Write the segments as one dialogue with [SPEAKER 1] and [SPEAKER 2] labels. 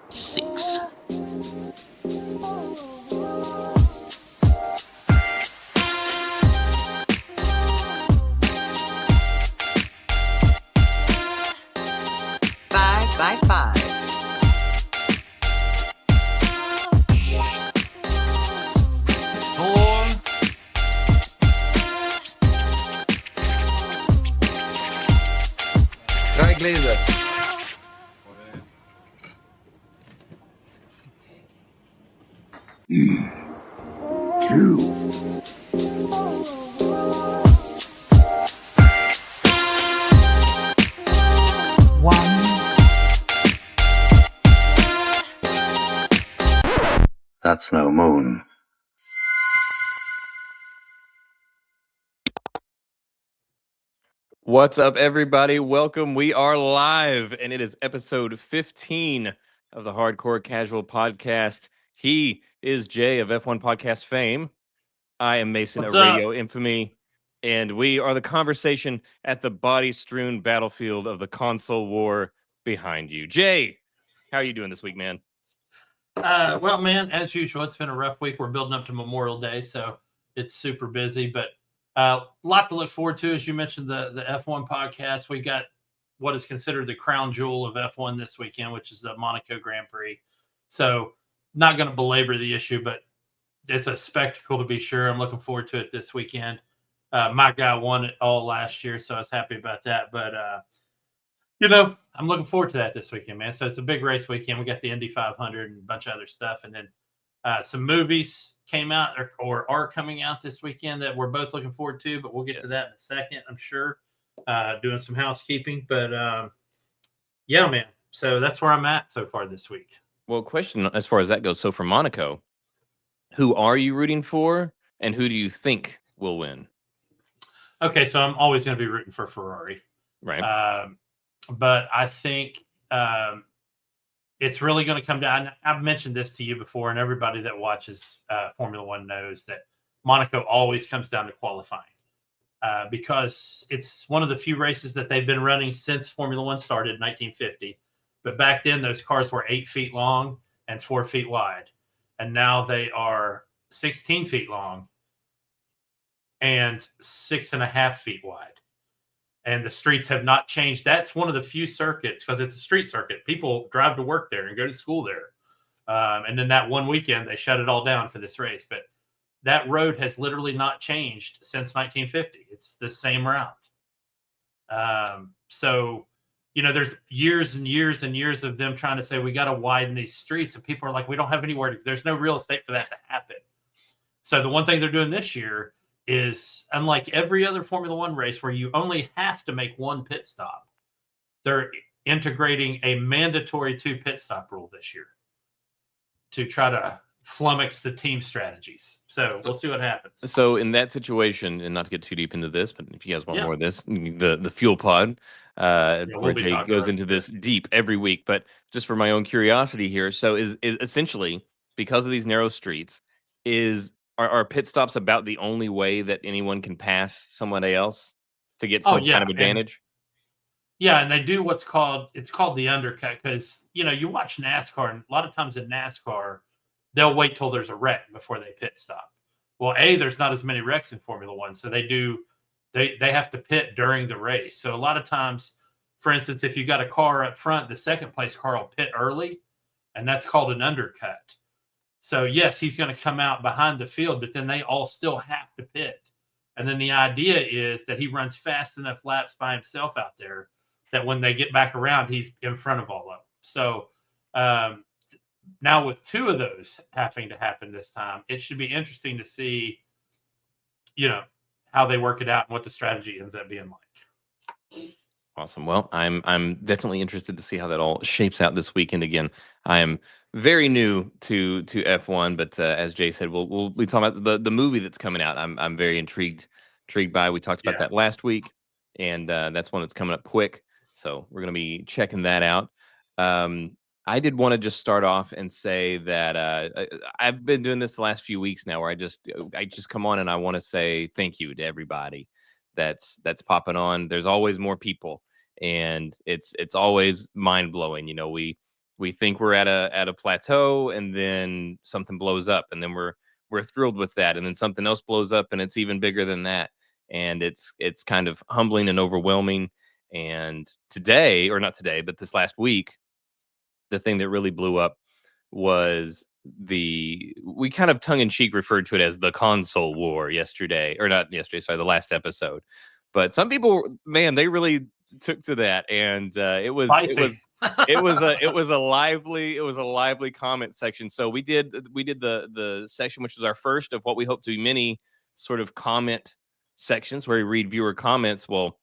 [SPEAKER 1] 6.
[SPEAKER 2] Drei Gläser.
[SPEAKER 1] Two. One. That's no moon.
[SPEAKER 3] What's up, everybody? Welcome. We are live, and it is episode 15 of the Hardcore Casual Podcast. He is Jay of F1 Podcast fame. I am Mason of Radio Infamy, and we are the conversation at the body-strewn battlefield of the console war behind you. Jay, how are you doing this week, man?
[SPEAKER 4] Well, man, as usual, it's been a rough week. We're building up to Memorial Day, so it's super busy, but a lot to look forward to. As you mentioned, the F1 podcast. We got what is considered the crown jewel of F1 this weekend, which is the Monaco Grand Prix. So not going to belabor the issue, but it's a spectacle to be sure. I'm looking forward to it this weekend. My guy won it all last year, so I was happy about that. But, I'm looking forward to that this weekend, man. So it's a big race weekend. We got the Indy 500 and a bunch of other stuff. And then some movies came out or are coming out this weekend that we're both looking forward to, but we'll get to that in a second, I'm sure, doing some housekeeping. But, yeah, man. So that's where I'm at so far this week.
[SPEAKER 3] Well, question as far as that goes. So for Monaco, who are you rooting for, and who do you think will win?
[SPEAKER 4] Okay, so I'm always going to be rooting for Ferrari.
[SPEAKER 3] Right.
[SPEAKER 4] But I think it's really going to come down. I've mentioned this to you before, and everybody that watches Formula One knows that Monaco always comes down to qualifying because it's one of the few races that they've been running since Formula One started in 1950. But back then, those cars were 8 feet long and 4 feet wide. And now they are 16 feet long and 6.5 feet wide. And the streets have not changed. That's one of the few circuits, because it's a street circuit. People drive to work there and go to school there. And then that one weekend, they shut it all down for this race. But that road has literally not changed since 1950. It's the same route. So, there's years and years and years of them trying to say, we got to widen these streets. And people are like, we don't have anywhere. There's no real estate for that to happen. So the one thing they're doing this year is, unlike every other Formula One race where you only have to make one pit stop, they're integrating a mandatory 2 pit stop rule this year to try to flummox the team strategies. So we'll see what happens.
[SPEAKER 3] So in that situation, and not to get too deep into this, but if you guys want more of this, the Fuel Pod, where Jay goes into this deep every week. But just for my own curiosity here, so is essentially, because of these narrow streets, are pit stops about the only way that anyone can pass somebody else to get some kind of advantage?
[SPEAKER 4] And they do it's called the undercut, because, you watch NASCAR, and a lot of times in NASCAR, they'll wait till there's a wreck before they pit stop. Well, there's not as many wrecks in Formula One, so they have to pit during the race. So a lot of times, for instance, if you got a car up front, the second place car will pit early, and that's called an undercut. So, yes, he's going to come out behind the field, but then they all still have to pit. And then the idea is that he runs fast enough laps by himself out there that when they get back around, he's in front of all of them. So now with 2 of those having to happen this time, it should be interesting to see, how they work it out and what the strategy ends up being like.
[SPEAKER 3] Awesome. Well, I'm definitely interested to see how that all shapes out this weekend. Again, I am very new to F1, but as Jay said, we'll be talking about the movie that's coming out. I'm very intrigued by. We talked about that last week, and that's one that's coming up quick. So we're gonna be checking that out. I did want to just start off and say that I've been doing this the last few weeks now, where I just come on and I want to say thank you to everybody that's popping on. There's always more people, and it's always mind blowing. We we think we're at a plateau, and then something blows up, and then we're thrilled with that, and then something else blows up, and it's even bigger than that, and it's kind of humbling and overwhelming. And today, or not today, but this last week, the thing that really blew up was we kind of tongue in cheek referred to it as the console war yesterday, or not yesterday, sorry, the last episode. But some people, man, they really took to that, and it was
[SPEAKER 4] Spicy.
[SPEAKER 3] it was a lively comment section. So we did the section, which was our first of what we hope to be many sort of comment sections where we read viewer comments. Well,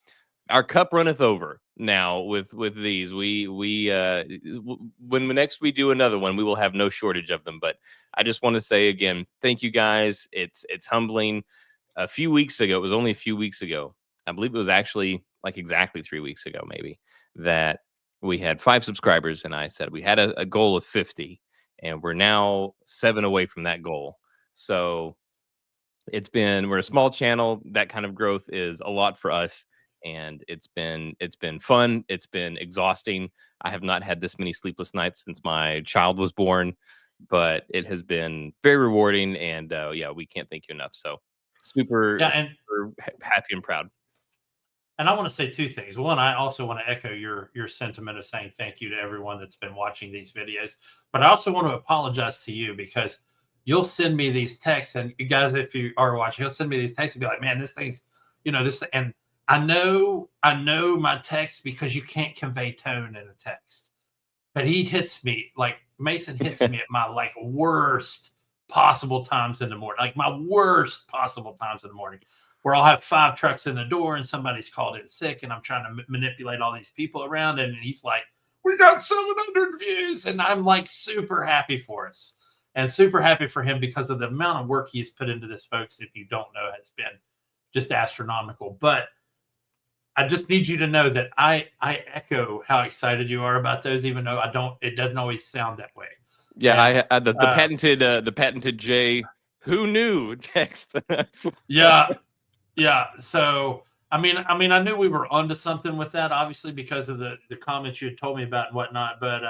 [SPEAKER 3] our cup runneth over now with these. When next we do another one, we will have no shortage of them. But I just want to say again, thank you guys. It's humbling. A few weeks ago, it was only a few weeks ago, I believe it was actually like exactly 3 weeks ago, maybe, that we had 5 subscribers, and I said we had a goal of 50, and we're now 7 away from that goal. So we're a small channel. That kind of growth is a lot for us, and it's been fun. It's been exhausting. I have not had this many sleepless nights since my child was born, but it has been very rewarding, and yeah, we can't thank you enough. So super,
[SPEAKER 4] Yeah, and
[SPEAKER 3] super happy and proud.
[SPEAKER 4] I want to say 2 things. One, I also want to echo your sentiment of saying thank you to everyone that's been watching these videos. But I also want to apologize to you, because you'll send me these texts, and you guys, if you are watching, you'll send me these texts and be like, "Man, this thing's, this." And I know my text, because you can't convey tone in a text. But he hits me, like Mason hits me at my like worst possible times in the morning, like my worst possible times in the morning, where I'll have 5 trucks in the door and somebody's called in sick, and I'm trying to manipulate all these people around, and he's like, "We got 700 views," and I'm like super happy for us and super happy for him, because of the amount of work he's put into this, folks. If you don't know, has been just astronomical. But I just need you to know that I echo how excited you are about those, even though it doesn't always sound that way.
[SPEAKER 3] Yeah,
[SPEAKER 4] And,
[SPEAKER 3] the patented Jay, who knew text.
[SPEAKER 4] yeah, yeah. So I knew we were onto something with that, obviously, because of the comments you had told me about and whatnot. But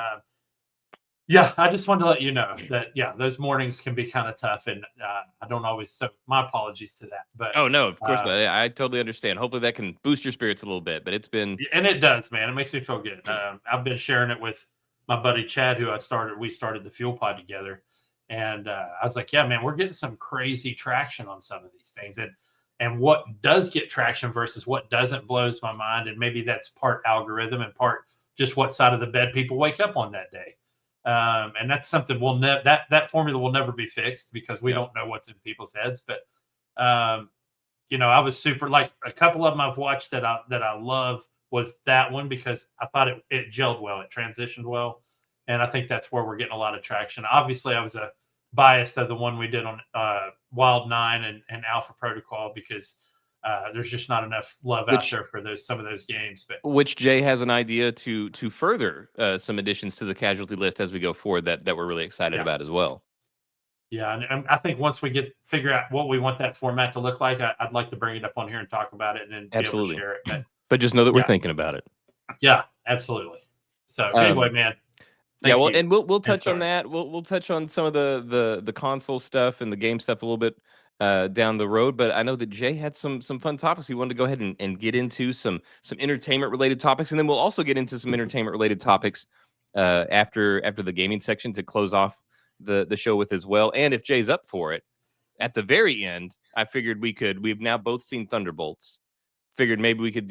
[SPEAKER 4] yeah, I just wanted to let you know that, yeah, those mornings can be kind of tough, and I don't always. So my apologies to that. But
[SPEAKER 3] Oh no, of course not. I totally understand. Hopefully that can boost your spirits a little bit. But it's been
[SPEAKER 4] and it does, man. It makes me feel good. I've been sharing it with my buddy Chad, who we started the Fuel Pod together, and I was like, "Yeah, man, we're getting some crazy traction on some of these things." And what does get traction versus what doesn't blows my mind. And maybe that's part algorithm and part just what side of the bed people wake up on that day. And that's something that formula will never be fixed, because we don't know what's in people's heads. But I was super, like, a couple of them I've watched that I love was that one, because I thought it gelled well, it transitioned well, and I think that's where we're getting a lot of traction. Obviously, I was a biased of the one we did on Wild 9 and Alpha Protocol, because there's just not enough love out there for some of those games. But
[SPEAKER 3] which Jay has an idea to further some additions to the casualty list as we go forward that we're really excited about as well.
[SPEAKER 4] Yeah, and I think once we figure out what we want that format to look like, I'd like to bring it up on here and talk about it, and then be able to share it.
[SPEAKER 3] But just know that we're thinking about it.
[SPEAKER 4] Yeah, absolutely. So anyway, man.
[SPEAKER 3] Yeah, well, and we'll touch on that. We'll touch on some of the console stuff and the game stuff a little bit down the road. But I know that Jay had some fun topics. He wanted to go ahead and get into some entertainment related topics, and then we'll also get into some entertainment related topics after the gaming section to close off the show with as well. And if Jay's up for it, at the very end, I figured we've now both seen Thunderbolts. Figured maybe we could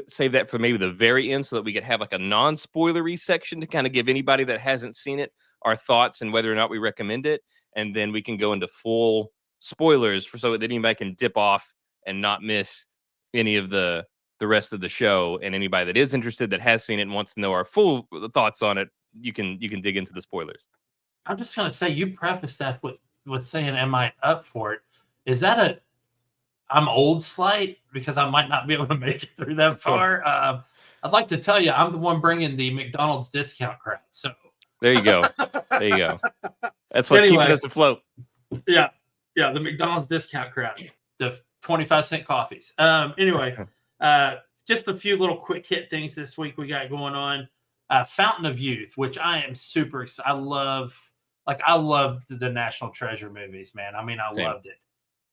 [SPEAKER 3] save that for maybe the very end, so that we could have like a non-spoilery section to kind of give anybody that hasn't seen it our thoughts and whether or not we recommend it. And then we can go into full spoilers so that anybody can dip off and not miss any of the rest of the show. And anybody that is interested, that has seen it and wants to know our full thoughts on it, you can dig into the spoilers.
[SPEAKER 4] I'm just gonna say, you prefaced that with saying, "Am I up for it?" Is that I'm old slight, because I might not be able to make it through that far? I'd like to tell you, I'm the one bringing the McDonald's discount crowd. So
[SPEAKER 3] there you go. There you go. That's what's keeping us afloat.
[SPEAKER 4] Yeah, the McDonald's discount crowd, the 25-cent coffees. Anyway, just a few little quick hit things this week we got going on. Fountain of Youth, which I am super excited. I loved the National Treasure movies, man. I mean, I
[SPEAKER 3] Same.
[SPEAKER 4] loved it.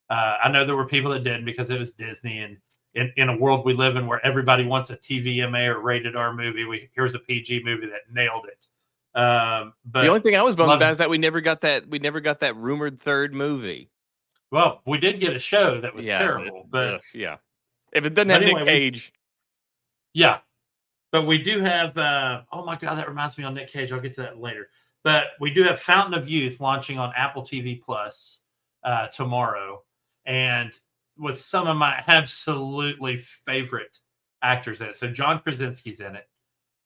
[SPEAKER 4] I know there were people that didn't because it was Disney, and in a world we live in where everybody wants a TVMA or rated R movie, here's a PG movie that nailed it. But
[SPEAKER 3] the only thing I was bummed
[SPEAKER 4] loved,
[SPEAKER 3] about is that we never got that rumored third movie.
[SPEAKER 4] well, we did get a show that was
[SPEAKER 3] Yeah,
[SPEAKER 4] terrible, but
[SPEAKER 3] yeah. If it doesn't
[SPEAKER 4] but
[SPEAKER 3] have
[SPEAKER 4] anyway,
[SPEAKER 3] Nick Cage,
[SPEAKER 4] yeah. But we do have, oh my God, that reminds me on Nick Cage. I'll get to that later. But we do have Fountain of Youth launching on Apple TV Plus tomorrow. And with some of my absolutely favorite actors in it. So John Krasinski's in it,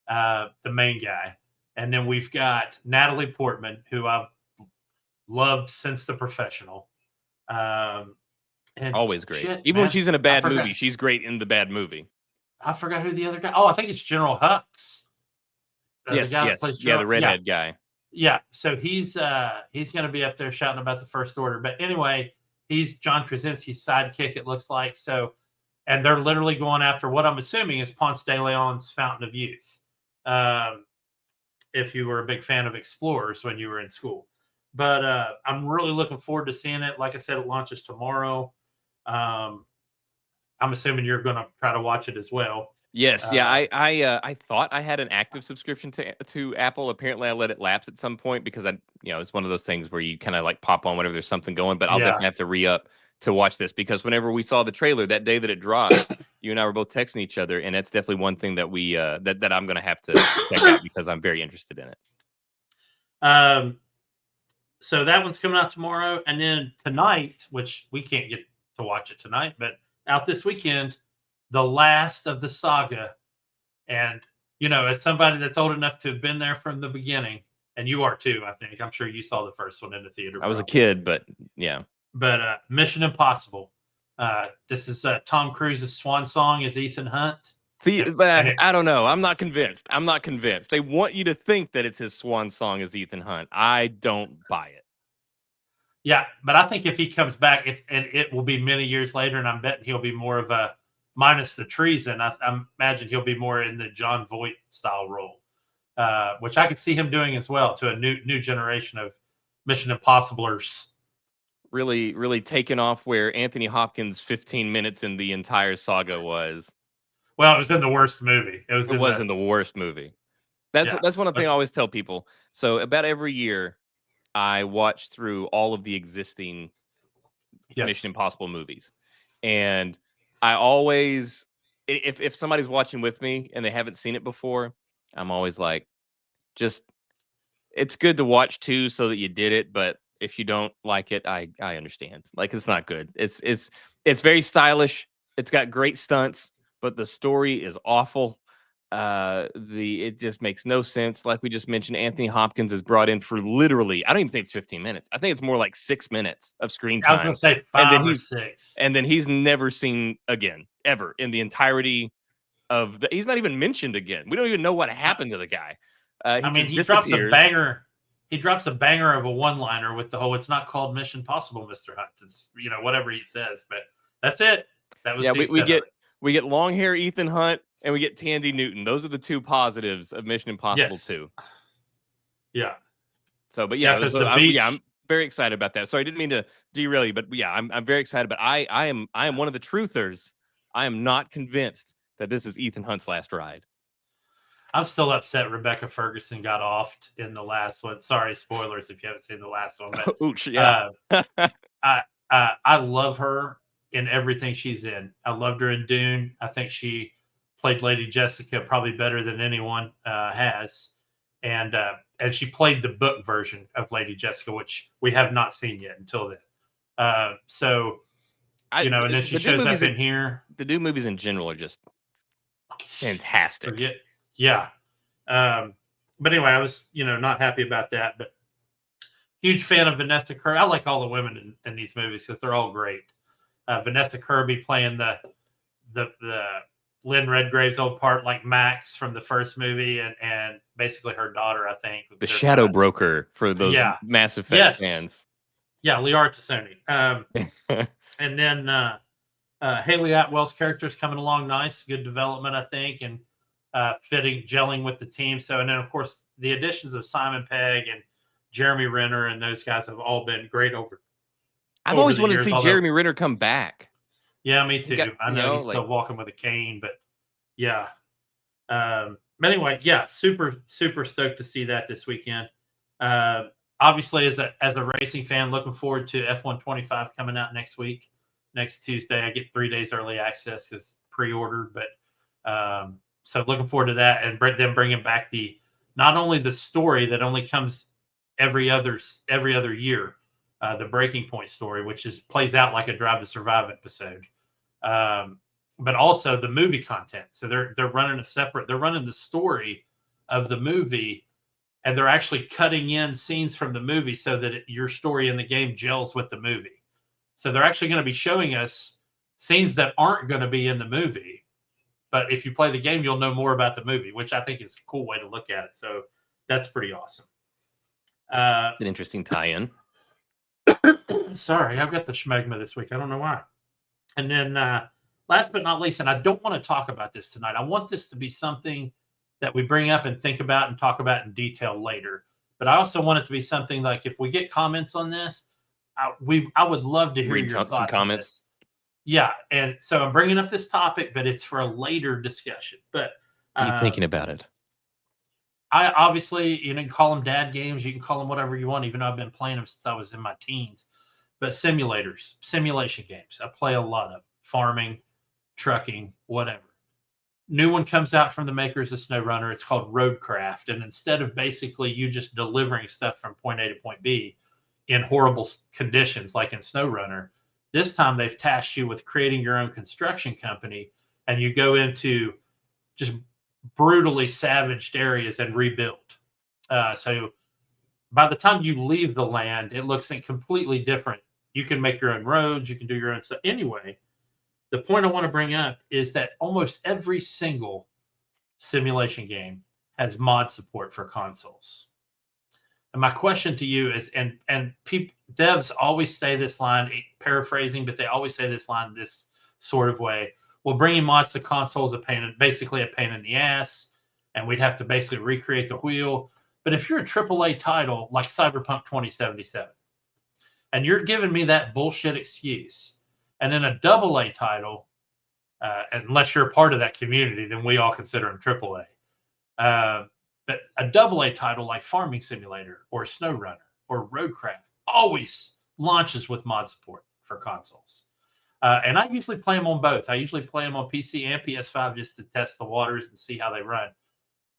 [SPEAKER 4] the main guy. And then we've got Natalie Portman, who I've loved since The Professional. And
[SPEAKER 3] always great.
[SPEAKER 4] shit,
[SPEAKER 3] Even when
[SPEAKER 4] man,
[SPEAKER 3] she's in a
[SPEAKER 4] I
[SPEAKER 3] bad
[SPEAKER 4] forgot-
[SPEAKER 3] movie, she's great in the bad movie.
[SPEAKER 4] I forgot who the other guy. Oh, I think it's General Hux.
[SPEAKER 3] Yes,
[SPEAKER 4] the guy that
[SPEAKER 3] yes.
[SPEAKER 4] plays
[SPEAKER 3] Yeah, the
[SPEAKER 4] General-
[SPEAKER 3] redhead guy.
[SPEAKER 4] Yeah, so he's going to be up there shouting about the First Order. But anyway, he's John Krasinski's sidekick, it looks like. So, and they're literally going after what I'm assuming is Ponce de Leon's Fountain of Youth. If you were a big fan of Explorers when you were in school. But I'm really looking forward to seeing it. Like I said, it launches tomorrow. I'm assuming you're going to try to watch it as well.
[SPEAKER 3] Yes, yeah. I thought I had an active subscription to Apple. Apparently, I let it lapse at some point because it's one of those things where you kind of like pop on whenever there's something going. But I'll definitely have to re-up to watch this because whenever we saw the trailer that day that it dropped, you and I were both texting each other, and that's definitely one thing that we that I'm going to have to check out because I'm very interested in it.
[SPEAKER 4] So that one's coming out tomorrow, and then tonight, which we can't get to watch it tonight, but out this weekend, the last of the saga. And as somebody that's old enough to have been there from the beginning, and you are too, I think. I'm sure you saw the first one in the theater.
[SPEAKER 3] I was a kid, but yeah.
[SPEAKER 4] But Mission Impossible. This is Tom Cruise's swan song as Ethan Hunt.
[SPEAKER 3] I don't know. I'm not convinced. They want you to think that it's his swan song as Ethan Hunt. I don't buy it.
[SPEAKER 4] Yeah, but I think if he comes back, and it will be many years later, and I'm betting he'll be more of a, minus the treason, I imagine he'll be more in the John Voight style role, which I could see him doing as well to a new generation of Mission Impossiblers.
[SPEAKER 3] Really, really taken off where Anthony Hopkins' 15 minutes in the entire saga was.
[SPEAKER 4] Well, it was in the worst movie. It was
[SPEAKER 3] in the worst movie. That's one thing I always tell people. So about every year, I watch through all of the existing Mission Impossible movies, and I always, if somebody's watching with me and they haven't seen it before, I'm always like, it's good to watch too, so that you did it. But if you don't like it, I understand. Like, it's not good. It's very stylish. It's got great stunts, but the story is awful. It just makes no sense. Like we just mentioned, Anthony Hopkins is brought in for literally, I don't even think it's 15 minutes. I think it's more like 6 minutes of screen time.
[SPEAKER 4] I was going to say 5 or 6.
[SPEAKER 3] And then he's never seen again, ever, in the entirety of he's not even mentioned again. We don't even know what happened to the guy.
[SPEAKER 4] He drops a banger. He drops a banger of a one-liner with the whole, it's not called Mission Possible, Mr. Hunt. It's, whatever he says, but that's it. That was
[SPEAKER 3] we get long hair Ethan Hunt, and we get Tandy Newton. Those are the two positives of Mission Impossible 2.
[SPEAKER 4] Yeah.
[SPEAKER 3] So, but yeah, I'm very excited about that. So I didn't mean to derail you, but yeah, I'm very excited. But I am one of the truthers. I am not convinced that this is Ethan Hunt's last ride.
[SPEAKER 4] I'm still upset Rebecca Ferguson got offed in the last one. Sorry, spoilers if you haven't seen the last one. But
[SPEAKER 3] Ooch, yeah.
[SPEAKER 4] I love her in everything she's in. I loved her in Dune. I think she played Lady Jessica probably better than anyone has. And she played the book version of Lady Jessica, which we have not seen yet until then. And then she shows up in here.
[SPEAKER 3] The Dune movies in general are just fantastic.
[SPEAKER 4] Yeah. But anyway, I was, not happy about that. But huge fan of Vanessa Kirby. I like all the women in these movies because they're all great. Vanessa Kirby playing the Lynn Redgrave's old part, like Max from the first movie, and basically her daughter, I think.
[SPEAKER 3] The Shadow Broker for those Mass Effect fans.
[SPEAKER 4] Yeah, Liara Tassoni. And then Haley Atwell's character is coming along nice. Good development, I think. And gelling with the team. So, and then of course the additions of Simon Pegg and Jeremy Renner and those guys have all been great over
[SPEAKER 3] always
[SPEAKER 4] the
[SPEAKER 3] wanted to
[SPEAKER 4] years.
[SPEAKER 3] see
[SPEAKER 4] Although,
[SPEAKER 3] Jeremy Renner come back.
[SPEAKER 4] yeah, me
[SPEAKER 3] He
[SPEAKER 4] too.
[SPEAKER 3] got,
[SPEAKER 4] I
[SPEAKER 3] you
[SPEAKER 4] know
[SPEAKER 3] know,
[SPEAKER 4] he's
[SPEAKER 3] like
[SPEAKER 4] still walking with a cane, but yeah. But anyway, yeah, super stoked to see that this weekend. Obviously, as a racing fan, looking forward to F125 coming out next Tuesday. I get 3 days early access because pre-ordered, but so looking forward to that, and then bringing back not only the story that only comes every other year, the Breaking Point story, which plays out like a Drive to Survive episode. But also the movie content. So they're running they're running the story of the movie, and they're actually cutting in scenes from the movie so that your story in the game gels with the movie. So they're actually going to be showing us scenes that aren't going to be in the movie, but if you play the game, you'll know more about the movie, which I think is a cool way to look at it. So that's pretty awesome.
[SPEAKER 3] it's an interesting tie-in.
[SPEAKER 4] Sorry, I've got the schmegma this week. I don't know why. And then last but not least, and I don't want to talk about this tonight. I want this to be something that we bring up and think about and talk about in detail later. But I also want it to be something like, if we get comments on this, I would love to hear
[SPEAKER 3] Read
[SPEAKER 4] your
[SPEAKER 3] some
[SPEAKER 4] thoughts on
[SPEAKER 3] comments.
[SPEAKER 4] this. Yeah, and so I'm bringing up this topic, but it's for a later discussion. But
[SPEAKER 3] Are you thinking about it?
[SPEAKER 4] I obviously, you can call them dad games, you can call them whatever you want, even though I've been playing them since I was in my teens. But simulators, simulation games, I play a lot of farming, trucking, whatever. New one comes out from the makers of SnowRunner. It's called Roadcraft, and instead of basically you just delivering stuff from point A to point B in horrible conditions like in SnowRunner, this time they've tasked you with creating your own construction company, and you go into just brutally savaged areas and rebuild. So by the time you leave the land, it looks completely different. You can make your own roads, you can do your own stuff. Anyway, the point I want to bring up is that almost every single simulation game has mod support for consoles. And my question to you is, and devs always say this line, paraphrasing, but they always say this line this sort of way. Well, bringing mods to consoles is basically a pain in the ass, and we'd have to basically recreate the wheel. But if you're a AAA title like Cyberpunk 2077, and you're giving me that bullshit excuse, and then a AA title, unless you're a part of that community, then we all consider them AAA. But a AA title like Farming Simulator or SnowRunner or Roadcraft always launches with mod support for consoles. And I usually play them on both. I usually play them on PC and PS5 just to test the waters and see how they run.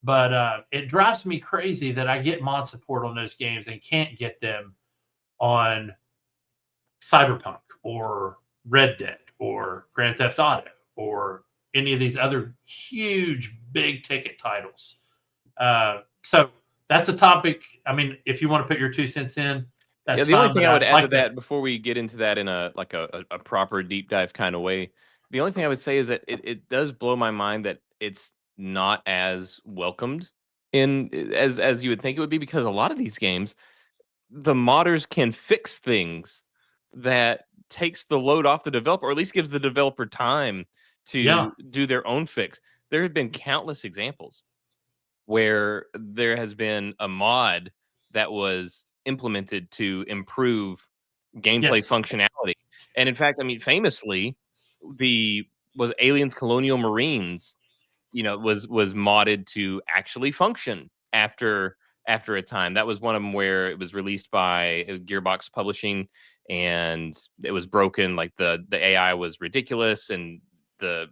[SPEAKER 4] But it drives me crazy that I get mod support on those games and can't get them on Cyberpunk or Red Dead or Grand Theft Auto or any of these other huge big ticket titles. So that's a topic. I mean, if you want to put your 2 cents in, that's
[SPEAKER 3] the only
[SPEAKER 4] fine,
[SPEAKER 3] thing
[SPEAKER 4] but
[SPEAKER 3] I would
[SPEAKER 4] I'd
[SPEAKER 3] add
[SPEAKER 4] like
[SPEAKER 3] to that before we get into that in a proper deep dive kind of way, the only thing I would say is that it does blow my mind that it's not as welcomed as you would think it would be, because a lot of these games, the modders can fix things that takes the load off the developer, or at least gives the developer time to
[SPEAKER 4] Yeah.
[SPEAKER 3] do their own fix. There have been countless examples where there has been a mod that was implemented to improve gameplay
[SPEAKER 4] Yes.
[SPEAKER 3] functionality. And in fact, I mean, famously, was Aliens Colonial Marines, was modded to actually function after a time. That was one of them where it was released by Gearbox Publishing, and it was broken. Like the AI was ridiculous, and the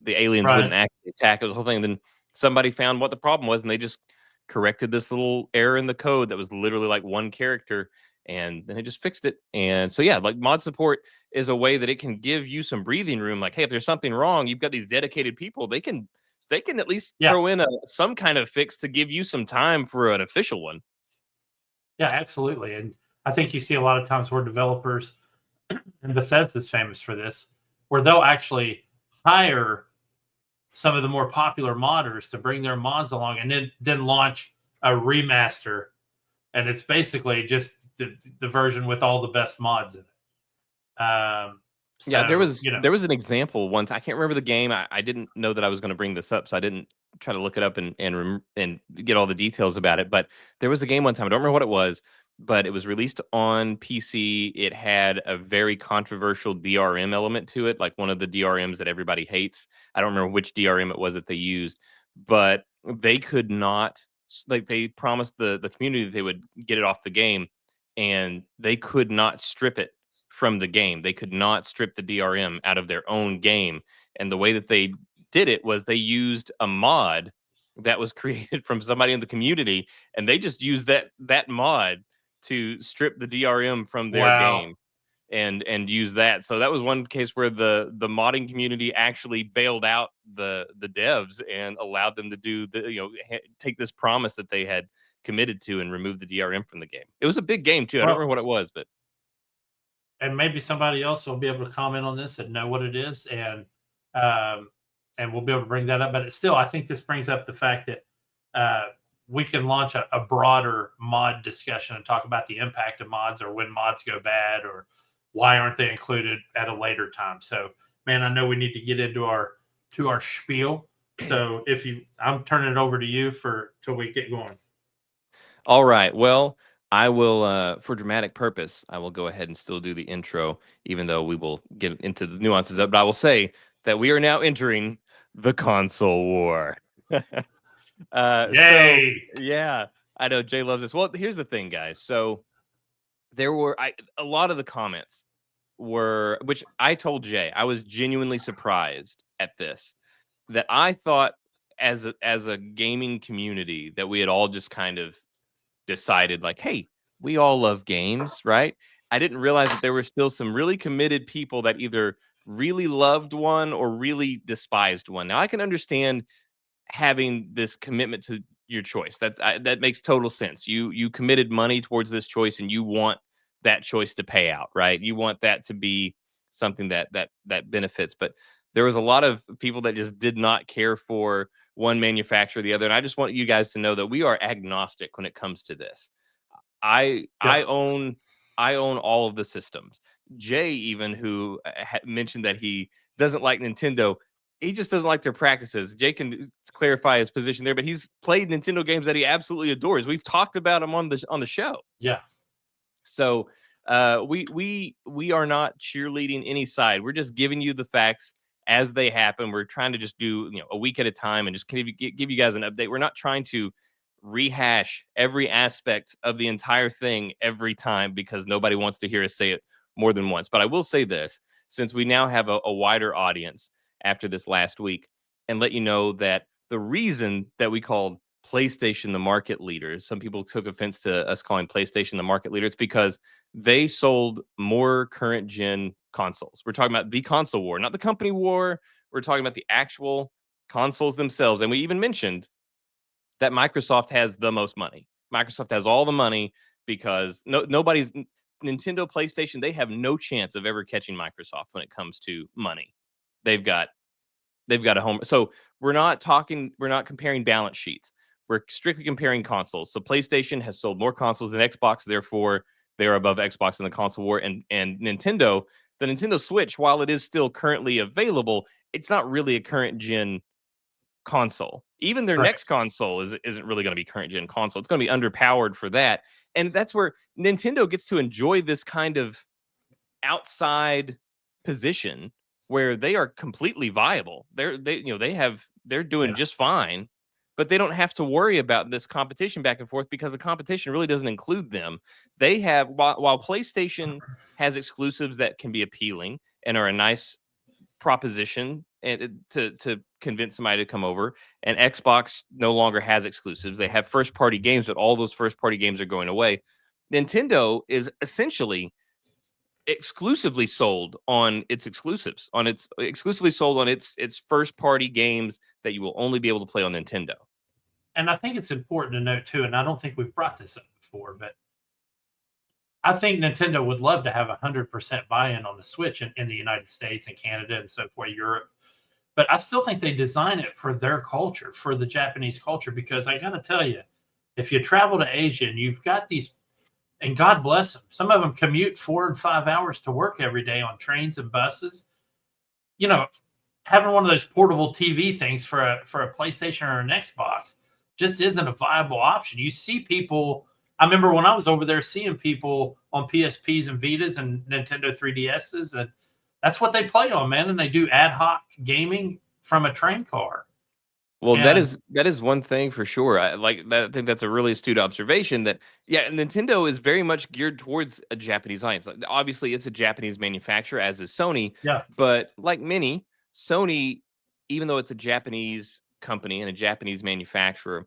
[SPEAKER 3] aliens wouldn't
[SPEAKER 4] Right.
[SPEAKER 3] actually attack. It was a whole thing. Then somebody found what the problem was, and they just corrected this little error in the code that was literally like one character, and then it just fixed it. And so, yeah, like mod support is a way that it can give you some breathing room. Like, hey, if there's something wrong, you've got these dedicated people. They can at least
[SPEAKER 4] Yeah.
[SPEAKER 3] throw in some kind of fix to give you some time for an official one.
[SPEAKER 4] Yeah, absolutely. And I think you see a lot of times where developers, and Bethesda's famous for this, where they'll actually hire some of the more popular modders to bring their mods along, and then launch a remaster, and it's basically just the version with all the best mods in it.
[SPEAKER 3] Yeah,
[SPEAKER 4] So,
[SPEAKER 3] there was an example once. I can't remember the game. I didn't know that I was going to bring this up, so I didn't try to look it up and get all the details about it. But there was a game one time. I don't remember what it was, but it was released on PC. It had a very controversial DRM element to it, like one of the DRMs that everybody hates. I don't remember which DRM it was that they used, but they could not, like, they promised the community that they would get it off the game, and they could not strip it from the game. They could not strip the DRM out of their own game. And the way that they did it was they used a mod that was created from somebody in the community, and they just used that mod to strip the DRM from their
[SPEAKER 4] Wow.
[SPEAKER 3] game and use that. So that was one case where the modding community actually bailed out the devs and allowed them to do take this promise that they had committed to and remove the DRM from the game. It was a big game too. I don't
[SPEAKER 4] Well,
[SPEAKER 3] remember what it was, but
[SPEAKER 4] and maybe somebody else will be able to comment on this and know what it is, um, and we'll be able to bring that up. But it's still, I think this brings up the fact that we can launch a broader mod discussion and talk about the impact of mods, or when mods go bad, or why aren't they included at a later time. So, man, I know we need to get into our spiel. So I'm turning it over to you till we get going.
[SPEAKER 3] all right. Well, I will, for dramatic purpose, I will go ahead and still do the intro, even though we will get into the nuances of it. But I will say that we are now entering the console war.
[SPEAKER 4] Yay!
[SPEAKER 3] So, yeah, I know Jay loves this. Well, here's the thing, guys. So there were a lot of the comments were, which I told Jay, I was genuinely surprised at this, that I thought as a gaming community that we had all just kind of decided like, hey, we all love games, right? I didn't realize that there were still some really committed people that either really loved one or really despised one. Now I can understand having this commitment to your choice. That makes total sense. You committed money towards this choice, and you want that choice to pay out, right? You want that to be something that benefits. But there was a lot of people that just did not care for one manufacturer or the other, and I just want you guys to know that we are agnostic when it comes to this. I
[SPEAKER 4] Yes.
[SPEAKER 3] I own all of the systems. Jay, even, who mentioned that he doesn't like Nintendo, he just doesn't like their practices. Jay can clarify his position there, but he's played Nintendo games that he absolutely adores. We've talked about him on the show.
[SPEAKER 4] Yeah.
[SPEAKER 3] So we are not cheerleading any side. We're just giving you the facts as they happen. We're trying to just do a week at a time and just give you guys an update. We're not trying to rehash every aspect of the entire thing every time, because nobody wants to hear us say it more than once. But I will say this, since we now have a wider audience after this last week, and let you know that the reason that we called PlayStation the market leaders, some people took offense to us calling PlayStation the market leader, it's because they sold more current gen consoles. We're talking about the console war, not the company war. We're talking about the actual consoles themselves. And we even mentioned that Microsoft has the most money. Microsoft has all the money because nobody's Nintendo, PlayStation, they have no chance of ever catching Microsoft when it comes to money. They've got a home. So we're not comparing balance sheets. We're strictly comparing consoles. So PlayStation has sold more consoles than Xbox, therefore they're above Xbox in the console war. And Nintendo, the Nintendo Switch, while it is still currently available, it's not really a current gen console. Even their
[SPEAKER 4] Right.
[SPEAKER 3] next console isn't really going to be current gen console. It's going to be underpowered for that. And that's where Nintendo gets to enjoy this kind of outside position where they are completely viable. They're doing
[SPEAKER 4] Yeah.
[SPEAKER 3] just fine, but they don't have to worry about this competition back and forth because the competition really doesn't include them. They have, while PlayStation has exclusives that can be appealing and are a nice proposition and to convince somebody to come over, and Xbox no longer has exclusives. They have first party games, but all those first party games are going away. Nintendo is essentially exclusively sold on its first party games that you will only be able to play on Nintendo.
[SPEAKER 4] And I think it's important to note too, and I don't think we've brought this up before, but I think Nintendo would love to have 100% buy-in on the Switch in the United States and Canada and so forth, Europe. But I still think they design it for their culture, for the Japanese culture, because I got to tell you, if you travel to Asia and you've got these, and God bless them, some of them commute 4 and 5 hours to work every day on trains and buses. having one of those portable TV things for a PlayStation or an Xbox just isn't a viable option. You see people. I remember when I was over there seeing people on PSPs and Vitas and Nintendo 3DSs, and that's what they play on, man. And they do ad hoc gaming from a train car.
[SPEAKER 3] Well,
[SPEAKER 4] And
[SPEAKER 3] that is one thing for sure. I like that. I think that's a really astute observation. That yeah, Nintendo is very much geared towards a Japanese audience. Like, obviously, it's a Japanese manufacturer, as is Sony.
[SPEAKER 4] yeah,
[SPEAKER 3] But like many, Sony, even though it's a Japanese company and a Japanese manufacturer,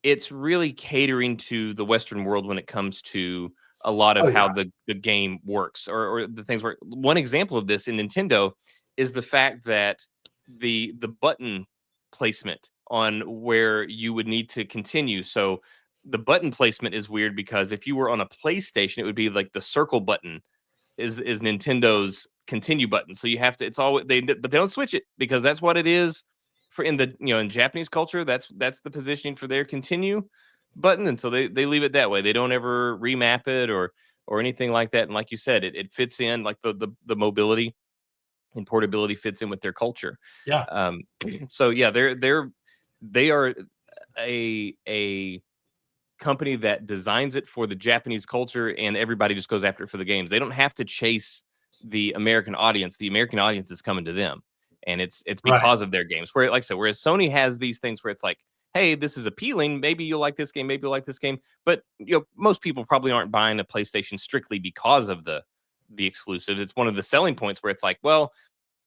[SPEAKER 3] it's really catering to the Western world when it comes to a lot of
[SPEAKER 4] oh
[SPEAKER 3] how
[SPEAKER 4] yeah,
[SPEAKER 3] the game works, or the things where one example of this in Nintendo is the fact that the button placement on where you would need to continue. So the button placement is weird because if you were on a PlayStation, it would be like the circle button is Nintendo's continue button. So you have to. It's all but they don't switch it because that's what it is for in the in Japanese culture. That's the positioning for their continue button, and so they leave it that way. They don't ever remap it or anything like that. And like you said, it fits in like the mobility and portability fits in with their culture.
[SPEAKER 4] yeah,
[SPEAKER 3] Um, so yeah, they are a company that designs it for the Japanese culture, and everybody just goes after it for the games. They don't have to chase the American audience. The American audience is coming to them, and it's
[SPEAKER 4] right,
[SPEAKER 3] because of their games. Where, like I said, whereas Sony has these things where it's like, hey, this is appealing. Maybe you'll like this game. Maybe you'll like this game. But most people probably aren't buying a PlayStation strictly because of the exclusive. It's one of the selling points where it's like, well,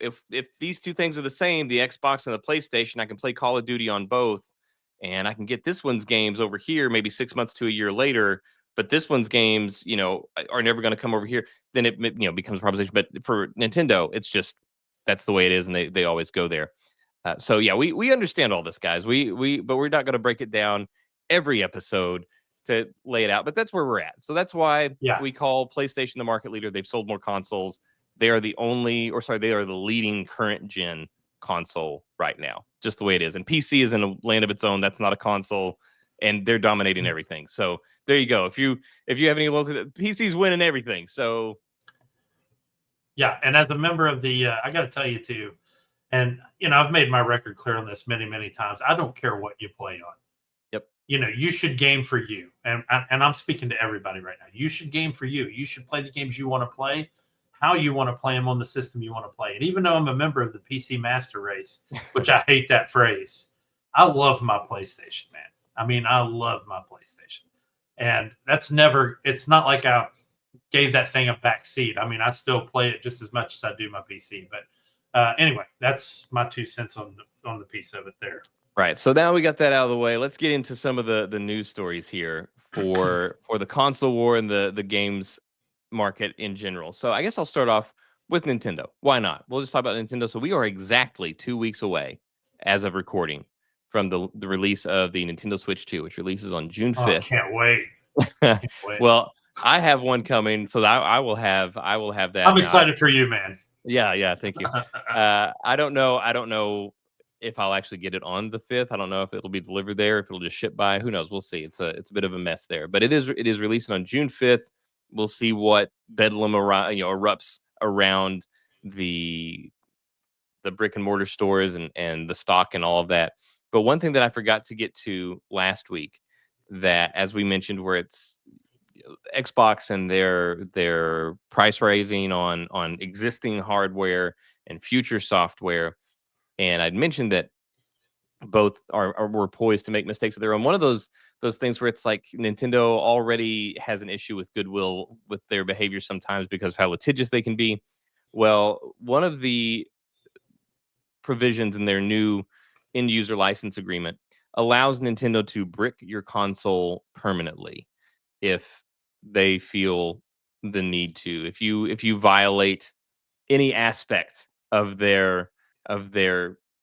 [SPEAKER 3] if these two things are the same, the Xbox and the PlayStation, I can play Call of Duty on both, and I can get this one's games over here maybe 6 months to a year later. But this one's games, are never going to come over here. Then it becomes a proposition. But for Nintendo, it's just that's the way it is, and they always go there. So yeah, we understand all this, guys. But we're not going to break it down every episode to lay it out. But that's where we're at. So that's why
[SPEAKER 4] yeah,
[SPEAKER 3] we call PlayStation the market leader. They've sold more consoles. They are they are the leading current gen console right now, just the way it is. And PC is in a land of its own. That's not a console, and they're dominating everything. So there you go. If you have any loyalty, PC's winning everything. So
[SPEAKER 4] yeah. And as a member of the, I got to tell you too, and I've made my record clear on this many, many times. I don't care what you play on.
[SPEAKER 3] yep,
[SPEAKER 4] You should game for you, and I'm speaking to everybody right now. You should game for you. You should play the games you want to play, how you want to play them on the system you want to play. And even though I'm a member of the PC Master Race, which I hate that phrase, I love my PlayStation, man. I mean, I love my PlayStation, and it's not like I gave that thing a back seat. I mean, I still play it just as much as I do my PC. But anyway, that's my 2 cents on the piece of it there.
[SPEAKER 3] right. So now we got that out of the way. Let's get into some of the news stories here for the console war and the games market in general. So I guess I'll start off with Nintendo. Why not? We'll just talk about Nintendo. So we are exactly 2 weeks away as of recording from the release of the Nintendo Switch 2, which releases on June
[SPEAKER 4] Oh,
[SPEAKER 3] 5th.
[SPEAKER 4] can't wait. Can't wait.
[SPEAKER 3] Well, I have one coming, so I will have that.
[SPEAKER 4] I'm
[SPEAKER 3] now.
[SPEAKER 4] excited for you, man.
[SPEAKER 3] Yeah, thank you. I don't know if I'll actually get it on the 5th. I don't know if it'll be delivered there, if it'll just ship by. Who knows? We'll see. It's a bit of a mess there, but it is releasing on June 5th. We'll see what bedlam erupts around the brick and mortar stores and the stock and all of that. But one thing that I forgot to get to last week, that as we mentioned, where it's Xbox and their price raising on existing hardware and future software, and I'd mentioned that both were poised to make mistakes of their own. One of those things where it's like Nintendo already has an issue with goodwill with their behavior sometimes because of how litigious they can be. Well, one of the provisions in their new end user license agreement allows Nintendo to brick your console permanently if they feel the need to. If you violate any aspect of their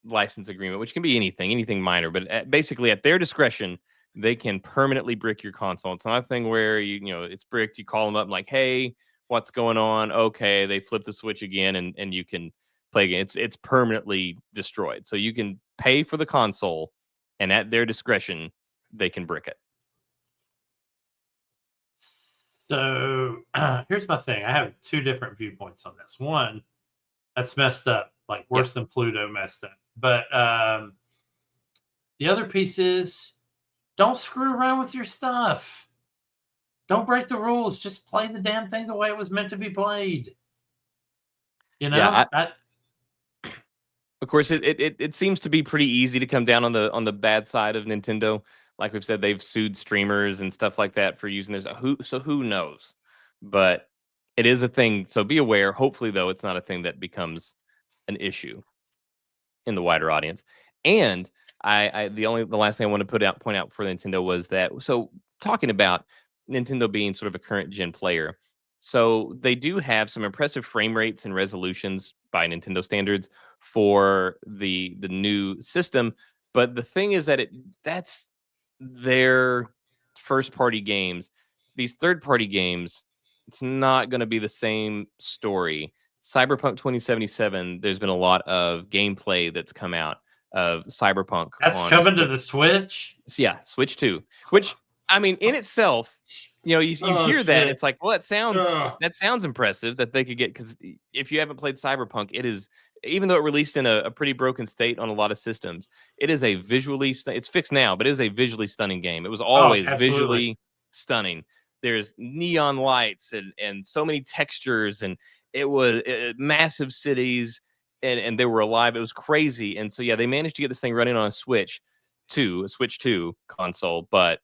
[SPEAKER 3] license agreement, which can be anything minor, but basically at their discretion, they can permanently brick your console. It's not a thing where it's bricked. You call them up and like, hey, what's going on? Okay, they flip the switch again, and you can play again. It's permanently destroyed. So you can pay for the console, and at their discretion, they can brick it.
[SPEAKER 4] So here's my thing. I have two different viewpoints on this. One, that's messed up like worse than Pluto messed up. But the other piece is don't screw around with your stuff. Don't break the rules. Just play the damn thing the way it was meant to be played. You know,
[SPEAKER 3] Yeah, of course, it seems to be pretty easy to come down on the bad side of Nintendo. Like we've said, they've sued streamers and stuff like that for using this. Who knows? But it is a thing. So be aware. Hopefully, though, it's not a thing that becomes an issue in the wider audience. And the last thing I want to point out for Nintendo was that, so talking about Nintendo being sort of a current gen player, so they do have some impressive frame rates and resolutions by Nintendo standards for the new system. But the thing is that that's their first party games. These third party games, it's not going to be the same story. Cyberpunk 2077, there's been a lot of gameplay that's come out of Cyberpunk
[SPEAKER 4] that's
[SPEAKER 3] on
[SPEAKER 4] coming to
[SPEAKER 3] Switch.
[SPEAKER 4] the Switch.
[SPEAKER 3] Yeah, Switch 2, which I mean in itself, you hear that and it's like, well, that sounds impressive that they could get, because if you haven't played Cyberpunk, it is, even though it released in a pretty broken state on a lot of systems, it is a it's fixed now, but it is a visually stunning game. It was always visually stunning. There's neon lights and so many textures, and it was massive cities, and they were alive. It was crazy. And so yeah, they managed to get this thing running on a Switch 2 console, but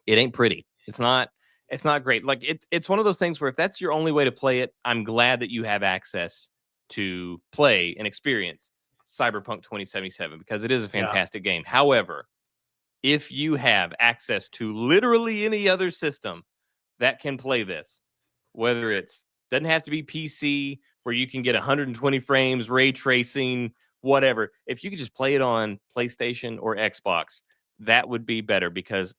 [SPEAKER 3] it ain't pretty. It's not great. Like it's one of those things where if that's your only way to play it, I'm glad that you have access to play and experience Cyberpunk 2077, because it is a fantastic game. However, if you have access to literally any other system that can play this, whether it's, doesn't have to be PC where you can get 120 frames, ray tracing, whatever. If you could just play it on PlayStation or Xbox, that would be better, because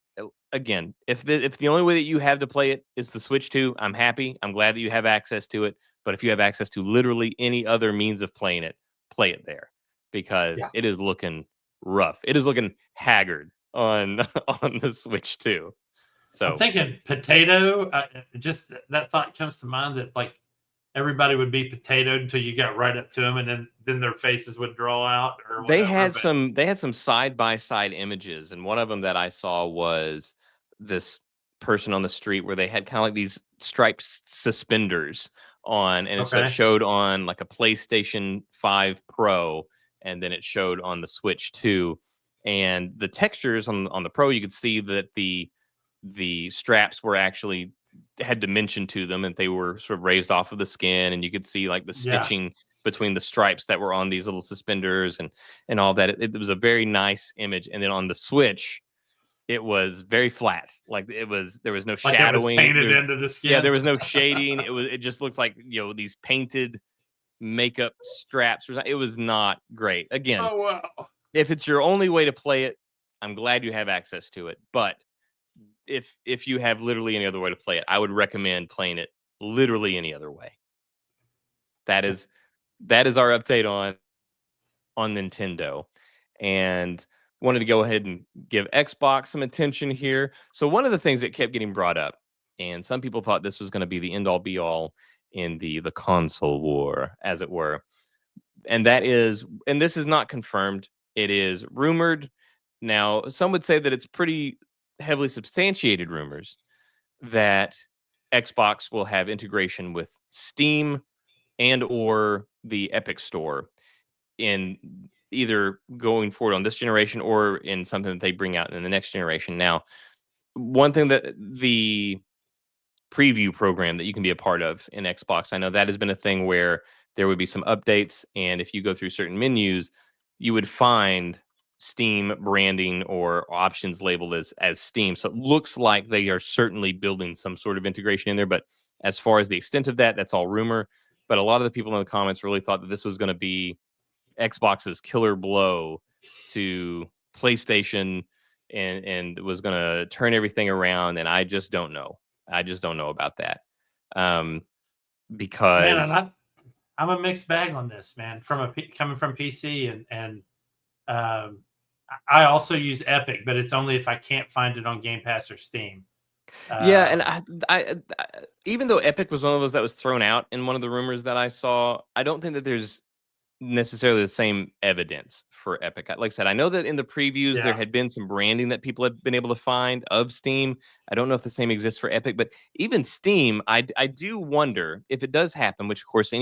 [SPEAKER 3] again, if the only way that you have to play it is the Switch 2, I'm happy. I'm glad that you have access to it. But if you have access to literally any other means of playing it, play it there, because it is looking rough. It is looking haggard on the Switch 2. So
[SPEAKER 4] I'm thinking potato. Just that thought comes to mind, that like everybody would be potatoed until you got right up to them, and then their faces would draw out or whatever.
[SPEAKER 3] They had some side by side images, and one of them that I saw was this person on the street where they had kind of like these striped suspenders on, and so it showed on like a PlayStation 5 Pro, and then it showed on the Switch 2. And the textures on the Pro, you could see that the straps were actually had dimension to them, and they were sort of raised off of the skin, and you could see like the stitching between the stripes that were on these little suspenders and all that. It was a very nice image. And then on the Switch, it was very flat. Like there was no shadowing.
[SPEAKER 4] It was painted into the skin.
[SPEAKER 3] Yeah, there was no shading. It just looked like, these painted makeup straps. It was not great. Again, if it's your only way to play it, I'm glad you have access to it. But if you have literally any other way to play it, I would recommend playing it literally any other way. That is our update on Nintendo. And wanted to go ahead and give Xbox some attention here. So one of the things that kept getting brought up, and some people thought this was going to be the end all be all in the console war, as it were, and that is, and this is not confirmed, it is rumored. Now, some would say that it's pretty heavily substantiated rumors that Xbox will have integration with Steam and or the Epic Store in either going forward on this generation or in something that they bring out in the next generation. Now, one thing that the preview program that you can be a part of in Xbox, I know that has been a thing where there would be some updates, and if you go through certain menus, you would find Steam branding or options labeled as Steam. So it looks like they are certainly building some sort of integration in there, but as far as the extent of that, that's all rumor. But a lot of the people in the comments really thought that this was going to be Xbox's killer blow to PlayStation and was going to turn everything around. And I just don't know. I just don't know about that. Because
[SPEAKER 4] man, I'm a mixed bag on this, man, coming from PC and I also use Epic, but it's only if I can't find it on Game Pass or Steam.
[SPEAKER 3] Yeah, and I even though Epic was one of those that was thrown out in one of the rumors that I saw, I don't think that there's necessarily the same evidence for Epic. Like I said, I know that in the previews there
[SPEAKER 4] Yeah.
[SPEAKER 3] had been some branding that people had been able to find of Steam. I don't know if the same exists for Epic, but even Steam, I do wonder if it does happen, which of course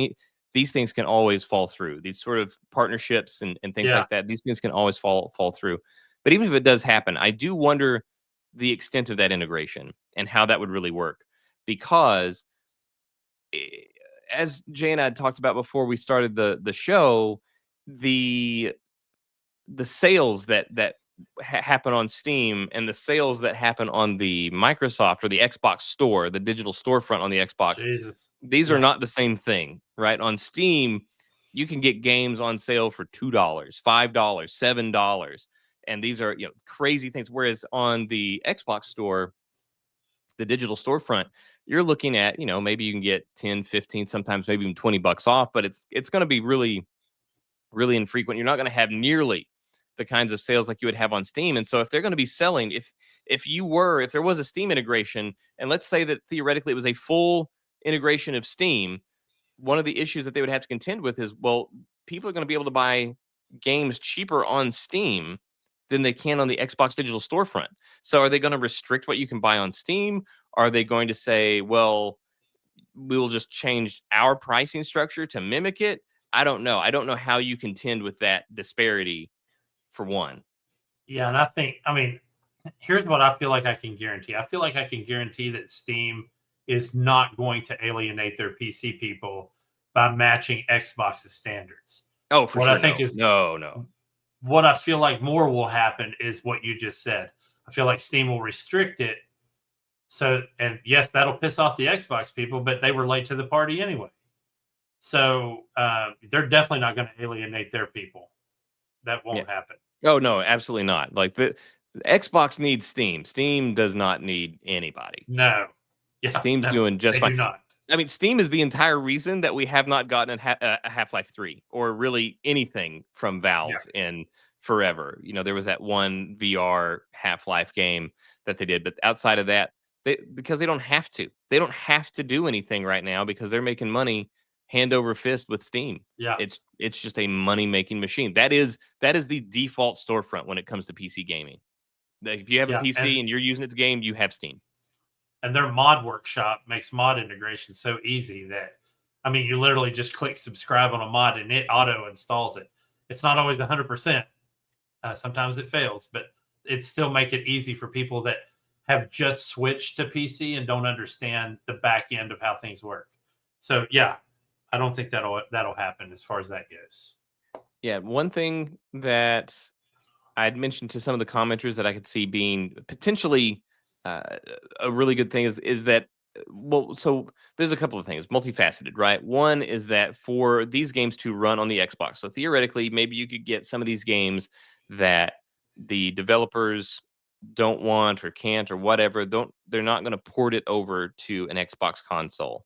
[SPEAKER 3] these things can always fall through. These sort of partnerships and things
[SPEAKER 4] Yeah.
[SPEAKER 3] like that, these things can always fall through. But even if it does happen, I do wonder the extent of that integration and how that would really work. Because as Jay and I had talked about before we started the show, the sales that happen on Steam and the sales that happen on the Microsoft or the Xbox store, the digital storefront on the Xbox,
[SPEAKER 4] Jesus.
[SPEAKER 3] these are
[SPEAKER 4] Yeah.
[SPEAKER 3] not the same thing, right? On Steam, you can get games on sale for $2, $5, $7, and these are crazy things. Whereas on the Xbox store, the digital storefront, you're looking at maybe you can get 10, 15, sometimes maybe even $20 off, but it's going to be really really infrequent. You're not going to have nearly the kinds of sales like you would have on Steam. And so if they're going to be selling, if there was a Steam integration, and let's say that theoretically it was a full integration of Steam, one of the issues that they would have to contend with is, well, people are going to be able to buy games cheaper on Steam than they can on the Xbox digital storefront. So are they going to restrict what you can buy on Steam? Are they going to say, well, we will just change our pricing structure to mimic it? I don't know. I don't know how you contend with that disparity, for one.
[SPEAKER 4] Yeah, and I mean, here's what I feel like I can guarantee. I feel like I can guarantee that Steam is not going to alienate their PC people by matching Xbox's standards.
[SPEAKER 3] Oh, for
[SPEAKER 4] What I
[SPEAKER 3] sure.
[SPEAKER 4] think
[SPEAKER 3] No,
[SPEAKER 4] is
[SPEAKER 3] no.
[SPEAKER 4] what I feel like more will happen is what you just said. I feel like Steam will restrict it. So, and yes, that'll piss off the Xbox people, but they were late to the party anyway. So they're definitely not going to alienate their people. That
[SPEAKER 3] Yeah.
[SPEAKER 4] won't happen.
[SPEAKER 3] Oh, no, absolutely not. Like the Xbox needs Steam. Steam does not need anybody.
[SPEAKER 4] No. Yeah,
[SPEAKER 3] Steam's
[SPEAKER 4] no,
[SPEAKER 3] doing just
[SPEAKER 4] they
[SPEAKER 3] fine.
[SPEAKER 4] do not.
[SPEAKER 3] I mean, Steam is the entire reason that we have not gotten a Half-Life 3 or really anything from Valve in forever. There was that one VR Half-Life game that they did, but outside of that, because they don't have to. They don't have to do anything right now because they're making money hand over fist with Steam.
[SPEAKER 4] Yeah.
[SPEAKER 3] It's just a money-making machine. That is the default storefront when it comes to PC gaming. Like, if you have a PC and you're using it to game, you have Steam.
[SPEAKER 4] And their mod workshop makes mod integration so easy that, I mean, you literally just click subscribe on a mod and it auto installs it. It's not always 100%. Sometimes it fails, but it still make it easy for people that have just switched to PC and don't understand the back end of how things work. So yeah, I don't think that'll happen as far as that goes.
[SPEAKER 3] Yeah, one thing that I'd mentioned to some of the commenters that I could see being potentially a really good thing is that, well, so there's a couple of things, multifaceted, right? One is that for these games to run on the Xbox, so theoretically, maybe you could get some of these games that the developers don't want or can't or whatever, they're not going to port it over to an Xbox console.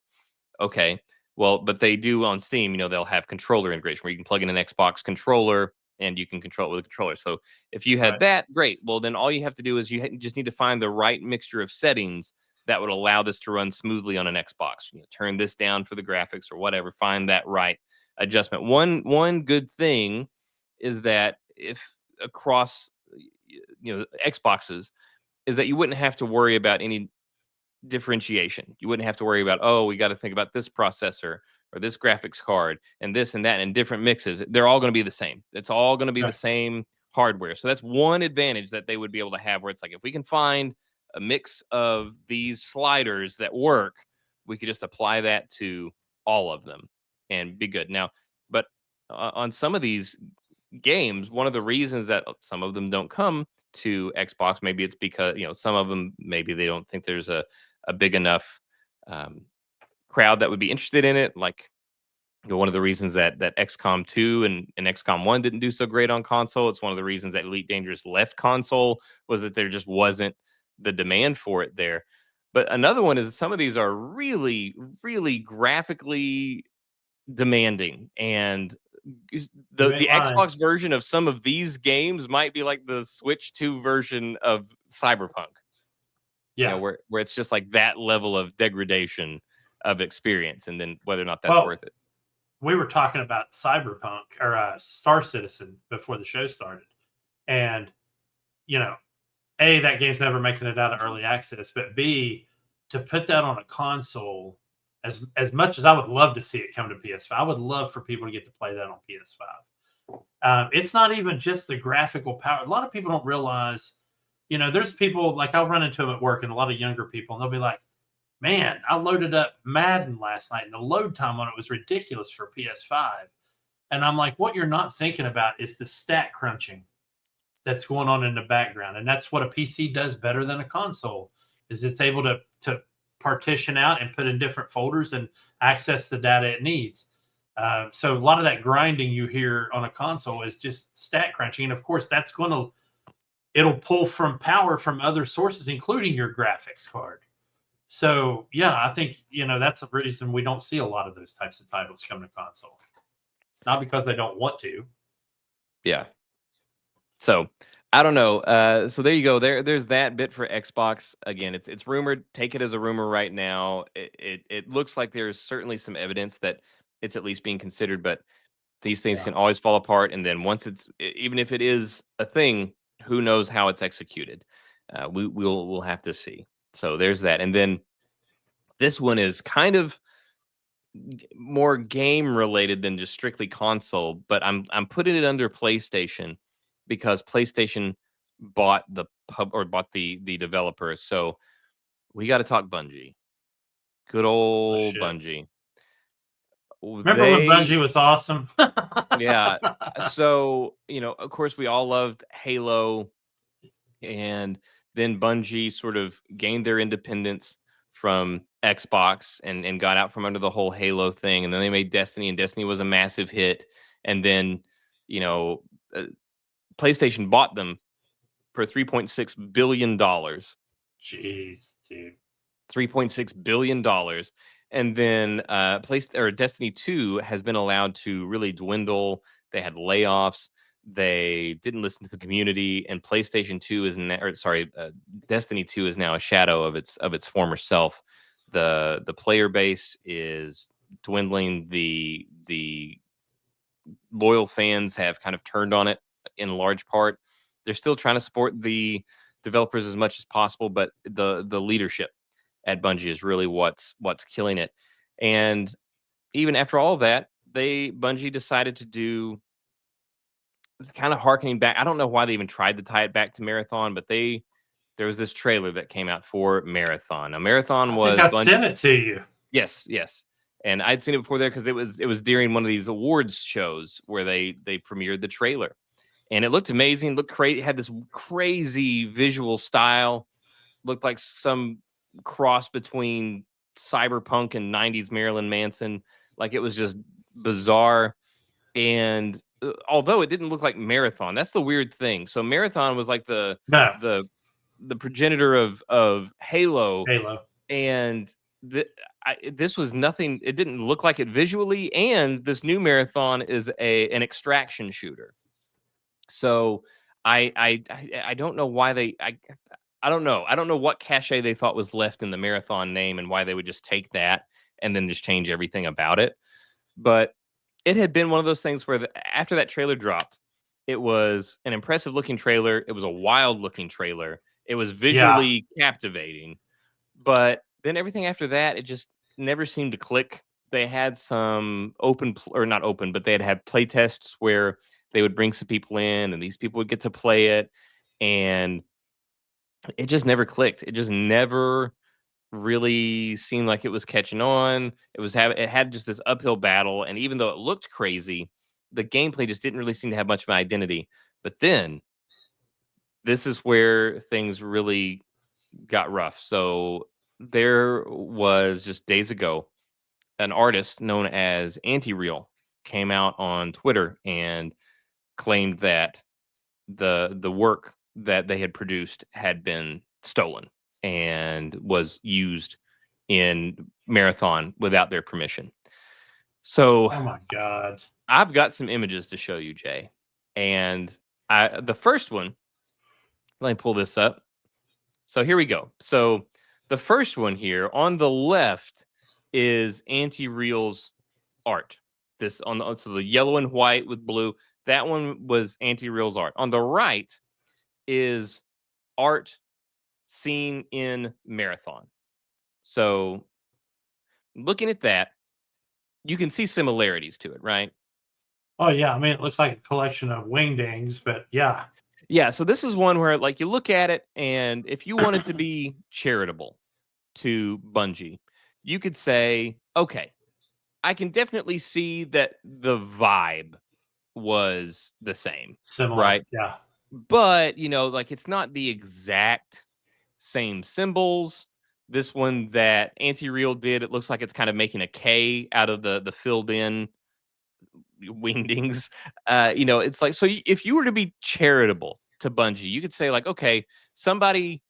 [SPEAKER 3] Okay. Well, but they do on Steam, they'll have controller integration where you can plug in an Xbox controller and you can control it with a controller. So if you had that, great. Well, then all you have to do is you just need to find the right mixture of settings that would allow this to run smoothly on an Xbox. Turn this down for the graphics or whatever. Find that right adjustment. One good thing is that if across Xboxes is that you wouldn't have to worry about any differentiation. You wouldn't have to worry about, oh, we got to think about this processor or this graphics card and this and that and different mixes. They're all going to be the same. It's all going to be the same hardware. So that's one advantage that they would be able to have, where it's like, if we can find a mix of these sliders that work, we could just apply that to all of them and be good. Now, but on some of these games, one of the reasons that some of them don't come to Xbox, maybe it's because some of them, maybe they don't think there's a big enough crowd that would be interested in it. Like, one of the reasons that XCOM 2 and XCOM 1 didn't do so great on console. It's one of the reasons that Elite Dangerous left console, was that there just wasn't the demand for it there. But another one is some of these are really, really graphically demanding, and the Xbox version of some of these games might be like the Switch 2 version of Cyberpunk.
[SPEAKER 4] Yeah,
[SPEAKER 3] where it's just like that level of degradation of experience, and then whether or not that's worth it.
[SPEAKER 4] we were talking about Cyberpunk or Star Citizen before the show started, and you know, A, that game's never making it out of early access, but B, to put that on a console, as much as I would love to see it come to PS5, I would love for people to get to play that on PS5. It's not even just the graphical power. A lot of people don't realize, there's people like I'll run into them at work and a lot of younger people, and they'll be like, man, I loaded up Madden last night and the load time on it was ridiculous for PS5. And I'm like, what you're not thinking about is the stat crunching that's going on in the background. And that's what a PC does better than a console, is it's able to partition out and put in different folders and access the data it needs. So a lot of that grinding you hear on a console is just stat crunching. And of course, it'll pull from power from other sources, including your graphics card. So yeah, I think, that's the reason we don't see a lot of those types of titles come to console. Not because they don't want to.
[SPEAKER 3] Yeah. So I don't know. So there you go. There's that bit for Xbox. Again, it's rumored. Take it as a rumor right now. It looks like there's certainly some evidence that it's at least being considered, but these things can always fall apart. And then once even if it is a thing, who knows how it's executed? We'll have to see. So there's that. And then this one is kind of more game related than just strictly console, but I'm putting it under PlayStation because PlayStation bought the developer. So we got to talk Bungie. Good old Bungie.
[SPEAKER 4] Remember when Bungie was awesome?
[SPEAKER 3] Yeah. So, of course we all loved Halo, and then Bungie sort of gained their independence from Xbox and got out from under the whole Halo thing. And then they made Destiny, and Destiny was a massive hit. And then, PlayStation bought them for $3.6 billion.
[SPEAKER 4] Jeez, dude.
[SPEAKER 3] $3.6 billion. And then Destiny 2 has been allowed to really dwindle. They had layoffs. They didn't listen to the community, and PlayStation 2 Destiny 2 is now a shadow of its former self. The player base is dwindling. The loyal fans have kind of turned on it in large part. They're still trying to support the developers as much as possible, but the leadership at Bungie is really what's killing it. And even after all of that, Bungie decided to do, kind of harkening back. I don't know why they even tried to tie it back to Marathon, but there was this trailer that came out for Marathon. Now, Marathon was
[SPEAKER 4] I sent it to you.
[SPEAKER 3] Yes. And I'd seen it before there because it was during one of these awards shows where they premiered the trailer. And it looked amazing, looked crazy, had this crazy visual style, looked like some cross between cyberpunk and 90s Marilyn Manson. Like, it was just bizarre. And although it didn't look like Marathon, that's the weird thing. So Marathon was like the progenitor of Halo. And this was nothing. It didn't look like it visually. And this new Marathon is an extraction shooter. So I don't know why I don't know. I don't know what cachet they thought was left in the Marathon name and why they would just take that and then just change everything about it. But it had been one of those things where after that trailer dropped, it was an impressive looking trailer. It was a wild looking trailer. It was visually captivating. But then everything after that, it just never seemed to click. They had some not open, but they had play tests where they would bring some people in and these people would get to play it. And it just never clicked. It just never really seemed like it was catching on. It had just this uphill battle. And even though it looked crazy, the gameplay just didn't really seem to have much of an identity. But then this is where things really got rough. So there was just days ago, an artist known as Anti-Real came out on Twitter and claimed that the work that they had produced had been stolen and was used in Marathon without their permission. So,
[SPEAKER 4] oh my God,
[SPEAKER 3] I've got some images to show you, Jay. And the first one, let me pull this up. So here we go. So the first one here on the left is Anti-Real's art. This so the yellow and white with blue. That one was Anti-Real's art. On the right is art seen in Marathon. So looking at that, you can see similarities to it, right?
[SPEAKER 4] Oh yeah, I mean it looks like a collection of wingdings, but yeah.
[SPEAKER 3] Yeah, so this is one where like you look at it, and if you wanted to be charitable to Bungie, you could say, okay, I can definitely see that the vibe was the same,
[SPEAKER 4] Similar.
[SPEAKER 3] right?
[SPEAKER 4] Yeah.
[SPEAKER 3] But, like it's not the exact same symbols. This one that Anti-Real did, it looks like it's kind of making a K out of the filled in wingdings. It's like, so if you were to be charitable to Bungie, you could say like, okay, somebody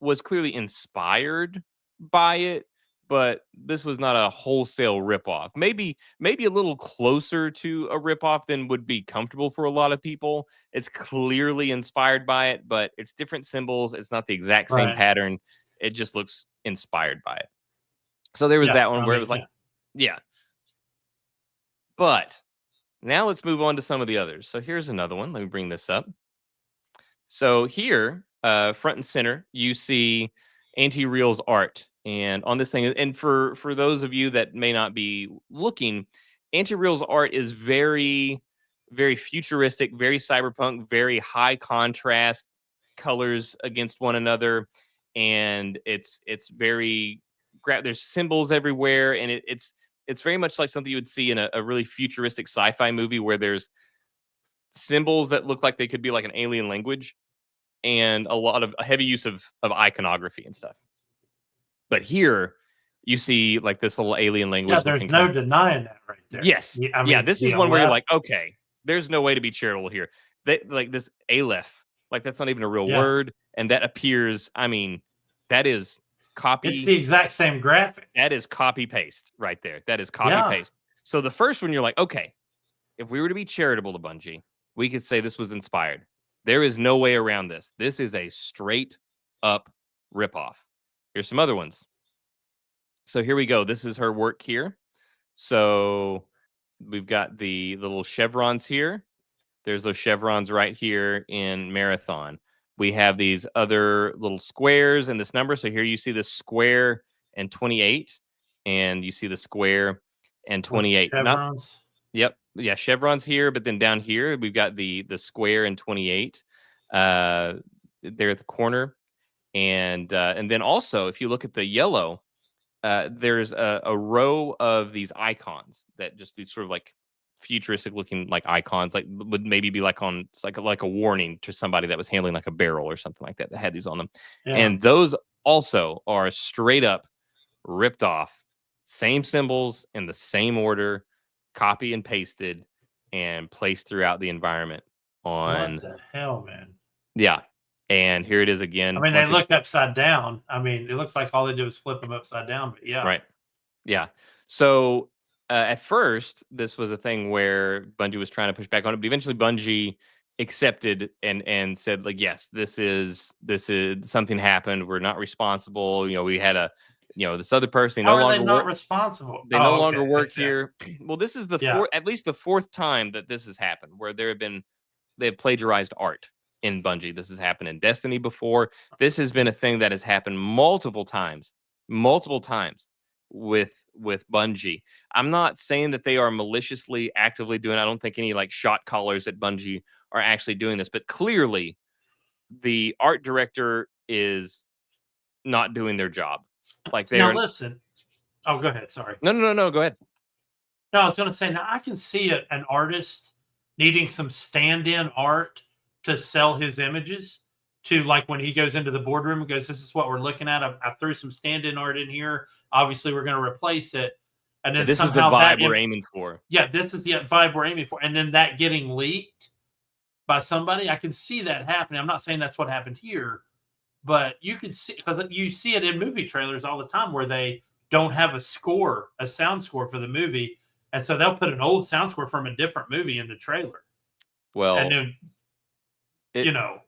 [SPEAKER 3] was clearly inspired by it, but this was not a wholesale ripoff. Maybe a little closer to a ripoff than would be comfortable for a lot of people. It's clearly inspired by it, but it's different symbols. It's not the exact same
[SPEAKER 4] Right.
[SPEAKER 3] pattern. It just looks inspired by it. So there was
[SPEAKER 4] Yeah.
[SPEAKER 3] that one
[SPEAKER 4] I
[SPEAKER 3] where it
[SPEAKER 4] mean,
[SPEAKER 3] was like, yeah. But now let's move on to some of the others. So here's another one. Let me bring this up. So here, front and center, you see Anti-Real's art, and on this thing, and for those of you that may not be looking, Anti-Real's art is very, very futuristic, very cyberpunk, very high contrast colors against one another, and it's very there's symbols everywhere, and it's very much like something you would see in a really futuristic sci-fi movie where there's symbols that look like they could be like an alien language and a lot of a heavy use of iconography and stuff. But here you see like this little alien
[SPEAKER 4] yeah,
[SPEAKER 3] language
[SPEAKER 4] there's
[SPEAKER 3] looking
[SPEAKER 4] no
[SPEAKER 3] kind of
[SPEAKER 4] denying that right there.
[SPEAKER 3] yes.
[SPEAKER 4] I
[SPEAKER 3] Yeah,
[SPEAKER 4] mean,
[SPEAKER 3] this
[SPEAKER 4] the
[SPEAKER 3] is one where you're like,
[SPEAKER 4] Aleph,
[SPEAKER 3] okay, there's no way to be charitable here. That like this Aleph, like that's not even a real
[SPEAKER 4] yeah,
[SPEAKER 3] word. And that appears, I mean, that is
[SPEAKER 4] it's the
[SPEAKER 3] copy,
[SPEAKER 4] exact same graphic.
[SPEAKER 3] that is copy paste right there. That is copy
[SPEAKER 4] Yeah.
[SPEAKER 3] paste. So the first one you're like, okay, if we were to be charitable to Bungie, we could say this was inspired. There is no way around this. This is a straight up ripoff. Here's some other ones. So here we go. This is her work here. So we've got the little chevrons here. There's those chevrons right here in Marathon. We have these other little squares and this number. So here you see the square and 28, and you see the square and
[SPEAKER 4] With the
[SPEAKER 3] 28. Not
[SPEAKER 4] chevrons.
[SPEAKER 3] Yep. Yeah, chevrons here, but then down here we've got the square and 28 there at the corner. And then also if you look at the yellow, there's a row of these icons that just these sort of like futuristic looking like icons, like would maybe be like on it's like a warning to somebody that was handling like a barrel or something like that that had these on them.
[SPEAKER 4] Yeah.
[SPEAKER 3] And those also are straight up ripped off, same symbols in the same order, copy and pasted, and placed throughout the environment.
[SPEAKER 4] What
[SPEAKER 3] On
[SPEAKER 4] the hell, man?
[SPEAKER 3] yeah, and here it is
[SPEAKER 4] I
[SPEAKER 3] again.
[SPEAKER 4] mean, they
[SPEAKER 3] Once again,
[SPEAKER 4] look upside down. I mean, it looks like all they do is flip them upside down. But yeah,
[SPEAKER 3] right? Yeah. So at first, this was a thing where Bungie was trying to push back on it, but eventually Bungie accepted and said like, yes, this is something happened. We're not responsible. We had this other person. They
[SPEAKER 4] how
[SPEAKER 3] no
[SPEAKER 4] are they
[SPEAKER 3] longer
[SPEAKER 4] not
[SPEAKER 3] work.
[SPEAKER 4] responsible?
[SPEAKER 3] They no
[SPEAKER 4] Oh,
[SPEAKER 3] longer
[SPEAKER 4] okay.
[SPEAKER 3] work
[SPEAKER 4] Yeah.
[SPEAKER 3] here. Well, this is
[SPEAKER 4] Yeah.
[SPEAKER 3] at least the fourth time that this has happened where they have plagiarized art in Bungie. This has happened in Destiny before. This has been a thing that has happened multiple times with Bungie. I'm not saying that they are maliciously actively doing it. I don't think any like shot callers at Bungie are actually doing this, but clearly the art director is not doing their job. Like
[SPEAKER 4] Now
[SPEAKER 3] they're
[SPEAKER 4] listen. Oh, go ahead. Sorry.
[SPEAKER 3] no, go ahead.
[SPEAKER 4] No, I was going to say, now I can see an artist needing some stand-in art to sell his images to, like, when he goes into the boardroom and goes, "This is what we're looking at. I threw some stand-in art in here. Obviously, we're going to replace it." And then
[SPEAKER 3] This is the
[SPEAKER 4] somehow
[SPEAKER 3] vibe we're aiming for.
[SPEAKER 4] yeah, this is the vibe we're aiming for. And then that getting leaked by somebody, I can see that happening. I'm not saying that's what happened here, but you can see, because you see it in movie trailers all the time where they don't have a sound score for the movie, and so they'll put an old sound score from a different movie in the trailer, and
[SPEAKER 3] Well,
[SPEAKER 4] then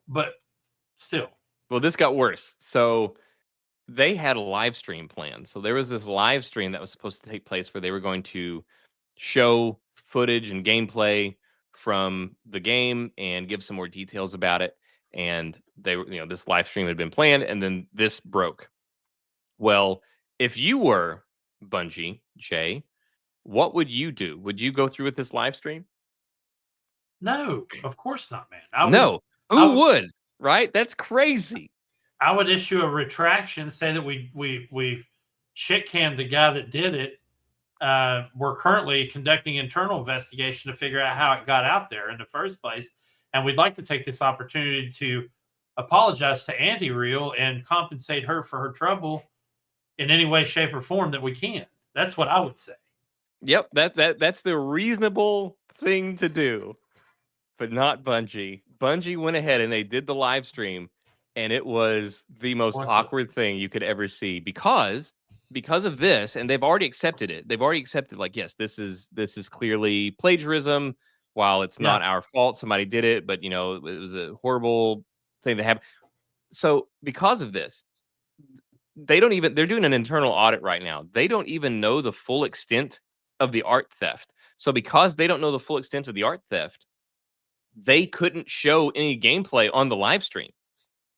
[SPEAKER 4] but still,
[SPEAKER 3] well, this got worse. So they had a live stream plan. So there was this live stream that was supposed to take place where they were going to show footage and gameplay from the game and give some more details about it. And they were, this live stream had been planned, and then this broke. Well, if you were Bungie, Jay, what would you do? Would you go through with this live stream?
[SPEAKER 4] No, of course not, man.
[SPEAKER 3] No.
[SPEAKER 4] I
[SPEAKER 3] Who
[SPEAKER 4] would,
[SPEAKER 3] would? Right? That's crazy.
[SPEAKER 4] I would issue a retraction, say that we shit canned the guy that did it. We're currently conducting internal investigation to figure out how it got out there in the first place, and we'd like to take this opportunity to apologize to Andy Real and compensate her for her trouble in any way, shape, or form that we can. That's what I would say.
[SPEAKER 3] Yep, that's the reasonable thing to do. But not Bungie. Bungie went ahead and they did the live stream, and it was the most awkward thing you could ever see because of this, and they've already accepted it. They've already accepted, like, yes, this is clearly plagiarism. While it's not our fault, somebody did it, but it was a horrible thing that happened. So because of this, they're doing an internal audit right now. They don't even know the full extent of the art theft. So because they don't know the full extent of the art theft, they couldn't show any gameplay on the live stream.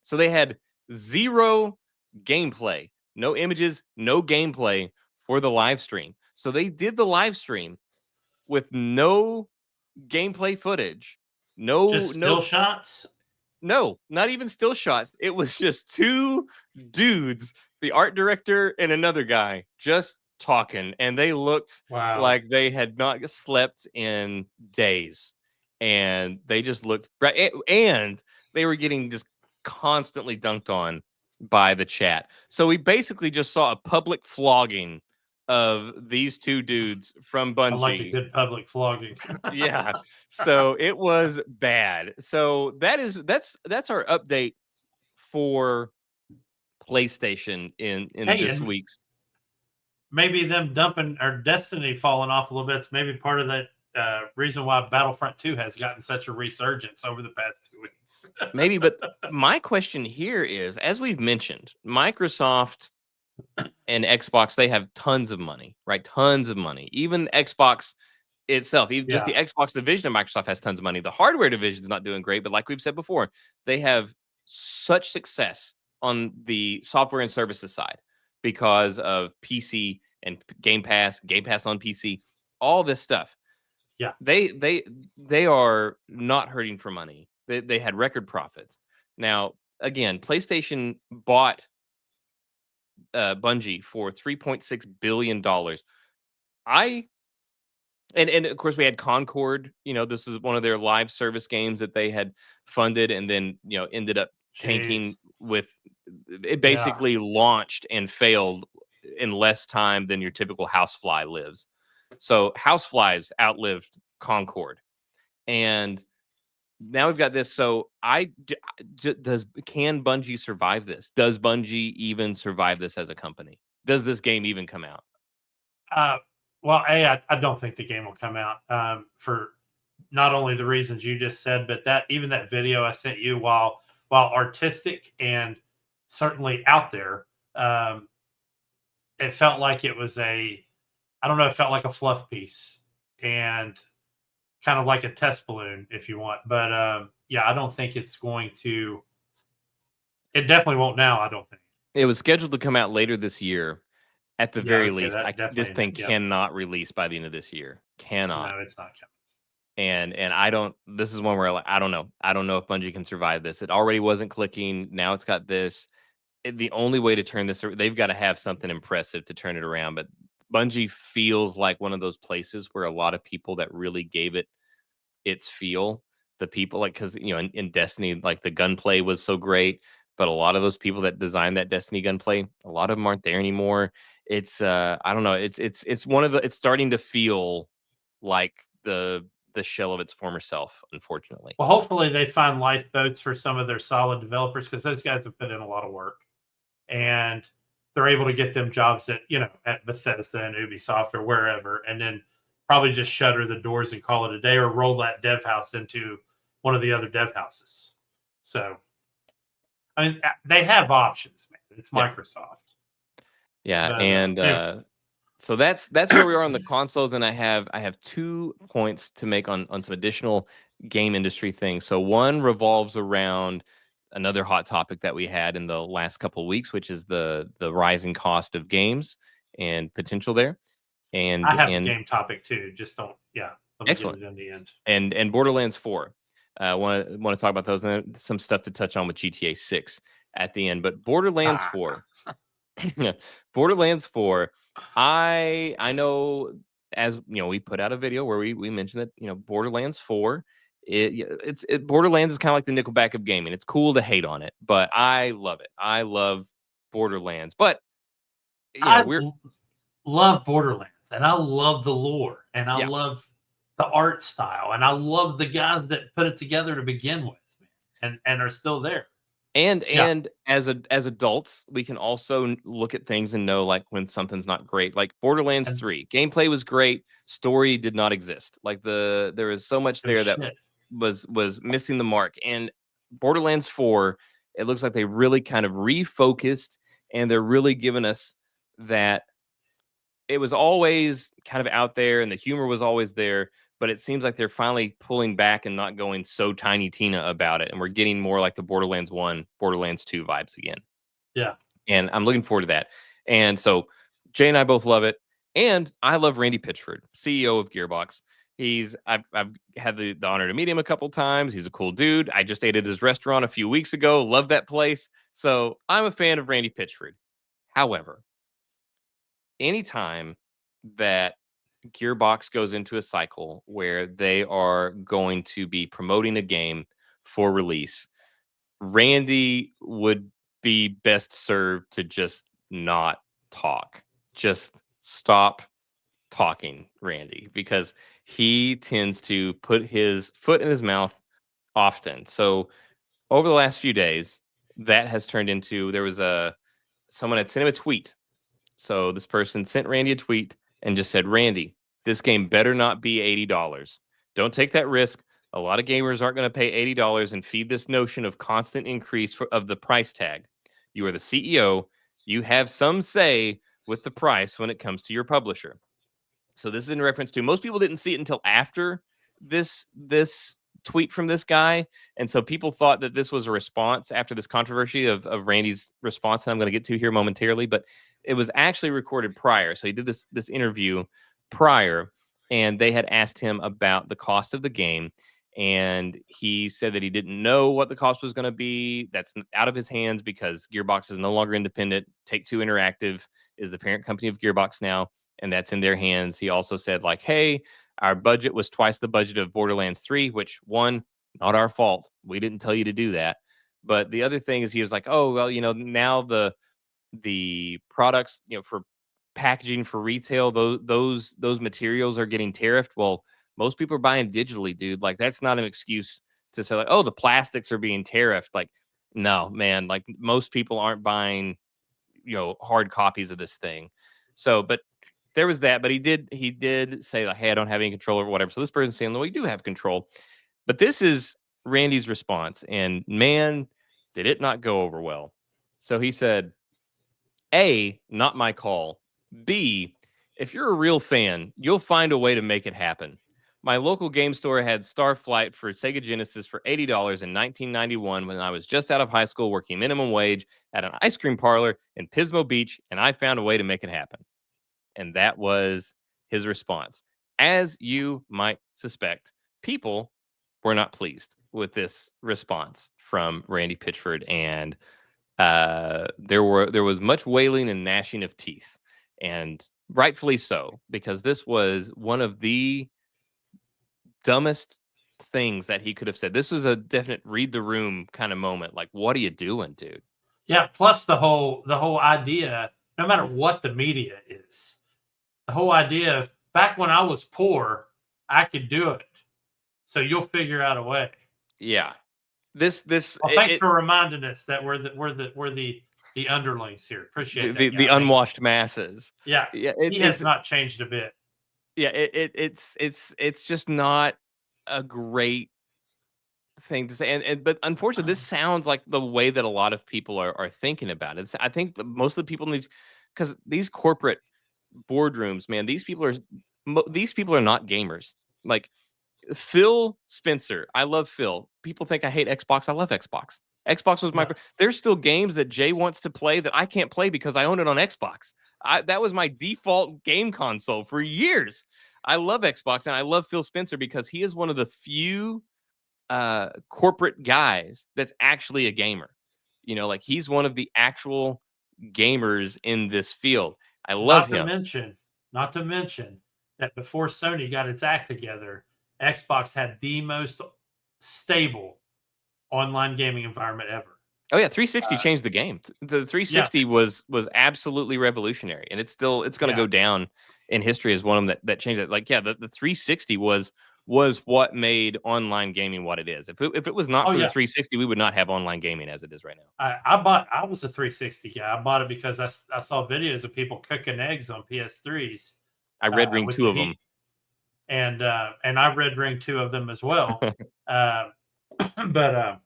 [SPEAKER 3] So they had 0 gameplay, no images, no gameplay for the live stream. So they did the live stream with no gameplay footage,
[SPEAKER 4] Just still shots.
[SPEAKER 3] No, not even still shots. It was just 2 dudes, the art director and another guy, just talking, and they looked like they had not slept in days. And they just looked right, and they were getting just constantly dunked on by the chat. So we basically just saw a public flogging of these 2 dudes from Bungie.
[SPEAKER 4] I like a good public flogging.
[SPEAKER 3] Yeah. So it was bad. So that's our update for PlayStation in this week's.
[SPEAKER 4] Maybe them dumping or Destiny falling off a little bit. It's maybe part of that reason why Battlefront 2 has gotten such a resurgence over the past 2 weeks.
[SPEAKER 3] Maybe, but my question here is, as we've mentioned, Microsoft and Xbox, they have tons of money, right? Tons of money. Even Xbox itself, even just the Xbox division of Microsoft has tons of money. The hardware division is not doing great, but like we've said before, they have such success on the software and services side because of PC and Game Pass on PC, all this stuff.
[SPEAKER 4] Yeah,
[SPEAKER 3] they are not hurting for money. They had record profits. Now, again, PlayStation bought Bungie for $3.6 billion. And of course we had Concord. This is one of their live service games that they had funded, and then ended up tanking with it. Basically launched and failed in less time than your typical Housefly lives. So Houseflies outlived Concord, and now we've got this. So can Bungie survive this? Does Bungie even survive this as a company? Does this game even come out?
[SPEAKER 4] Well, I don't think the game will come out for not only the reasons you just said, but that video I sent you, while artistic and certainly out there, it felt like it was it felt like a fluff piece and kind of like a test balloon, if you want. But I don't think it's going to. It definitely won't now. I don't think.
[SPEAKER 3] It was scheduled to come out later this year. At the very least, this thing
[SPEAKER 4] yep.
[SPEAKER 3] cannot release by the end of this year. Cannot.
[SPEAKER 4] No, it's not coming.
[SPEAKER 3] And I don't. This is one where I don't know. I don't know if Bungie can survive this. It already wasn't clicking. Now it's got this. The only way to turn this, they've got to have something impressive to turn it around. But Bungie feels like one of those places where a lot of people that really gave it its feel. The people, like, because in Destiny, like, the gunplay was so great, but a lot of those people that designed that Destiny gunplay, a lot of them aren't there anymore. It's I don't know. It's one of the. It's starting to feel like the shell of its former self, unfortunately.
[SPEAKER 4] Well, hopefully they find lifeboats for some of their solid developers, because those guys have put in a lot of work, and they're able to get them jobs at Bethesda and Ubisoft or wherever, and then probably just shutter the doors and call it a day, or roll that dev house into one of the other dev houses. So, I mean, they have options, man. It's Microsoft.
[SPEAKER 3] Yeah, and So that's where we are on the consoles, and I have 2 points to make on some additional game industry things. So one revolves around another hot topic that we had in the last couple of weeks, which is the rising cost of games and potential there.
[SPEAKER 4] I have the
[SPEAKER 3] And
[SPEAKER 4] game topic too. Just don't. Yeah, let me
[SPEAKER 3] excellent.
[SPEAKER 4] get it in the end.
[SPEAKER 3] And Borderlands 4. Want to talk about those, and then some stuff to touch on with GTA 6 at the end. But Borderlands 4. Borderlands 4, I know, as you know, we put out a video where we mentioned that, you know, Borderlands 4, Borderlands is kind of like the Nickelback of gaming. It's cool to hate on it, but I love it. I love Borderlands. But you know,
[SPEAKER 4] I love Borderlands, and I love the lore, and I
[SPEAKER 3] yeah.
[SPEAKER 4] love the art style, and I love the guys that put it together to begin with, and are still there.
[SPEAKER 3] And
[SPEAKER 4] Yeah.
[SPEAKER 3] as adults, we can also look at things and know, like, when something's not great. Like Borderlands
[SPEAKER 4] And
[SPEAKER 3] 3, gameplay was great, story did not exist. Like there was so much
[SPEAKER 4] no
[SPEAKER 3] there that
[SPEAKER 4] shit.
[SPEAKER 3] was missing the mark. And Borderlands 4, it looks like they really kind of refocused, and they're really giving us that it was always kind of out there and the humor was always there, but it seems like they're finally pulling back and not going so Tiny Tina about it. And we're getting more like the Borderlands 1, Borderlands 2 vibes again.
[SPEAKER 4] Yeah.
[SPEAKER 3] And I'm looking forward to that. And so Jay and I both love it. And I love Randy Pitchford, CEO of Gearbox. I've had the honor to meet him a couple times. He's a cool dude. I just ate at his restaurant a few weeks ago. Love that place. So I'm a fan of Randy Pitchford. However, anytime that Gearbox goes into a cycle where they are going to be promoting a game for release, Randy would be best served to just not talk. Just stop talking, Randy, because he tends to put his foot in his mouth often. So over the last few days, that has turned into someone had sent him a tweet. So this person sent Randy a tweet and just said, Randy, this game better not be $80. Don't take that risk. A lot of gamers aren't going to pay $80 and feed this notion of constant increase of the price tag. You are the CEO. You have some say with the price when it comes to your publisher. So this is in reference to, most people didn't see it until after this tweet from this guy. And so people thought that this was a response after this controversy of Randy's response that I'm going to get to here momentarily, but it was actually recorded prior. So he did this interview prior, and they had asked him about the cost of the game. And he said that he didn't know what the cost was going to be. That's out of his hands because Gearbox is no longer independent. Take-Two Interactive is the parent company of Gearbox now, and that's in their hands. He also said, like, hey, our budget was twice the budget of Borderlands 3, which, one, not our fault. We didn't tell you to do that. But the other thing is, he was like, oh, well, you know, now the products, you know, for packaging for retail, those materials are getting tariffed. Well, most people are buying digitally, dude. Like, that's not an excuse to say, like, oh, the plastics are being tariffed. Like, no, man, like, most people aren't buying, you know, hard copies of this thing. So, but there was that. But he did say, like, hey, I don't have any control over whatever. So this person's saying, well, we do have control. But this is Randy's response, and man, did it not go over well. So he said, A, not my call. B, if you're a real fan, you'll find a way to make it happen. My local game store had Starflight for Sega Genesis for $80 in 1991 when I was just out of high school working minimum wage at an ice cream parlor in Pismo Beach, and I found a way to make it happen. And that was his response. As you might suspect, people were not pleased with this response from Randy Pitchford, and there was much wailing and gnashing of teeth, and rightfully so, because this was one of the dumbest things that he could have said. This was a definite read the room kind of moment. Like, what are you doing, dude?
[SPEAKER 4] Yeah. Plus the whole idea, no matter what the media is, the whole idea of back when I was poor, I could do it. So you'll figure out a way.
[SPEAKER 3] Yeah.
[SPEAKER 4] Well, thanks for reminding us that we're the underlings here. Appreciate that.
[SPEAKER 3] The unwashed masses.
[SPEAKER 4] Yeah. He has not changed a bit.
[SPEAKER 3] Yeah, it's just not a great thing to say. And but unfortunately, this sounds like the way that a lot of people are thinking about it. I think most of the people in because these corporate boardrooms, man, these people are not gamers. Like Phil Spencer, I love Phil. People think I hate Xbox. I love Xbox. Xbox was my.
[SPEAKER 4] Yeah.
[SPEAKER 3] There's still games that Jay wants to play that I can't play because I own it on Xbox. That was my default game console for years. I love Xbox and I love Phil Spencer because he is one of the few corporate guys that's actually a gamer. You know, like he's one of the actual gamers in this field. I love
[SPEAKER 4] Not to
[SPEAKER 3] him.
[SPEAKER 4] not to mention that before Sony got its act together, Xbox had the most stable online gaming environment ever.
[SPEAKER 3] Oh yeah, 360 changed the game. The 360 was absolutely revolutionary, and it's going to go down in history as one of them that changed it. Like, yeah, the 360 was what made online gaming what it is. If it was not for the 360, we would not have online gaming as it is right now.
[SPEAKER 4] I was a 360 guy. I bought it because I saw videos of people cooking eggs on PS3s.
[SPEAKER 3] I red ring 2 of them,
[SPEAKER 4] and I red ring 2 of them as well. But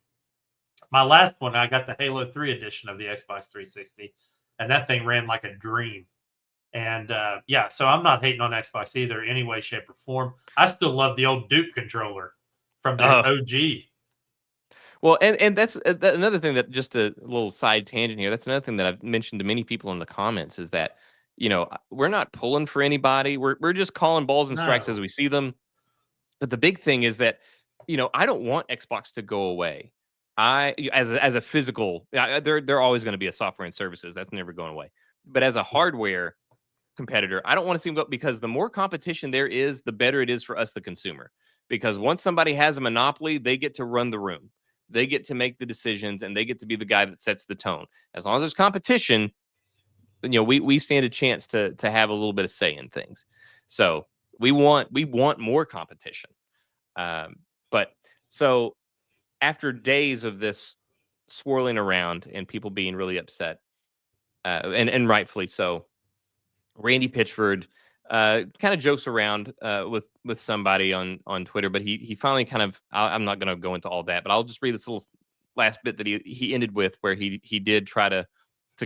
[SPEAKER 4] my last one, I got the Halo 3 edition of the Xbox 360, and that thing ran like a dream. And so I'm not hating on Xbox either, any way, shape, or form. I still love the old Duke controller from the OG.
[SPEAKER 3] Well, and that's another thing that, just a little side tangent here. That's another thing that I've mentioned to many people in the comments is that, you know, we're not pulling for anybody. We're just calling balls and strikes as we see them. But the big thing is that, you know, I don't want Xbox to go away. As a physical, they're always going to be a software and services. That's never going away. But as a hardware competitor, I don't want to see them go, because the more competition there is, the better it is for us, the consumer. Because once somebody has a monopoly, they get to run the room. They get to make the decisions, and they get to be the guy that sets the tone. As long as there's competition, you know, we stand a chance to have a little bit of say in things. So we want more competition. But so after days of this swirling around and people being really upset, and rightfully so, Randy Pitchford kind of jokes around with somebody on Twitter, but he finally kind of, I'm not going to go into all that, but I'll just read this little last bit that he ended with, where he did try to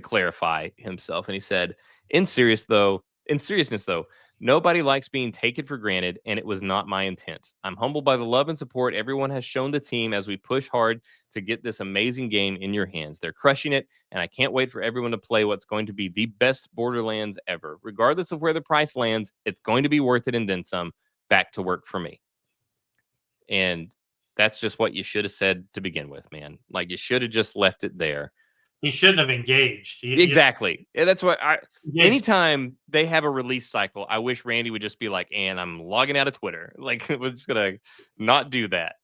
[SPEAKER 3] clarify himself, and he said, in seriousness though, nobody likes being taken for granted, and it was not my intent. I'm humbled by the love and support everyone has shown the team as we push hard to get this amazing game in your hands. They're crushing it, and I can't wait for everyone to play what's going to be the best Borderlands ever. Regardless of where the price lands, it's going to be worth it and then some. Back to work for me. And that's just what you should have said to begin with, man. Like, you should have just left it there.
[SPEAKER 4] He shouldn't have engaged.
[SPEAKER 3] Exactly. That's what anytime they have a release cycle, I wish Randy would just be like, and I'm logging out of Twitter. Like, we're just going to not do that.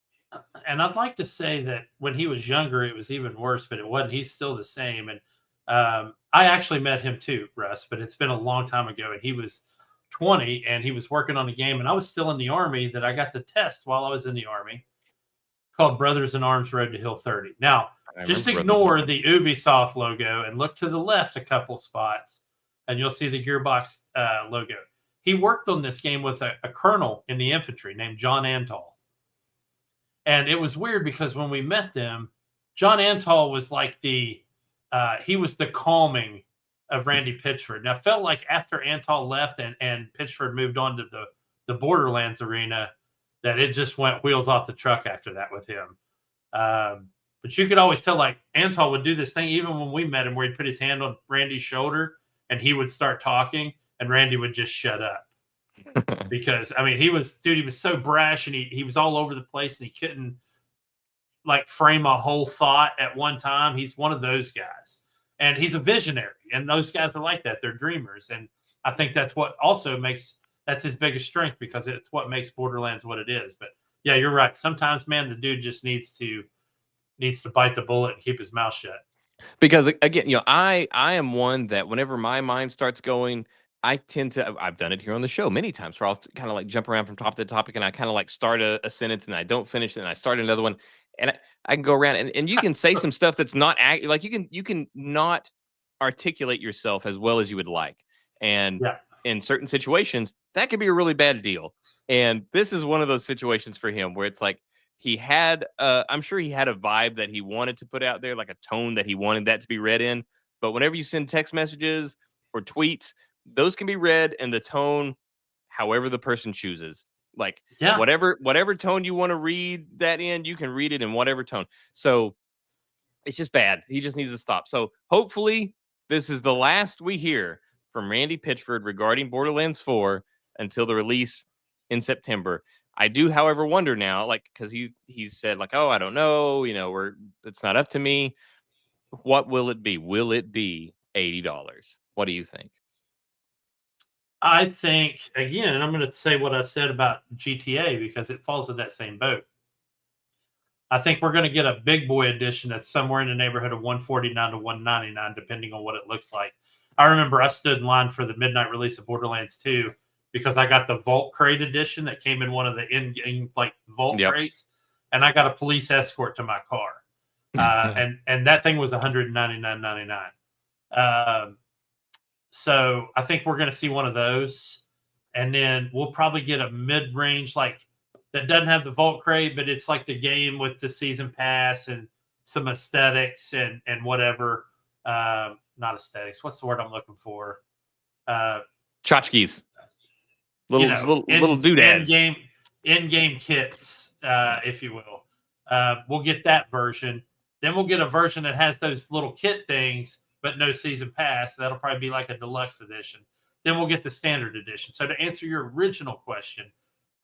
[SPEAKER 4] And I'd like to say that when he was younger, it was even worse, but it wasn't. He's still the same. And I actually met him too, Russ, but it's been a long time ago. And he was 20 and he was working on a game, and I was still in the Army, that I got to test while I was in the Army, called Brothers in Arms Road to Hill 30. Now, just ignore the Ubisoft logo and look to the left a couple spots, and you'll see the Gearbox logo. He worked on this game with a colonel in the infantry named John Antall. And it was weird because when we met them, John Antall was like he was the calming of Randy Pitchford. Now, it felt like after Antall left and Pitchford moved on to the Borderlands arena, that it just went wheels off the truck after that with him. But you could always tell, like, Antall would do this thing, even when we met him, where he'd put his hand on Randy's shoulder and he would start talking, and Randy would just shut up. Because, I mean, he was so brash, and he was all over the place, and he couldn't, like, frame a whole thought at one time. He's one of those guys. And he's a visionary, and those guys are like that. They're dreamers. And I think that's what also that's his biggest strength, because it's what makes Borderlands what it is. But yeah, you're right. Sometimes, man, the dude just needs to bite the bullet and keep his mouth shut.
[SPEAKER 3] Because again, you know, I am one that whenever my mind starts going, I tend to, I've done it here on the show many times, where I'll kind of like jump around from topic to topic, and I kind of like start a sentence and I don't finish it, and I start another one, and I can go around and you can say some stuff that's not like you can not articulate yourself as well as you would like. And in certain situations, that could be a really bad deal. And this is one of those situations for him where it's like, he had, I'm sure he had a vibe that he wanted to put out there, like a tone that he wanted that to be read in. But whenever you send text messages or tweets, those can be read in the tone however the person chooses. Like
[SPEAKER 4] Yeah.
[SPEAKER 3] whatever tone you want to read that in, you can read it in whatever tone. So it's just bad. He just needs to stop. So hopefully this is the last we hear from Randy Pitchford regarding Borderlands 4 until the release in September. I do, however, wonder now, like, because he's said, like, oh, I don't know, it's not up to me. What will it be? Will it be $80? What do you think?
[SPEAKER 4] I think, again, I'm going to say what I said about GTA because it falls in that same boat. I think we're going to get a big boy edition that's somewhere in the neighborhood of 149 to 199, depending on what it looks like. I remember I stood in line for the midnight release of Borderlands 2 because I got the Vault Crate edition that came in one of the in-game like Vault
[SPEAKER 3] Yep.
[SPEAKER 4] crates, and I got a police escort to my car, and that thing was 199.99. So I think we're going to see one of those, and then we'll probably get a mid-range like that doesn't have the Vault Crate, but it's like the game with the season pass and some aesthetics and whatever. Not aesthetics. What's the word I'm looking for?
[SPEAKER 3] Tchotchkes. Little doodads.
[SPEAKER 4] In-game kits, if you will. We'll get that version. Then we'll get a version that has those little kit things, but no season pass. That'll probably be like a deluxe edition. Then we'll get the standard edition. So to answer your original question,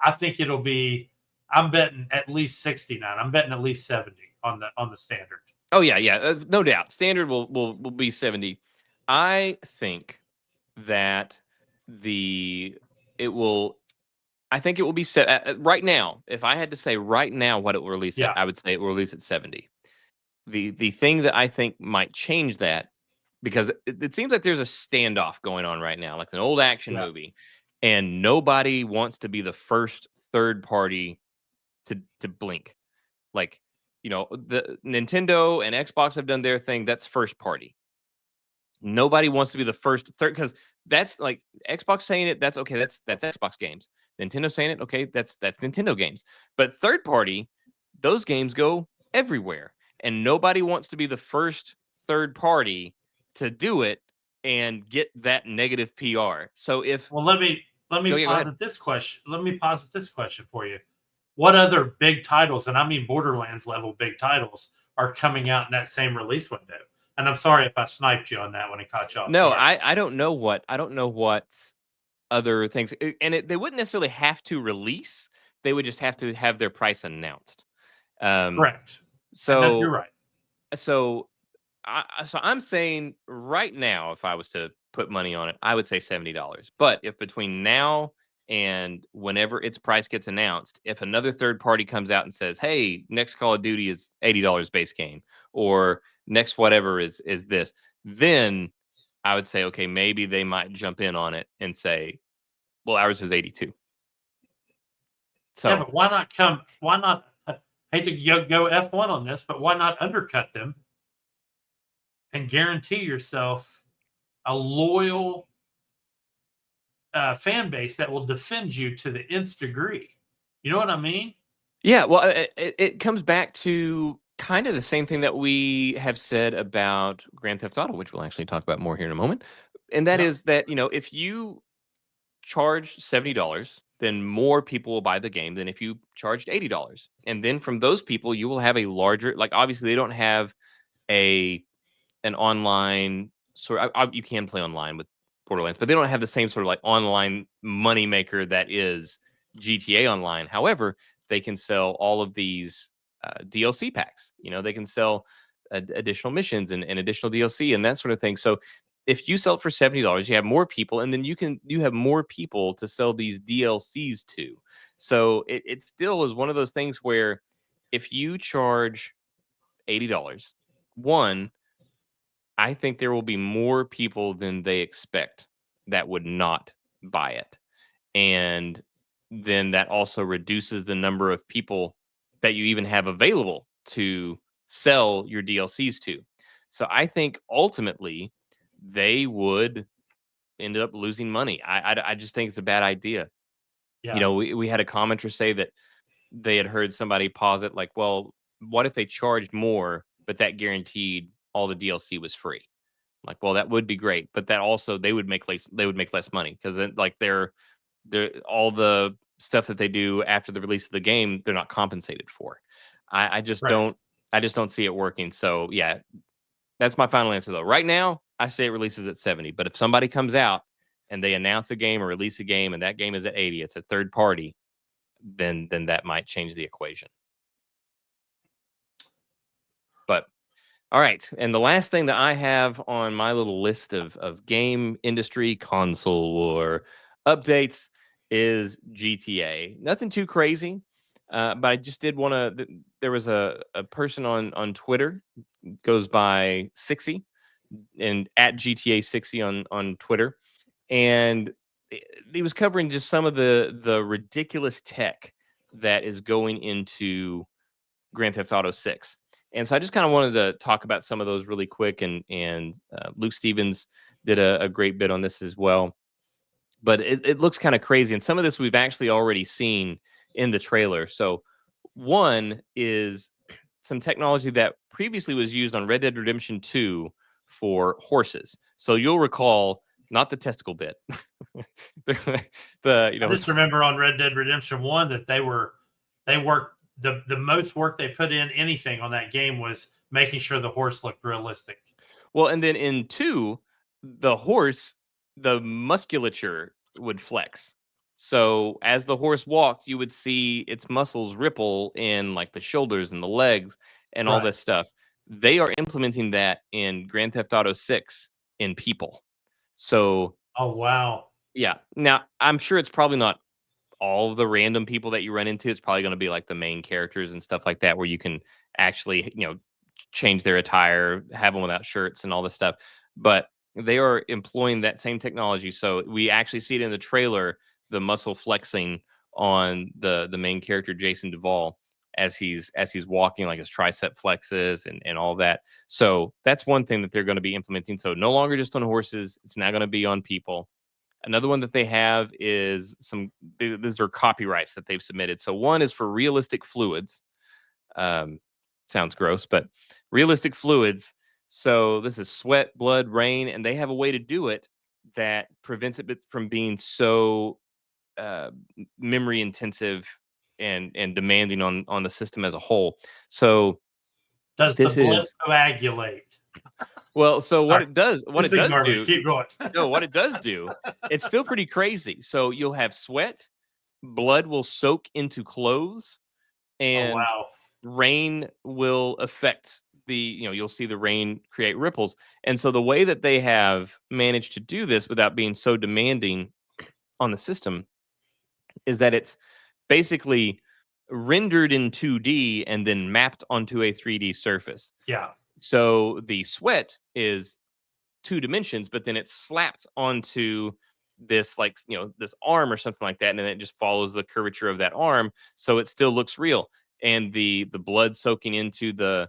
[SPEAKER 4] I think it'll be. I'm betting at least 69. I'm betting at least 70 on the standard.
[SPEAKER 3] Oh yeah, no doubt. Standard will be 70. I think that I think it will be set right now. If I had to say right now what it will release at, I would say it will release at 70. The thing that I think might change that, because it seems like there's a standoff going on right now, like an old action movie, and nobody wants to be the first third party to blink. Like, the Nintendo and Xbox have done their thing. That's first party. Nobody wants to be the first third, because that's like Xbox saying it. That's okay. That's Xbox games. Nintendo saying it. Okay, that's Nintendo games. But third party, those games go everywhere, and nobody wants to be the first third party to do it and get that negative PR. So
[SPEAKER 4] let me posit this question. Let me posit this question for you. What other big titles, and I mean Borderlands level big titles, are coming out in that same release window? And I'm sorry if I sniped you on that when it caught you off.
[SPEAKER 3] No, I don't know what other things, and they wouldn't necessarily have to release. They would just have to have their price announced.
[SPEAKER 4] Correct.
[SPEAKER 3] So
[SPEAKER 4] you're right.
[SPEAKER 3] So I'm saying right now, if I was to put money on it, I would say $70. But if between now and whenever its price gets announced, if another third party comes out and says, "Hey, next Call of Duty is $80 base game," or next whatever is this, then I would say, okay, maybe they might jump in on it and say, "Well, ours is 82." So
[SPEAKER 4] yeah, but why not Why not? Hate to go F1 on this, but why not undercut them and guarantee yourself a loyal fan base that will defend you to the nth degree? You know what I mean?
[SPEAKER 3] Yeah, well, it comes back to kind of the same thing that we have said about Grand Theft Auto, which we'll actually talk about more here in a moment. And that is that, if you charge $70, then more people will buy the game than if you charged $80. And then from those people, you will have a larger, like, obviously they don't have an online sort. You can play online with Borderlands, but they don't have the same sort of like online moneymaker that is GTA Online. However, they can sell all of these DLC packs. They can sell additional missions and additional DLC and that sort of thing. So if you sell it for $70, you have more people, and then you have more people to sell these DLCs to. So it still is one of those things where if you charge $80, one, I think there will be more people than they expect that would not buy it. And then that also reduces the number of people that you even have available to sell your DLCs to. So I think ultimately they would end up losing money. I just think it's a bad idea.
[SPEAKER 4] Yeah.
[SPEAKER 3] We had a commenter say that they had heard somebody posit like, well, what if they charged more, but that guaranteed all the DLC was free? Like, well, that would be great, but that also they would make less money because then like they're all the stuff that they do after the release of the game, they're not compensated for. I just
[SPEAKER 4] Right.
[SPEAKER 3] don't see it working. So yeah, that's my final answer though. Right now, I say it releases at 70, but if somebody comes out and they announce a game or release a game and that game is at 80, it's a third party, then that might change the equation. But all right, and the last thing that I have on my little list of game industry console war updates is GTA. Nothing too crazy, but I just did want to. There was a person on Twitter, goes by Sixty, and at GTA 60 on Twitter, and he was covering just some of the ridiculous tech that is going into Grand Theft Auto 6. And so I just kind of wanted to talk about some of those really quick, and Luke Stevens did a great bit on this as well. But it looks kind of crazy, and some of this we've actually already seen in the trailer. So one is some technology that previously was used on Red Dead Redemption 2 for horses. So you'll recall not the testicle bit, the
[SPEAKER 4] I just remember on Red Dead Redemption 1 that they worked the most work they put in anything on that game was making sure the horse looked realistic.
[SPEAKER 3] well, and then in 2, the horse, the musculature would flex. So as the horse walked, you would see its muscles ripple in like the shoulders and the legs and all
[SPEAKER 4] Right.
[SPEAKER 3] this stuff. They are implementing that in Grand Theft Auto 6 in people. So
[SPEAKER 4] Oh wow.
[SPEAKER 3] yeah. Now I'm sure it's probably not all of the random people that you run into. It's probably going to be like the main characters and stuff like that, where you can actually, change their attire, have them without shirts and all this stuff. But they are employing that same technology. So we actually see it in the trailer, the muscle flexing on the main character, Jason Duvall, as he's walking, like his tricep flexes and all that. So that's one thing that they're going to be implementing. So no longer just on horses, it's now going to be on people. Another one that they have is these are copyrights that they've submitted. So one is for realistic fluids. Sounds gross, but realistic fluids. So this is sweat, blood, rain, and they have a way to do it that prevents it from being so memory intensive and demanding on the system as a whole. So
[SPEAKER 4] Does the
[SPEAKER 3] this
[SPEAKER 4] blood
[SPEAKER 3] is
[SPEAKER 4] coagulate?
[SPEAKER 3] well. So what
[SPEAKER 4] Sorry.
[SPEAKER 3] it does,
[SPEAKER 4] Just ignore me. Keep going.
[SPEAKER 3] no, what it does do, it's still pretty crazy. So you'll have sweat, blood will soak into clothes,
[SPEAKER 4] Oh
[SPEAKER 3] and
[SPEAKER 4] wow.
[SPEAKER 3] rain will affect you'll see the rain create ripples. And so the way that they have managed to do this without being so demanding on the system is that it's basically rendered in 2D and then mapped onto a 3D surface.
[SPEAKER 4] Yeah.
[SPEAKER 3] So the sweat is 2 dimensions, but then it's slapped onto this, like, this arm or something like that, and then it just follows the curvature of that arm, so it still looks real. And the blood soaking into the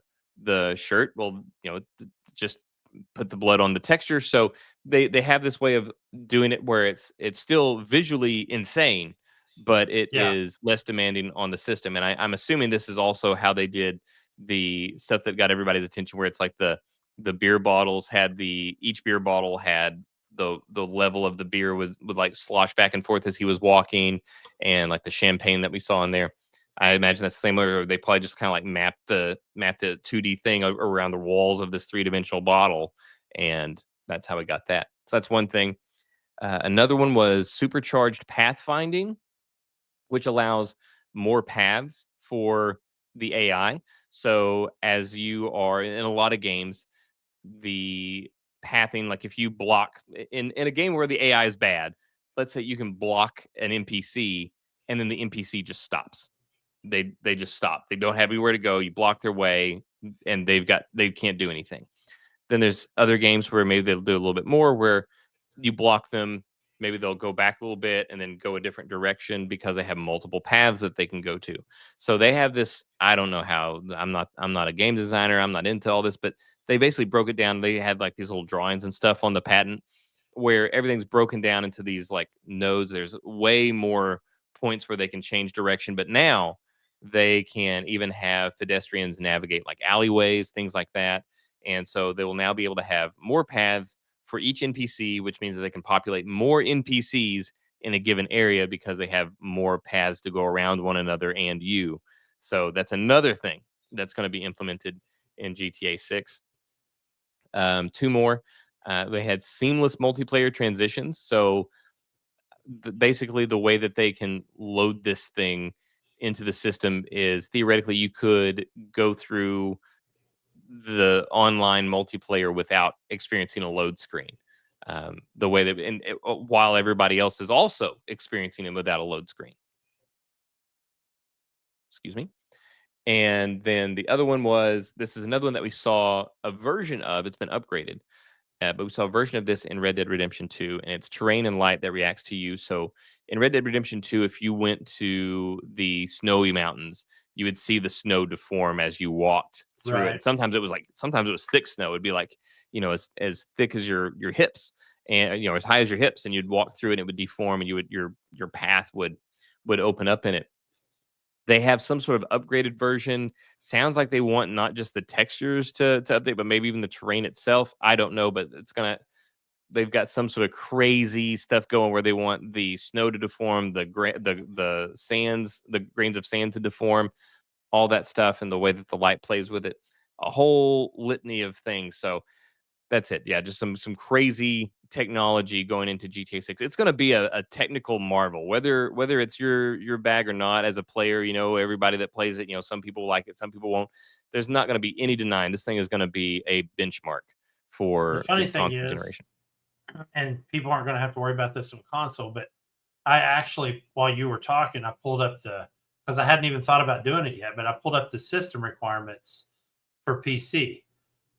[SPEAKER 3] shirt will, just put the blood on the texture. So they have this way of doing it where it's still visually insane, but it
[SPEAKER 4] Yeah.
[SPEAKER 3] is less demanding on the system. And I'm assuming this is also how they did the stuff that got everybody's attention, where it's like the beer bottles had each beer bottle had the level of the beer would like slosh back and forth as he was walking, and like the champagne that we saw in there. I imagine that's the same way. They probably just kind of like mapped the 2D thing around the walls of this 3-dimensional bottle, and that's how we got that. So that's one thing. Another one was supercharged pathfinding, which allows more paths for the AI. So as you are in a lot of games, the pathing, like if you block in a game where the AI is bad, let's say you can block an NPC and then the NPC just stops. They just stop. They don't have anywhere to go. You block their way and they can't do anything. Then there's other games where maybe they'll do a little bit more, where you block them, maybe they'll go back a little bit and then go a different direction because they have multiple paths that they can go to. So they have this, I don't know how, I'm not a game designer, I'm not into all this, but they basically broke it down. They had like these little drawings and stuff on the patent where everything's broken down into these like nodes. There's way more points where they can change direction, but now they can even have pedestrians navigate like alleyways, things like that. And so they will now be able to have more paths for each NPC, which means that they can populate more NPCs in a given area because they have more paths to go around one another and you. So that's another thing that's going to be implemented in GTA 6. Two more. They had seamless multiplayer transitions. So basically, the way that they can load this thing into the system is theoretically you could go through the online multiplayer without experiencing a load screen. The way that, while everybody else is also experiencing it without a load screen. Excuse me. And then the other one was, this is another one that we saw a version of. It's been upgraded. But we saw a version of this in Red Dead Redemption 2, and it's terrain and light that reacts to you. So in Red Dead Redemption 2, if you went to the snowy mountains, you would see the snow deform as you walked through it.
[SPEAKER 4] Right.
[SPEAKER 3] And sometimes it was thick snow. It'd be like, as thick as your hips, and as high as your hips, and you'd walk through it and it would deform, and your path would open up in it. They have some sort of upgraded version. Sounds like they want not just the textures to update, but maybe even the terrain itself. I don't know, but they've got some sort of crazy stuff going where they want the snow to deform, the sands, the grains of sand to deform, all that stuff, and the way that the light plays with it. A whole litany of things. So that's it. Yeah, just some crazy technology going into GTA 6. It's going to be a technical marvel, whether it's your bag or not. As a player, everybody that plays it, some people like it, some people won't. There's not going to be any denying this thing is going to be a benchmark
[SPEAKER 4] The
[SPEAKER 3] for
[SPEAKER 4] funny
[SPEAKER 3] this
[SPEAKER 4] thing
[SPEAKER 3] console
[SPEAKER 4] is,
[SPEAKER 3] generation.
[SPEAKER 4] and people aren't going to have to worry about this on console, but I actually, while you were talking, I pulled up because I hadn't even thought about doing it yet, but I pulled up the system requirements for PC.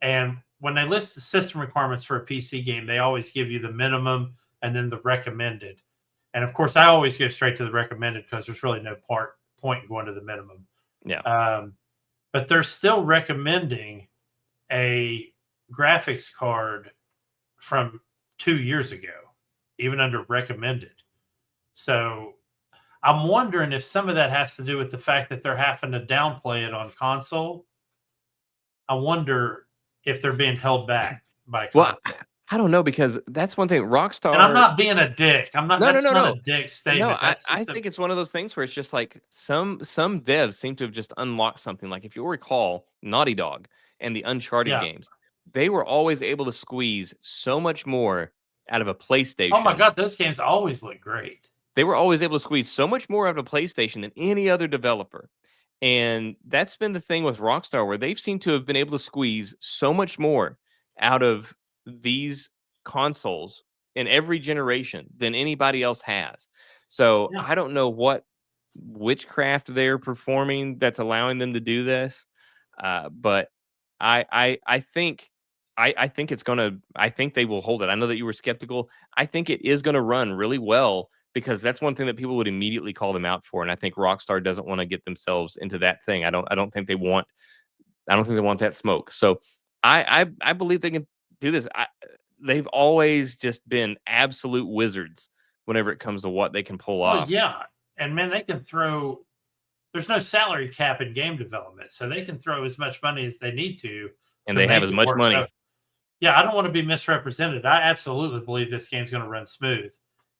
[SPEAKER 4] And when they list the system requirements for a PC game, they always give you the minimum and then the recommended. And of course, I always go straight to the recommended because there's really no point going to the minimum.
[SPEAKER 3] Yeah.
[SPEAKER 4] But they're still recommending a graphics card from 2 years ago, even under recommended. So I'm wondering if some of that has to do with the fact that they're having to downplay it on console. I wonder if they're being held back by
[SPEAKER 3] Well,
[SPEAKER 4] console.
[SPEAKER 3] I don't know, because that's one thing. Rockstar.
[SPEAKER 4] And I'm not being a dick. I'm not.
[SPEAKER 3] No, no,
[SPEAKER 4] That's
[SPEAKER 3] no,
[SPEAKER 4] not
[SPEAKER 3] no.
[SPEAKER 4] a dick
[SPEAKER 3] No,
[SPEAKER 4] statement. That's
[SPEAKER 3] I
[SPEAKER 4] just
[SPEAKER 3] think it's one of those things where it's just like some devs seem to have just unlocked something. Like if you'll recall, Naughty Dog and the Uncharted
[SPEAKER 4] yeah.
[SPEAKER 3] games, they were always able to squeeze so much more out of a PlayStation.
[SPEAKER 4] Oh my god, those games always look great.
[SPEAKER 3] They were always able to squeeze so much more out of a PlayStation than any other developer. And that's been the thing with Rockstar, where they've seemed to have been able to squeeze so much more out of these consoles in every generation than anybody else has. So
[SPEAKER 4] Yeah.
[SPEAKER 3] I don't know what witchcraft they're performing that's allowing them to do this. But I think I think it's gonna I think they will hold it. I know that you were skeptical. I think it is gonna run really well, because that's one thing that people would immediately call them out for. And I think Rockstar doesn't want to get themselves into that thing. I don't think they want that smoke. So I believe they can do this. They've always just been absolute wizards whenever it comes to what they can pull
[SPEAKER 4] Well,
[SPEAKER 3] off.
[SPEAKER 4] yeah. And man, they can throw. There's no salary cap in game development, so they can throw as much money as they need to
[SPEAKER 3] And they have
[SPEAKER 4] make
[SPEAKER 3] as
[SPEAKER 4] it
[SPEAKER 3] much
[SPEAKER 4] work.
[SPEAKER 3] money.
[SPEAKER 4] So, yeah, I don't want to be misrepresented. I absolutely believe this game's going to run smooth,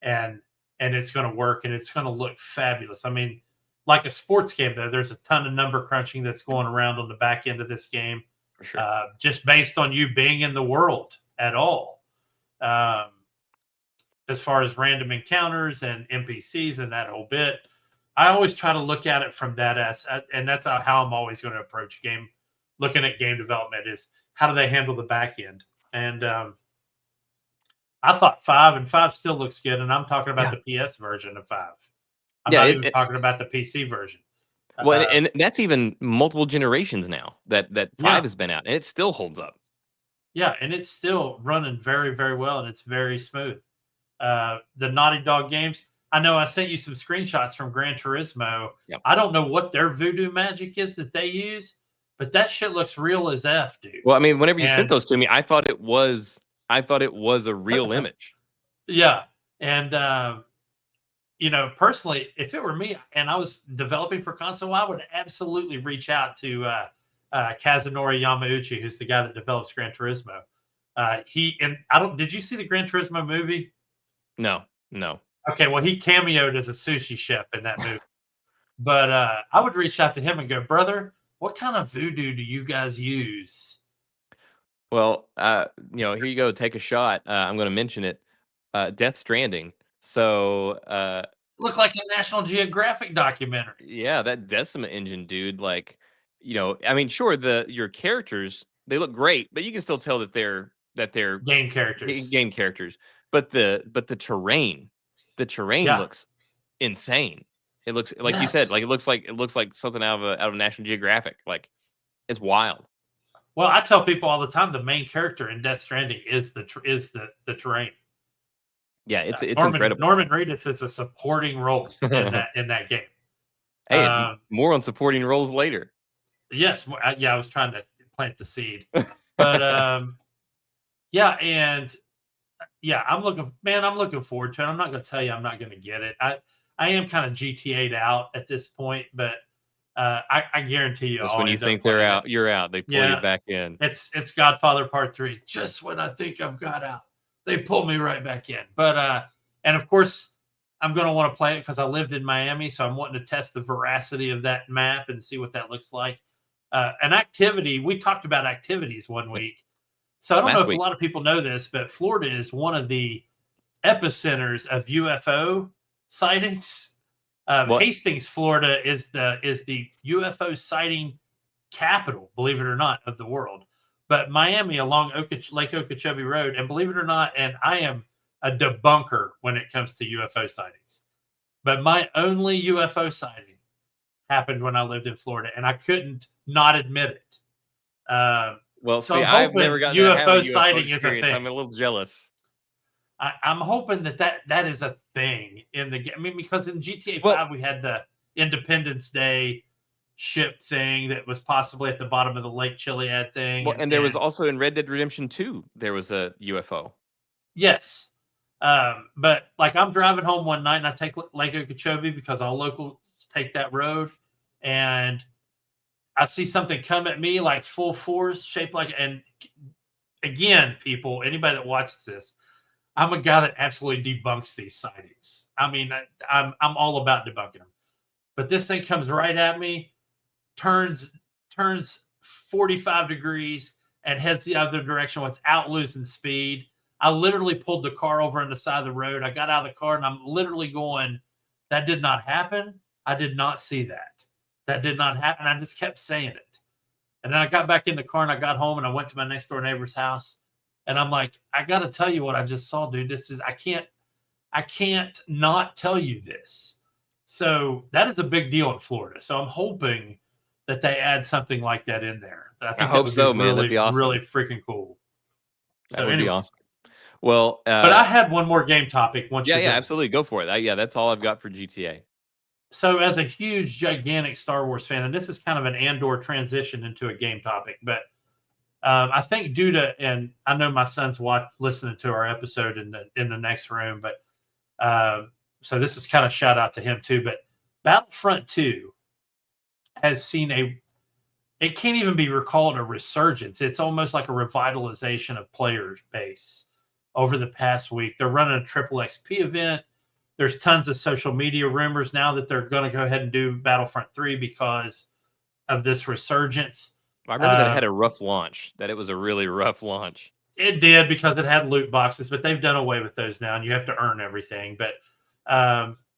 [SPEAKER 4] and it's going to work, and it's going to look fabulous. I mean, like a sports game, though, there's a ton of number crunching that's going around on the back end of this game,
[SPEAKER 3] For sure.
[SPEAKER 4] just based on you being in the world at all. As far as random encounters and NPCs and that whole bit, I always try to look at it from that and that's how I'm always going to approach looking at game development is how do they handle the back end. And I thought 5 still looks good, and I'm talking about the PS version of 5. I'm
[SPEAKER 3] Yeah,
[SPEAKER 4] not even talking about the PC version.
[SPEAKER 3] well, and that's even multiple generations now that 5
[SPEAKER 4] Yeah.
[SPEAKER 3] has been out, and it still holds up.
[SPEAKER 4] Yeah, and it's still running very, very well, and it's very smooth. The Naughty Dog games, I know I sent you some screenshots from Gran Turismo.
[SPEAKER 3] Yep.
[SPEAKER 4] I don't know what their voodoo magic is that they use, but that shit looks real as F, dude.
[SPEAKER 3] Well, I mean, whenever you sent those to me, I thought it was a real image.
[SPEAKER 4] Yeah, and personally, if it were me and I was developing for console, I would absolutely reach out to Kazunori Yamauchi, who's the guy that develops Gran Turismo. Did you see the Gran Turismo movie?
[SPEAKER 3] No.
[SPEAKER 4] Okay, well, he cameoed as a sushi chef in that movie. But I would reach out to him and go, brother, what kind of voodoo do you guys use?
[SPEAKER 3] Well, here you go. Take a shot. I'm going to mention it. Death Stranding. So,
[SPEAKER 4] Look like a National Geographic documentary.
[SPEAKER 3] yeah, that Decima engine, dude. Like, I mean, sure, your characters, they look great, but you can still tell that they're
[SPEAKER 4] Game characters.
[SPEAKER 3] game characters. But the terrain,
[SPEAKER 4] Yeah.
[SPEAKER 3] looks insane. It looks like you said, like it looks like something out of National Geographic. Like, it's wild.
[SPEAKER 4] Well, I tell people all the time the main character in Death Stranding is the terrain.
[SPEAKER 3] Yeah, it's incredible.
[SPEAKER 4] Norman Reedus is a supporting role in that game.
[SPEAKER 3] Hey, more on supporting roles later.
[SPEAKER 4] Yes, I was trying to plant the seed, but yeah, and yeah, I'm looking forward to it. I'm not going to tell you I'm not going to get it. I am kind of GTA'd out at this point, but I guarantee you,
[SPEAKER 3] just when you think they're out, you're out. They pull you back in.
[SPEAKER 4] It's Godfather Part 3. Just when I think I've got out, they pull me right back in. But and of course, I'm going to want to play it because I lived in Miami, so I'm wanting to test the veracity of that map and see what that looks like. An activity, we talked about activities one week. So I don't know if a lot of people know this, but Florida is one of the epicenters of UFO sightings. Hastings, Florida is the UFO sighting capital, believe it or not, of the world. But Miami along Lake Okeechobee Road, and believe it or not, and I am a debunker when it comes to UFO sightings. But my only UFO sighting happened when I lived in Florida, and I couldn't not admit it.
[SPEAKER 3] Well,
[SPEAKER 4] so
[SPEAKER 3] see, I've never gotten
[SPEAKER 4] UFO sighting is a thing.
[SPEAKER 3] I'm a little jealous.
[SPEAKER 4] I'm hoping that is a thing in the game. I mean, because in GTA 5 we had the Independence Day ship thing that was possibly at the bottom of the Lake Chiliad thing.
[SPEAKER 3] Well, and there was also in Red Dead Redemption 2, there was a UFO.
[SPEAKER 4] Yes. But like I'm driving home one night and I take Lake Okeechobee because all locals take that road, and I see something come at me like full force, shaped like, and again, people, anybody that watches this, I'm a guy that absolutely debunks these sightings. I mean, I'm all about debunking them. But this thing comes right at me, turns 45 degrees and heads the other direction without losing speed. I literally pulled the car over on the side of the road. I got out of the car and I'm literally going, that did not happen. I did not see that. That did not happen. I just kept saying it. And then I got back in the car and I got home and I went to my next door neighbor's house. And I'm like, I got to tell you what I just saw, dude. I can't not tell you this. So that is a big deal in Florida. So I'm hoping that they add something like that in there.
[SPEAKER 3] I hope so, man. That'd be awesome.
[SPEAKER 4] Really freaking cool.
[SPEAKER 3] That would be awesome. Well,
[SPEAKER 4] but I had one more game topic.
[SPEAKER 3] Yeah, absolutely. Go for it. That's all I've got for GTA.
[SPEAKER 4] So as a huge, gigantic Star Wars fan, and this is kind of an Andor transition into a game topic, but I think due to, and I know my son's listening to our episode in the next room, but so this is kind of shout out to him too. But Battlefront 2 has seen it can't even be recalled a resurgence. It's almost like a revitalization of player base over the past week. They're running a triple XP event. There's tons of social media rumors now that they're going to go ahead and do Battlefront 3 because of this resurgence.
[SPEAKER 3] I remember that it had a rough launch, that it was a really rough launch.
[SPEAKER 4] It did because it had loot boxes, but they've done away with those now, and you have to earn everything. But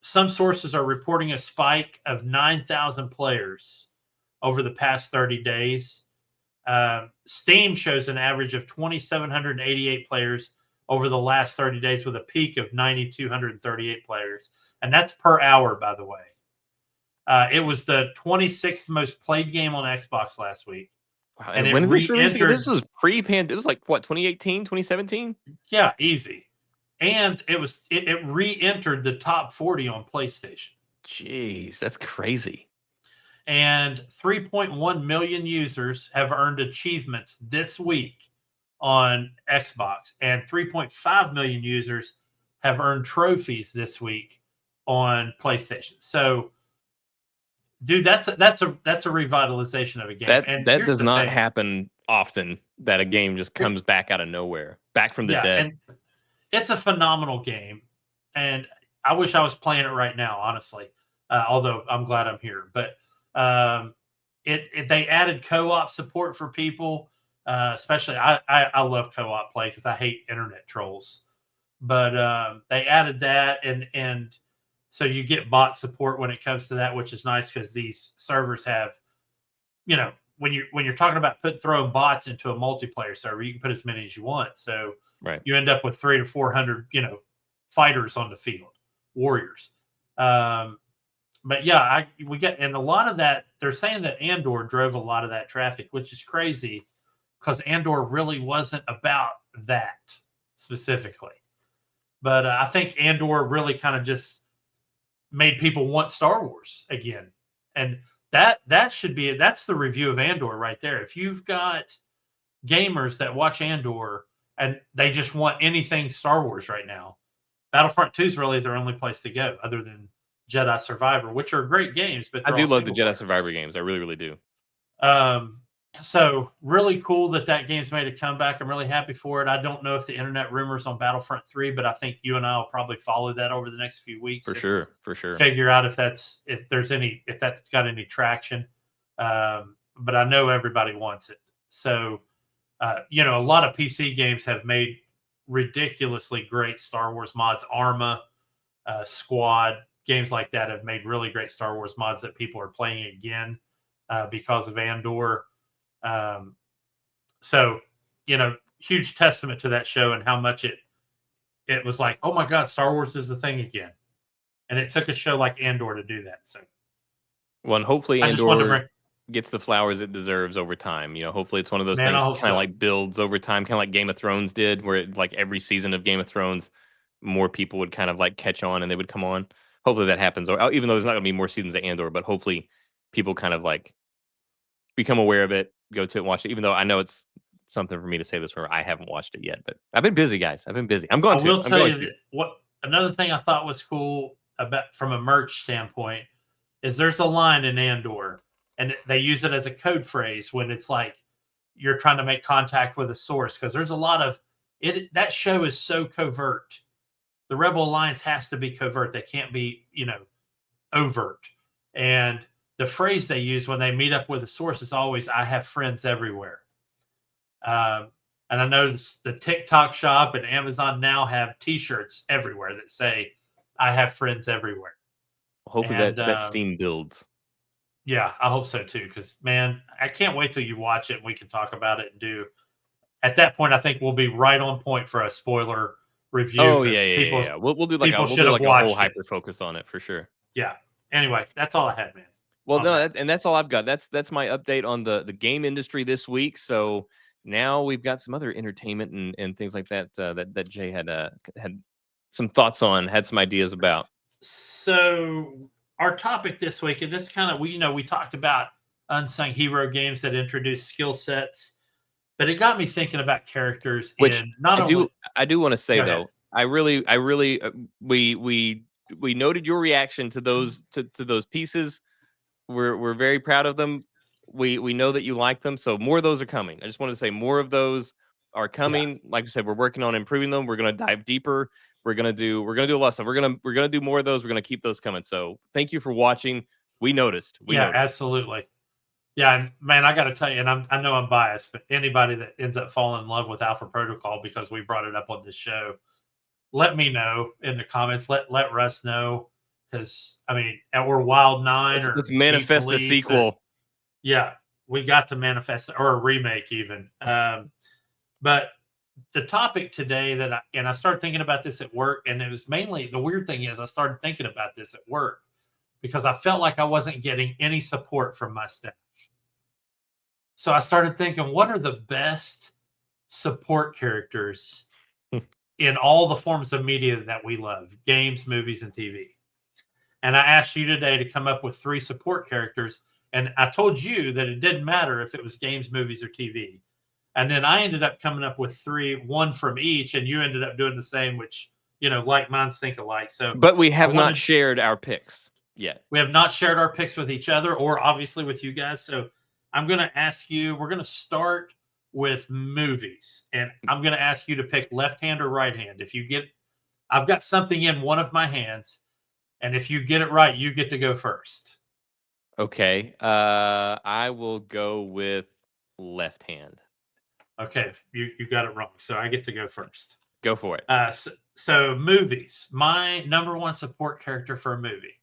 [SPEAKER 4] some sources are reporting a spike of 9,000 players over the past 30 days. Steam shows an average of 2,788 players over the last 30 days with a peak of 9,238 players. And that's per hour, by the way. It was the 26th most played game on Xbox last week.
[SPEAKER 3] Wow. And when did this release? This was pre-pandemic. It was like, what, 2018, 2017?
[SPEAKER 4] Yeah, easy. And it re-entered the top 40 on PlayStation.
[SPEAKER 3] Jeez, that's crazy.
[SPEAKER 4] And 3.1 million users have earned achievements this week on Xbox, and 3.5 million users have earned trophies this week on PlayStation. So dude, that's a revitalization of a game. And
[SPEAKER 3] That
[SPEAKER 4] here's
[SPEAKER 3] does
[SPEAKER 4] the
[SPEAKER 3] not
[SPEAKER 4] thing.
[SPEAKER 3] happen often, that a game just comes back out of nowhere, back from the dead.
[SPEAKER 4] And it's a phenomenal game, and I wish I was playing it right now, honestly. Although I'm glad I'm here, but they added co-op support for people, especially I love co-op play because I hate internet trolls. But they added that, and so you get bot support when it comes to that, which is nice because these servers have, when you're talking about throwing bots into a multiplayer server, you can put as many as you want. So
[SPEAKER 3] Right.
[SPEAKER 4] you end up with 300 to 400, fighters on the field, warriors. But yeah, we get, and a lot of that, they're saying that Andor drove a lot of that traffic, which is crazy because Andor really wasn't about that specifically. But I think Andor really kind of just made people want Star Wars again. And that's the review of Andor right there. If you've got gamers that watch Andor and they just want anything Star Wars right now, Battlefront 2 is really their only place to go other than Jedi Survivor, which are great games, but
[SPEAKER 3] I do love the Jedi Survivor games. I really, really do.
[SPEAKER 4] So really cool that game's made a comeback. I'm really happy for it. I don't know if the internet rumors on Battlefront 3, but I think you and I will probably follow that over the next few weeks.
[SPEAKER 3] For sure.
[SPEAKER 4] Figure out if that's got any traction. But I know everybody wants it. So, a lot of PC games have made ridiculously great Star Wars mods. Arma, Squad, games like that have made really great Star Wars mods that people are playing again because of Andor. So, huge testament to that show and how much it was like, oh my God, Star Wars is the thing again. And it took a show like Andor to do that. So,
[SPEAKER 3] well, and hopefully Andor gets the flowers it deserves over time. Hopefully it's one of those things kind of like builds over time, kind of like Game of Thrones did, where like every season of Game of Thrones, more people would kind of like catch on and they would come on. Hopefully that happens, or even though there's not going to be more seasons of Andor, but hopefully people kind of like become aware of it, go to it, watch it. Even though I know it's something for me to say this where I haven't watched it yet, but I've been busy, guys. I've been busy. I'm going to.
[SPEAKER 4] I will tell you what another thing I thought was cool about from a merch standpoint is there's a line in Andor, and they use it as a code phrase when it's like you're trying to make contact with a source, because there's a lot of it. That show is so covert. The Rebel Alliance has to be covert. They can't be, overt. And the phrase they use when they meet up with a source is always, I have friends everywhere. And I know the TikTok shop and Amazon now have T-shirts everywhere that say, I have friends everywhere.
[SPEAKER 3] Hopefully that steam builds.
[SPEAKER 4] Yeah, I hope so too. Because, man, I can't wait till you watch it and we can talk about it and do. At that point, I think we'll be right on point for a spoiler review.
[SPEAKER 3] Oh yeah. We'll do like a whole hyper focus on it for sure.
[SPEAKER 4] Yeah. Anyway, that's all I had, man.
[SPEAKER 3] Well, and that's all I've got. That's my update on the game industry this week. So now we've got some other entertainment and things like that that Jay had some thoughts on, had some ideas about.
[SPEAKER 4] So our topic this week, and this kind of we talked about unsung hero games that introduce skill sets. But it got me thinking about characters.
[SPEAKER 3] Which I do want to say though, I really, we noted your reaction to those to those pieces. We're very proud of them. We know that you like them, so more of those are coming. I just wanted to say more of those are coming. Yeah. Like I said, we're working on improving them. We're going to dive deeper. We're gonna do a lot of stuff. We're gonna do more of those. We're gonna keep those coming. So thank you for watching. We noticed. We noticed.
[SPEAKER 4] Absolutely. Yeah, man, I got to tell you, and I know I'm biased, but anybody that ends up falling in love with Alpha Protocol because we brought it up on this show, let me know in the comments. Let Russ know, because I mean, we're Wild 9
[SPEAKER 3] let's manifest a sequel.
[SPEAKER 4] Yeah, we got to manifest, or a remake even. But the topic today I started thinking about this at work, and it was mainly, the weird thing is I started thinking about this at work because I felt like I wasn't getting any support from my staff. So I started thinking, what are the best support characters in all the forms of media that we love, games, movies, and TV? And I asked you today to come up with 3 support characters. And I told you that it didn't matter if it was games, movies, or TV. And then I ended up coming up with 3, 1 from each. And you ended up doing the same, which, like minds think alike. So,
[SPEAKER 3] but we have not shared our picks. yet.
[SPEAKER 4] We have not shared our picks with each other or obviously with you guys. So I'm going to ask you, we're going to start with movies. And I'm going to ask you to pick left hand or right hand. I've got something in one of my hands. And if you get it right, you get to go first.
[SPEAKER 3] Okay. I will go with left hand.
[SPEAKER 4] Okay. You got it wrong. So I get to go first.
[SPEAKER 3] Go for it.
[SPEAKER 4] So movies, my number one support character for a movie.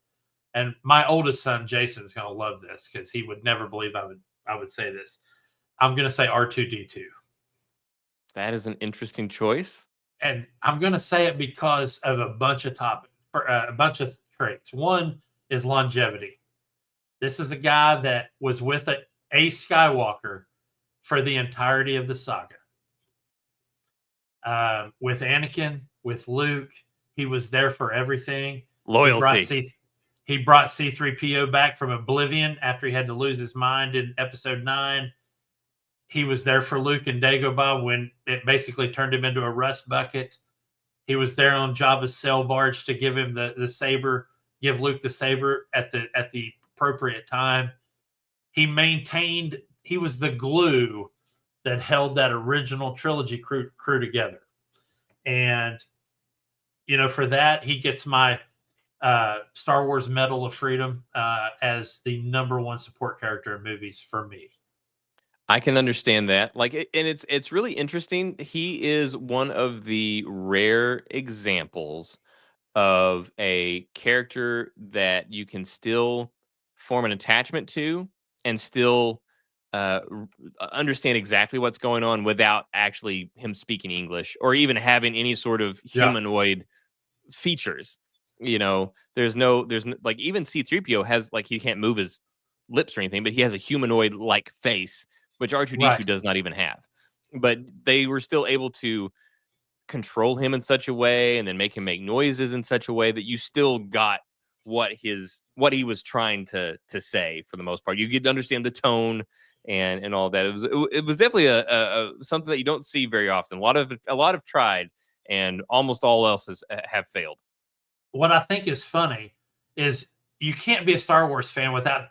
[SPEAKER 4] And my oldest son, Jason's going to love this because he would never believe I would say this. I'm going to say R2D2.
[SPEAKER 3] That is an interesting choice.
[SPEAKER 4] And I'm going to say it because of a bunch of traits. One is longevity. This is a guy that was with a Skywalker for the entirety of the saga. With Anakin, with Luke, he was there for everything.
[SPEAKER 3] Loyalty.
[SPEAKER 4] He brought C-3PO back from oblivion after he had to lose his mind in Episode 9. He was there for Luke and Dagobah when it basically turned him into a rust bucket. He was there on Jabba's sail barge to give him the saber, give Luke the saber at the appropriate time. He was the glue that held that original trilogy crew together. And, for that, he gets my Star Wars Medal of Freedom as the number one support character in movies for me.
[SPEAKER 3] I can understand that. And it's really interesting. He is one of the rare examples of a character that you can still form an attachment to and still understand exactly what's going on without actually him speaking English or even having any sort of humanoid features. There's no like even C-3PO has he can't move his lips or anything, but he has a humanoid like face, which R2D2 does not even have. But they were still able to control him in such a way and then make him make noises in such a way that you still got what he was trying to say for the most part. You get to understand the tone and all that. It was definitely a something that you don't see very often. A lot have tried and almost all else have failed.
[SPEAKER 4] What I think is funny is you can't be a Star Wars fan without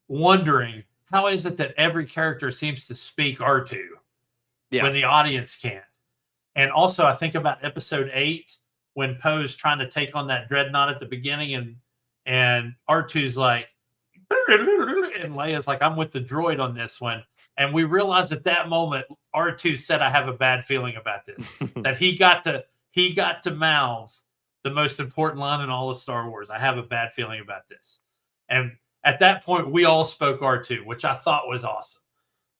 [SPEAKER 4] wondering how is it that every character seems to speak R2 when the audience can't. And also I think about Episode 8 when Poe's trying to take on that dreadnought at the beginning and R2's like, and Leia's like, I'm with the droid on this one. And we realized at that moment, R2 said, I have a bad feeling about this, that he got to mouth the most important line in all of Star Wars. I have a bad feeling about this. And at that point, we all spoke R2, which I thought was awesome.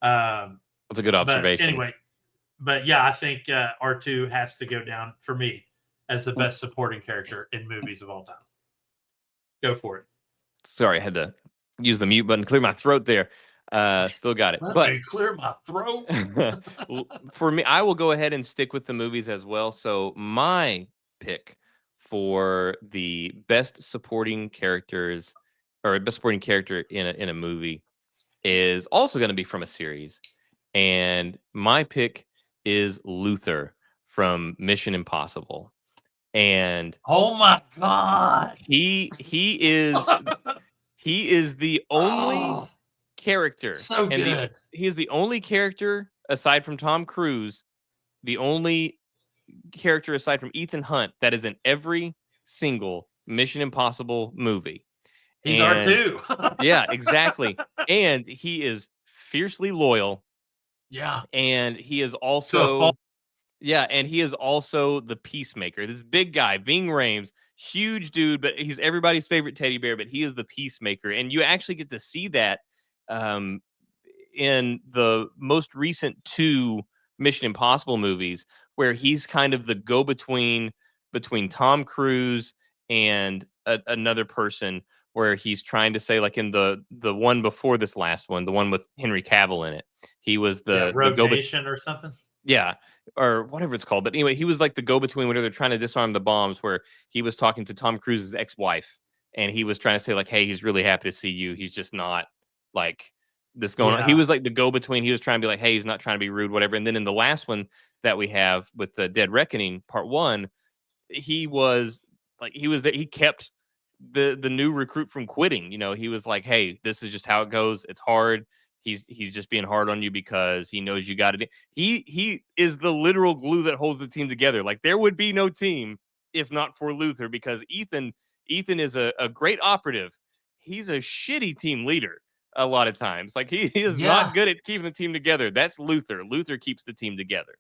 [SPEAKER 3] That's a good observation.
[SPEAKER 4] I think R2 has to go down for me as the best supporting character in movies of all time. Go for it.
[SPEAKER 3] Sorry, I had to use the mute button, clear my throat there. Still got it.
[SPEAKER 4] Let me clear my throat.
[SPEAKER 3] For me, I will go ahead and stick with the movies as well. So my pick for the best supporting characters or best supporting character in a movie is also going to be from a series. And my pick is Luther from Mission Impossible. And
[SPEAKER 4] oh my God,
[SPEAKER 3] he is the only character.
[SPEAKER 4] So good.
[SPEAKER 3] He is the only character aside from Tom Cruise, the only character aside from Ethan Hunt that is in every single Mission Impossible movie.
[SPEAKER 4] He's R2.
[SPEAKER 3] Yeah, exactly. And he is fiercely loyal.
[SPEAKER 4] Yeah.
[SPEAKER 3] And he is also the peacemaker. This big guy, Ving Rhames, huge dude, but he's everybody's favorite teddy bear, but he is the peacemaker. And you actually get to see that in the most recent 2 Mission Impossible movies, where he's kind of the go-between between Tom Cruise and another person, where he's trying to say, like in the one before this last one, the one with Henry Cavill in it, he was the
[SPEAKER 4] Rogue Nation or something.
[SPEAKER 3] Yeah, or whatever it's called. But anyway, he was like the go-between whenever they're trying to disarm the bombs, where he was talking to Tom Cruise's ex-wife, and he was trying to say like, hey, he's really happy to see you. He's just not like this going on. He was like the go-between. He was trying to be like, hey, he's not trying to be rude, whatever. And then in the last one that we have with the Dead Reckoning Part 1, he was there. He kept the new recruit from quitting. You know, he was like, "Hey, this is just how it goes. It's hard. He's just being hard on you because he knows you got it." He is the literal glue that holds the team together. Like there would be no team if not for Luther, because Ethan is a great operative. He's a shitty team leader a lot of times. Like he is not
[SPEAKER 4] Yeah.
[SPEAKER 3] good at keeping the team together. That's Luther. Luther keeps the team together.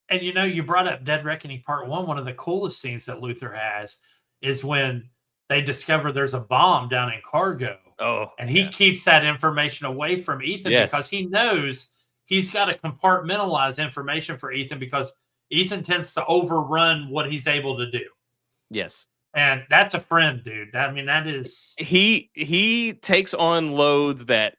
[SPEAKER 4] And you brought up Dead Reckoning Part 1. One of the coolest scenes that Luther has is when they discover there's a bomb down in cargo.
[SPEAKER 3] Oh,
[SPEAKER 4] And he keeps that information away from Ethan because he knows he's got to compartmentalize information for Ethan because Ethan tends to overrun what he's able to do.
[SPEAKER 3] yes.
[SPEAKER 4] And that's a friend, dude. I mean, that is
[SPEAKER 3] He takes on loads that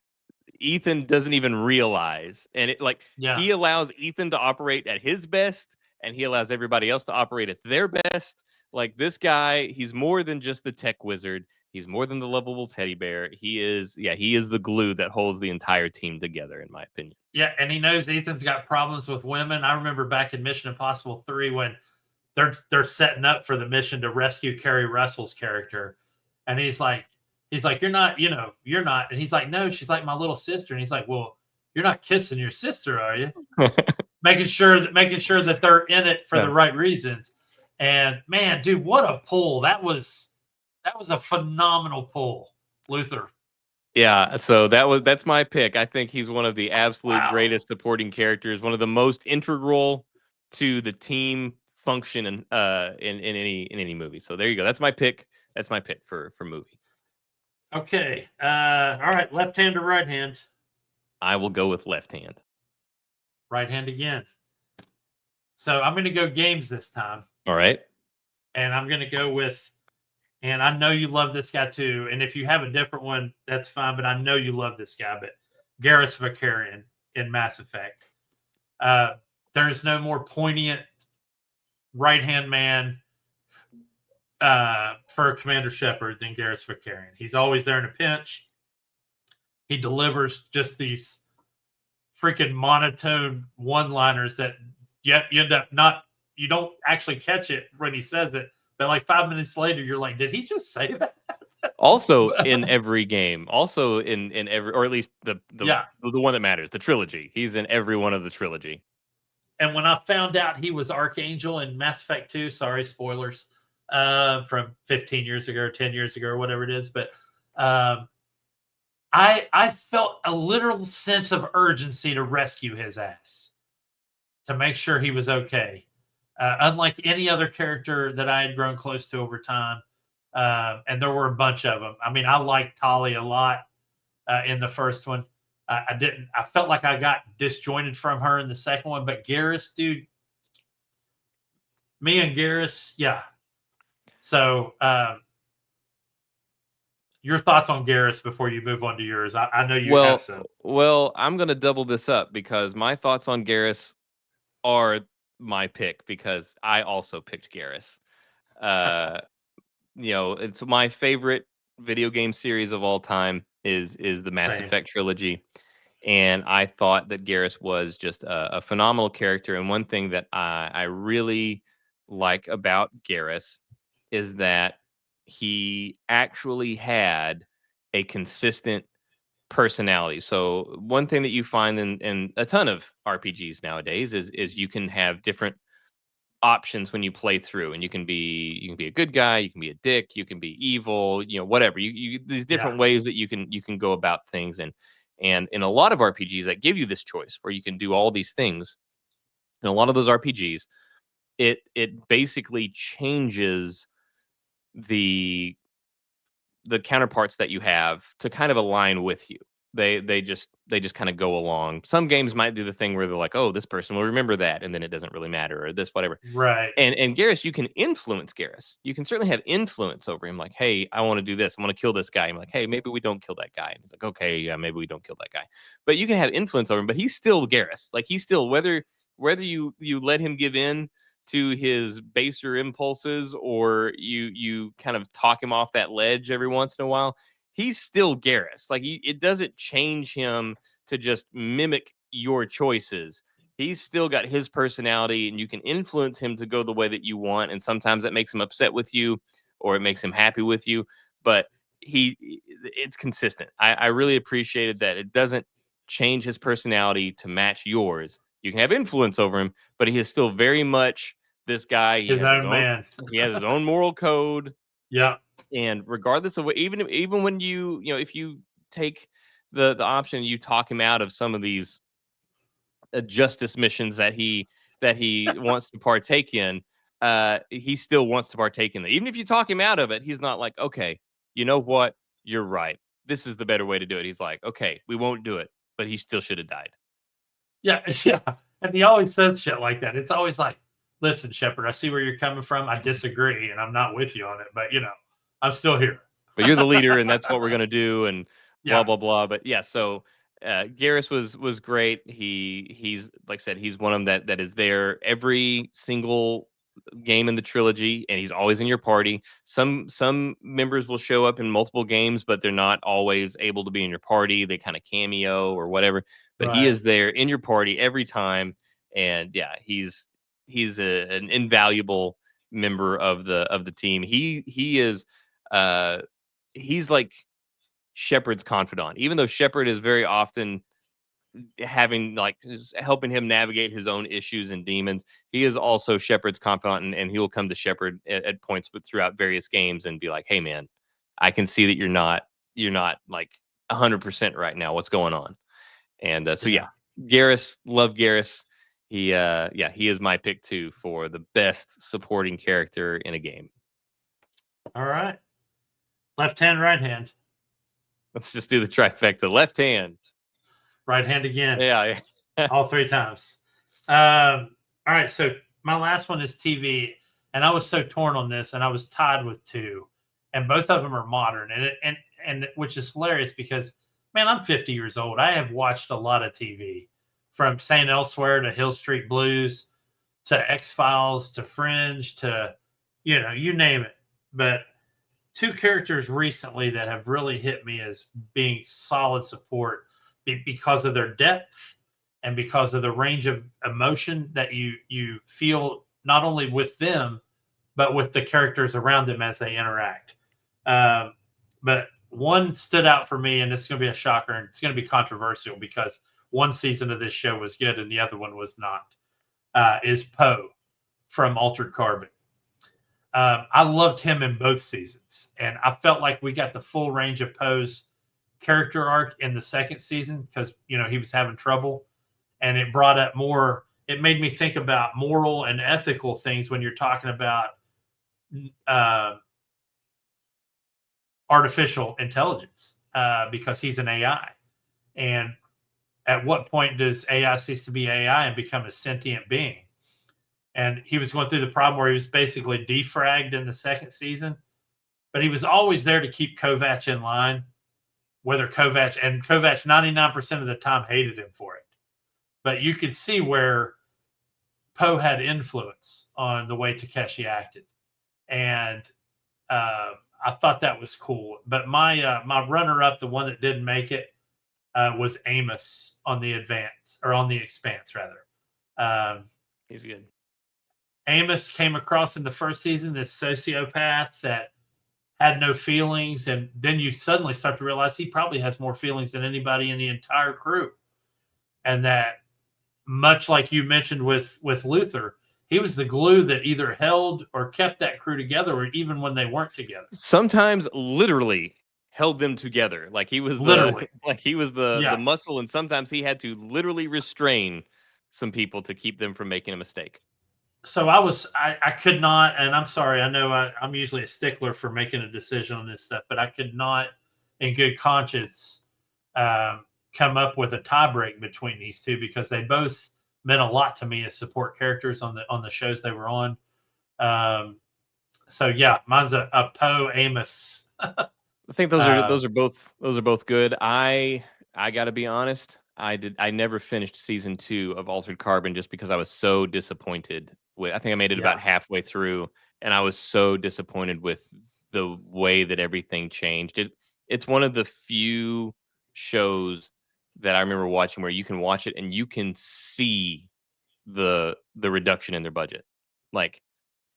[SPEAKER 3] Ethan doesn't even realize. And it like he allows Ethan to operate at his best and he allows everybody else to operate at their best. Like this guy, he's more than just the tech wizard. He's more than the lovable teddy bear. He is the glue that holds the entire team together, in my opinion.
[SPEAKER 4] Yeah, and he knows Ethan's got problems with women. I remember back in Mission Impossible 3 when they're setting up for the mission to rescue Kerry Russell's character. And he's like, you're not, you're not. And he's like, no, she's like my little sister. And he's like, well, you're not kissing your sister, are you? making sure that they're in it for the right reasons. And man, dude, what a pull. That was a phenomenal pull, Luther.
[SPEAKER 3] Yeah, so that's my pick. I think he's one of the absolute greatest supporting characters, one of the most integral to the team function in any movie. So there you go. That's my pick. That's my pick for movie.
[SPEAKER 4] Okay. All right. Left hand or right hand?
[SPEAKER 3] I will go with left hand.
[SPEAKER 4] Right hand again. So I'm going to go games this time.
[SPEAKER 3] All right.
[SPEAKER 4] And I'm going to go with, and I know you love this guy too. And if you have a different one, that's fine. But I know you love this guy. But Garrus Vakarian in Mass Effect. There's no more poignant right-hand man for Commander Shepard than Garrus Vakarian. He's always there in a pinch. He delivers just these freaking monotone one-liners that you end up you don't actually catch it when he says it, but like 5 minutes later, you're like, did he just say that?
[SPEAKER 3] Also in every game, also in every, or at least the one that matters, the trilogy. He's in every one of the trilogy.
[SPEAKER 4] And when I found out he was Archangel in Mass Effect 2, sorry, spoilers, from 15 years ago or 10 years ago or whatever it is, but I felt a literal sense of urgency to rescue his ass, to make sure he was okay. Unlike any other character that I had grown close to over time, and there were a bunch of them. I mean, I liked Tali a lot in the first one. I felt like I got disjointed from her in the second one, but Garrus, dude, me and Garrus, yeah. So, your thoughts on Garrus before you move on to yours? I know you have some.
[SPEAKER 3] Well, I'm going to double this up because my thoughts on Garrus are my pick because I also picked Garrus. It's my favorite video game series of all time is the Mass Effect trilogy. And I thought that Garrus was just a phenomenal character. And one thing that I really like about Garrus is that he actually had a consistent personality. So one thing that you find in a ton of RPGs nowadays is you can have different options when you play through, and you can be a good guy, you can be a dick, you can be evil, whatever. You these different ways that you can go about things, and in a lot of RPGs that give you this choice where you can do all these things. In a lot of those RPGs, it basically changes the counterparts that you have to kind of align with you. They just kind of go along. Some games might do the thing where they're like, oh, this person will remember that, and then it doesn't really matter, or this, whatever.
[SPEAKER 4] Right.
[SPEAKER 3] And Garrus, you can influence Garrus. You can certainly have influence over him. Like, hey, I want to do this. I want to kill this guy. I'm like, hey, maybe we don't kill that guy. And he's like, okay, yeah, maybe we don't kill that guy. But you can have influence over him. But he's still Garrus. Like, he's still, whether you let him give in to his baser impulses or you kind of talk him off that ledge every once in a while, he's still Garrus. Like, it doesn't change him to just mimic your choices. He's still got his personality, and you can influence him to go the way that you want. And sometimes that makes him upset with you, or it makes him happy with you. but it's consistent. I really appreciated that it doesn't change his personality to match yours. You can have influence over him, but he is still very much this guy.
[SPEAKER 4] His own man.
[SPEAKER 3] He has his own moral code,
[SPEAKER 4] Yeah.
[SPEAKER 3] and regardless of what, even when if you take the option, you talk him out of some of these justice missions that he wants to partake in, he still wants to partake in them. Even if you talk him out of it, he's not like, okay, you know what, you're right, this is the better way to do it. He's like, okay, we won't do it, but he still should have died.
[SPEAKER 4] Yeah, yeah. And he always says shit like that. It's always like, listen, Shepard, I see where you're coming from. I disagree, and I'm not with you on it, but I'm still here.
[SPEAKER 3] But you're the leader, and that's what we're gonna do, and blah
[SPEAKER 4] Yeah.
[SPEAKER 3] blah blah. But yeah, so Garrus was great. He's like I said, he's one of them that is there every single game in the trilogy, and he's always in your party. Some members will show up in multiple games, but they're not always able to be in your party. They kind of cameo or whatever. But he
[SPEAKER 4] Right.
[SPEAKER 3] is there in your party every time, and yeah, he's an invaluable member of the team. He is he's like Shepard's confidant, even though Shepard is very often having helping him navigate his own issues and demons. He is also Shepard's confidant, and he will come to Shepard at points throughout various games and be like, "Hey, man, I can see that you're not like 100% right now. What's going on?" And so yeah, Garrus, love Garrus. He is my pick too for the best supporting character in a game.
[SPEAKER 4] All right. Left hand, right hand.
[SPEAKER 3] Let's just do the trifecta. Left hand.
[SPEAKER 4] Right hand again.
[SPEAKER 3] Yeah.
[SPEAKER 4] All 3 times. All right. So my last one is TV, and I was so torn on this, and I was tied with 2, and both of them are modern, and which is hilarious because, man, I'm 50 years old. I have watched a lot of TV, from St. Elsewhere to Hill Street Blues to X-Files to Fringe to, you name it. But 2 characters recently that have really hit me as being solid support because of their depth and because of the range of emotion that you feel not only with them, but with the characters around them as they interact. But one stood out for me, and it's going to be a shocker, and it's going to be controversial because one season of this show was good and the other one was not, is Poe from Altered Carbon. I loved him in both seasons, and I felt like we got the full range of Poe's character arc in the second season because he was having trouble, and it brought up more. It made me think about moral and ethical things when you're talking about artificial intelligence, because he's an AI, and at what point does AI cease to be AI and become a sentient being? And he was going through the problem where he was basically defragged in the second season, but he was always there to keep Kovac in line. Whether Kovac 99% of the time hated him for it, but you could see where Poe had influence on the way Takeshi acted, and I thought that was cool. But my runner-up, the one that didn't make it, was Amos on the Expanse rather.
[SPEAKER 3] He's good.
[SPEAKER 4] Amos came across in the first season this sociopath that had no feelings, and then you suddenly start to realize he probably has more feelings than anybody in the entire crew, and that, much like you mentioned with Luther, he was the glue that either held or kept that crew together, or even when they weren't together.
[SPEAKER 3] Sometimes literally held them together, like he was the muscle, and sometimes he had to literally restrain some people to keep them from making a mistake.
[SPEAKER 4] So I could not, and I'm sorry, I know I'm usually a stickler for making a decision on this stuff, but I could not, in good conscience, come up with a tiebreak between these 2 because they both meant a lot to me as support characters on the shows they were on. So yeah, mine's a Poe Amos.
[SPEAKER 3] I think those are both good. I got to be honest. I never finished season 2 of Altered Carbon just because I was so disappointed with. I think I made it about halfway through, and I was so disappointed with the way that everything changed. It's one of the few shows that I remember watching where you can watch it and you can see the reduction in their budget. Like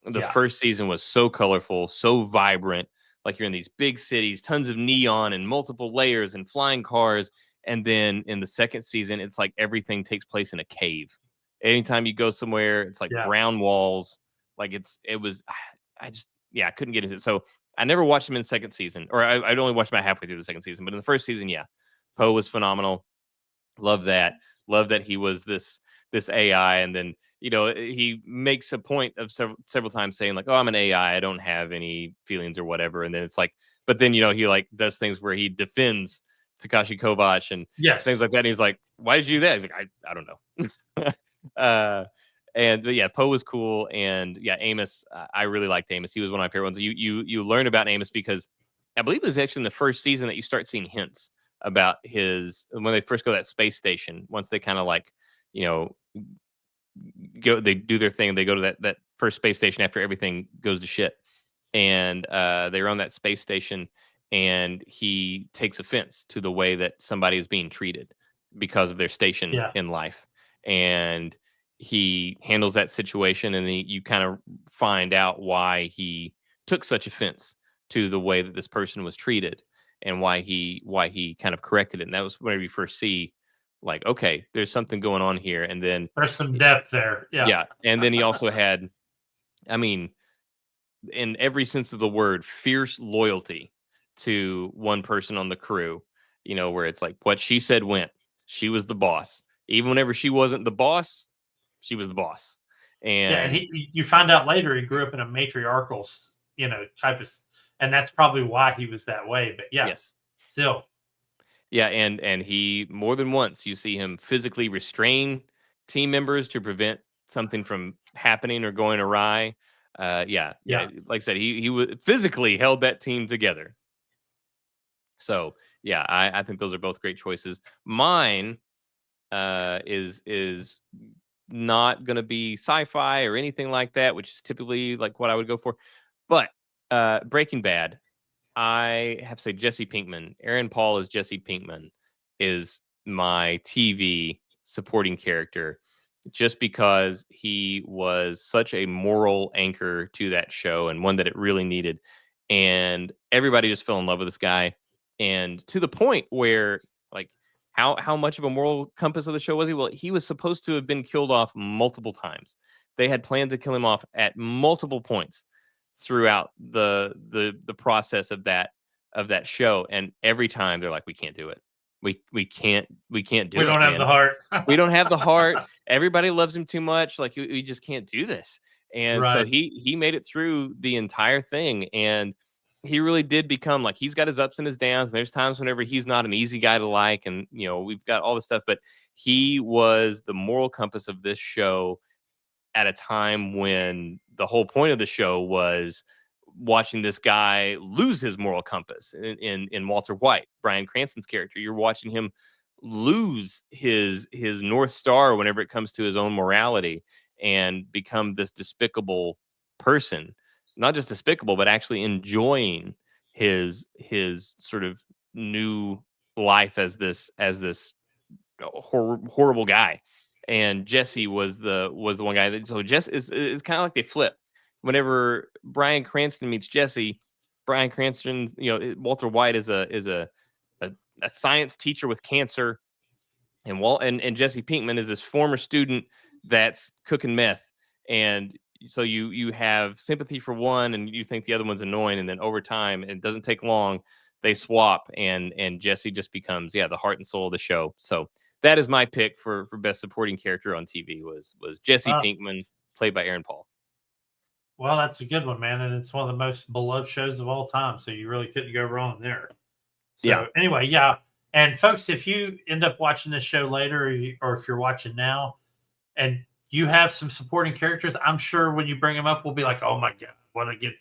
[SPEAKER 3] the first season was so colorful, so vibrant. like you're in these big cities, tons of neon and multiple layers and flying cars. And then in the second season, it's like everything takes place in a cave. Anytime you go somewhere, it's like
[SPEAKER 4] Yeah.
[SPEAKER 3] brown walls. Like I just, I couldn't get into it. So I never watched him in the second season, or I'd only watched about halfway through the second season. But in the first season, yeah, Poe was phenomenal. Love that. Love that he was this AI, and then he makes a point of several times saying like, "Oh, I'm an AI. I don't have any feelings or whatever." And then it's like, but then he like does things where he defends Takashi Kovacs and things
[SPEAKER 4] Yes.
[SPEAKER 3] like that. And he's like, "Why did you do that?" He's like, "I don't know." But yeah, Poe was cool, and yeah, Amos. I really liked Amos. He was one of my favorite ones. You learn about Amos because I believe it was actually in the first season that you start seeing hints about his when they first go to that space station. Once they kind of like they do their thing, they go to that first space station after everything goes to shit, and they're on that space station, and he takes offense to the way that somebody is being treated because of their station
[SPEAKER 4] Yeah.
[SPEAKER 3] in life, and he handles that situation, and you kind of find out why he took such offense to the way that this person was treated, and why he kind of corrected it. And that was whenever you first see like, okay, there's something going on here. And then
[SPEAKER 4] There's some depth there. Yeah.
[SPEAKER 3] yeah, and then he also had, I mean, in every sense of the word, fierce loyalty to one person on the crew, where it's like what she said went. She was the boss. Even whenever she wasn't the boss, she was the boss.
[SPEAKER 4] Yeah, and
[SPEAKER 3] And
[SPEAKER 4] you find out later he grew up in a matriarchal, type of, and that's probably why he was that way. But yeah,
[SPEAKER 3] yes.
[SPEAKER 4] still,
[SPEAKER 3] Yeah, and he more than once you see him physically restrain team members to prevent something from happening or going awry. Yeah,
[SPEAKER 4] yeah.
[SPEAKER 3] like I said, he physically held that team together. So yeah, I think those are both great choices. Mine is not going to be sci-fi or anything like that, which is typically like what I would go for. But Breaking Bad, I have to say Jesse Pinkman. Aaron Paul as Jesse Pinkman is my TV supporting character just because he was such a moral anchor to that show and one that it really needed. And everybody just fell in love with this guy. And to the point where, like, how much of a moral compass of the show was he? Well, he was supposed to have been killed off multiple times. They had planned to kill him off at multiple points throughout the process of that show, and every time they're like, we can't do it. We can't do
[SPEAKER 4] We
[SPEAKER 3] it,
[SPEAKER 4] don't have
[SPEAKER 3] man.
[SPEAKER 4] the heart.
[SPEAKER 3] We don't have the heart. Everybody loves him too much. Like we just can't do this. And so
[SPEAKER 4] Right.
[SPEAKER 3] he made it through the entire thing, and he really did become like he's got his ups and his downs. And there's times whenever he's not an easy guy to like, and we've got all this stuff, but he was the moral compass of this show at a time when the whole point of the show was watching this guy lose his moral compass in Walter White, Bryan Cranston's character. You're watching him lose his North Star whenever it comes to his own morality and become this despicable person. Not just despicable, but actually enjoying his sort of new life as this horrible guy. And Jesse was the one guy that, so Jesse is kind of like they flip. Whenever Bryan Cranston meets Jesse, Bryan Cranston, Walter White is a science teacher with cancer, and Jesse Pinkman is this former student that's cooking meth, and so you have sympathy for one, and you think the other one's annoying, and then over time, it doesn't take long, they swap, and Jesse just becomes the heart and soul of the show. So that is my pick for best supporting character on TV was Jesse Pinkman, played by Aaron Paul.
[SPEAKER 4] Well, that's a good one, man, and it's one of the most beloved shows of all time. So you really couldn't go wrong there. So anyway, yeah. And folks, if you end up watching this show later, or if you're watching now, and you have some supporting characters, I'm sure when you bring them up, we'll be like, "Oh my god, what a good!"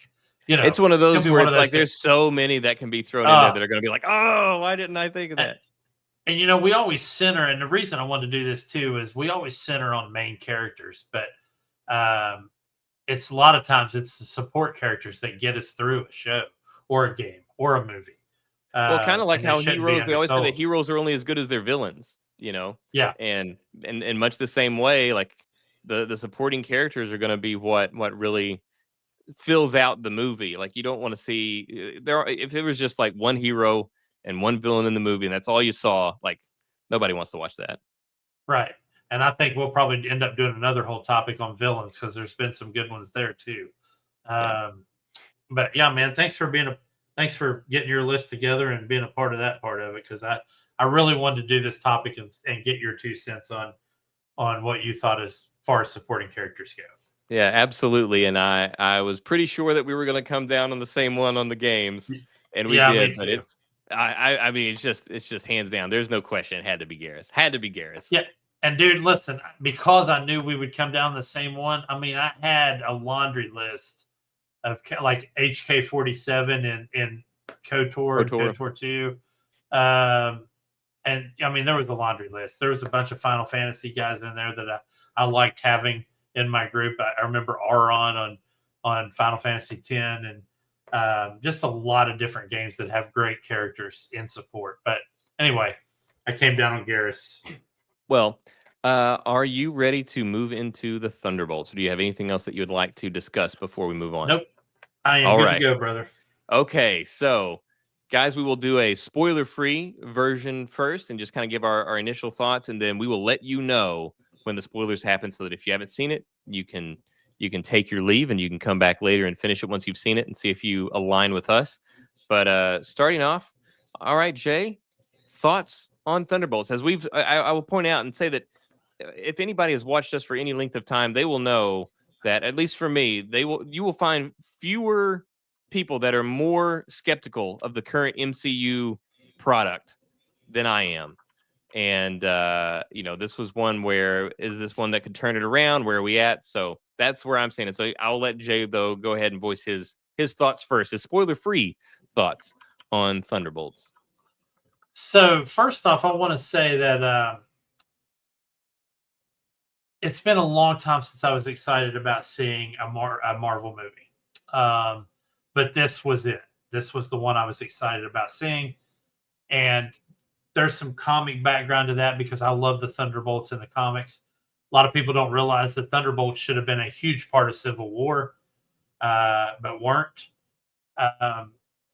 [SPEAKER 3] It's one of those where it's like there's so many that can be thrown in there that are going to be like, "Oh, why didn't I think of that?"
[SPEAKER 4] And we always center, and the reason I wanted to do this too is we always center on main characters, but it's a lot of times it's the support characters that get us through a show or a game or a movie.
[SPEAKER 3] Well, kind of like how heroes, they always say that heroes are only as good as their villains,
[SPEAKER 4] Yeah.
[SPEAKER 3] And in much the same way, like the supporting characters are going to be what really fills out the movie. Like, you don't want to see if it was just like one hero and one villain in the movie, and that's all you saw, like, nobody wants to watch that.
[SPEAKER 4] Right. And I think we'll probably end up doing another whole topic on villains because there's been some good ones there too.
[SPEAKER 3] Yeah.
[SPEAKER 4] But yeah, man, thanks for getting your list together and being a part of that part of it, because I really wanted to do this topic and get your 2 cents on what you thought as far as supporting characters go.
[SPEAKER 3] Yeah, absolutely. And I was pretty sure that we were going to come down on the same one on the games, and we
[SPEAKER 4] Yeah,
[SPEAKER 3] did.
[SPEAKER 4] me
[SPEAKER 3] But
[SPEAKER 4] too.
[SPEAKER 3] I mean, it's just hands down. There's no question. It had to be Garrus. Had to be Garrus.
[SPEAKER 4] Yeah. And dude, listen, because I knew we would come down the same one, I mean, I had a laundry list of like HK-47 and KOTOR and
[SPEAKER 3] KOTOR.
[SPEAKER 4] KOTOR 2. And I mean, there was a laundry list. There was a bunch of Final Fantasy guys in there that I liked having in my group. I remember Auron on Final Fantasy X, and just a lot of different games that have great characters in support. But anyway, I came down on Garrus.
[SPEAKER 3] Well, are you ready to move into the Thunderbolts? Or do you have anything else that you would like to discuss before we move on?
[SPEAKER 4] Nope. I am
[SPEAKER 3] All
[SPEAKER 4] good
[SPEAKER 3] right.
[SPEAKER 4] to go, brother.
[SPEAKER 3] Okay, so guys, we will do a spoiler-free version first and just kind of give our initial thoughts, and then we will let you know when the spoilers happen, so that if you haven't seen it, you can take your leave and you can come back later and finish it once you've seen it and see if you align with us. But starting off, all right, Jay, thoughts on Thunderbolts? As I will point out and say that if anybody has watched us for any length of time, they will know that, at least for me, you will find fewer people that are more skeptical of the current MCU product than I am. And this was one where, is this one that could turn it around? Where are we at? So that's where I'm saying it. So I'll let Jay, though, go ahead and voice his thoughts first, his spoiler-free thoughts on Thunderbolts.
[SPEAKER 4] So first off, I want to say that it's been a long time since I was excited about seeing a Marvel movie. But this was it. This was the one I was excited about seeing. And there's some comic background to that because I love the Thunderbolts in the comics. A lot of people don't realize that Thunderbolts should have been a huge part of Civil War, but weren't.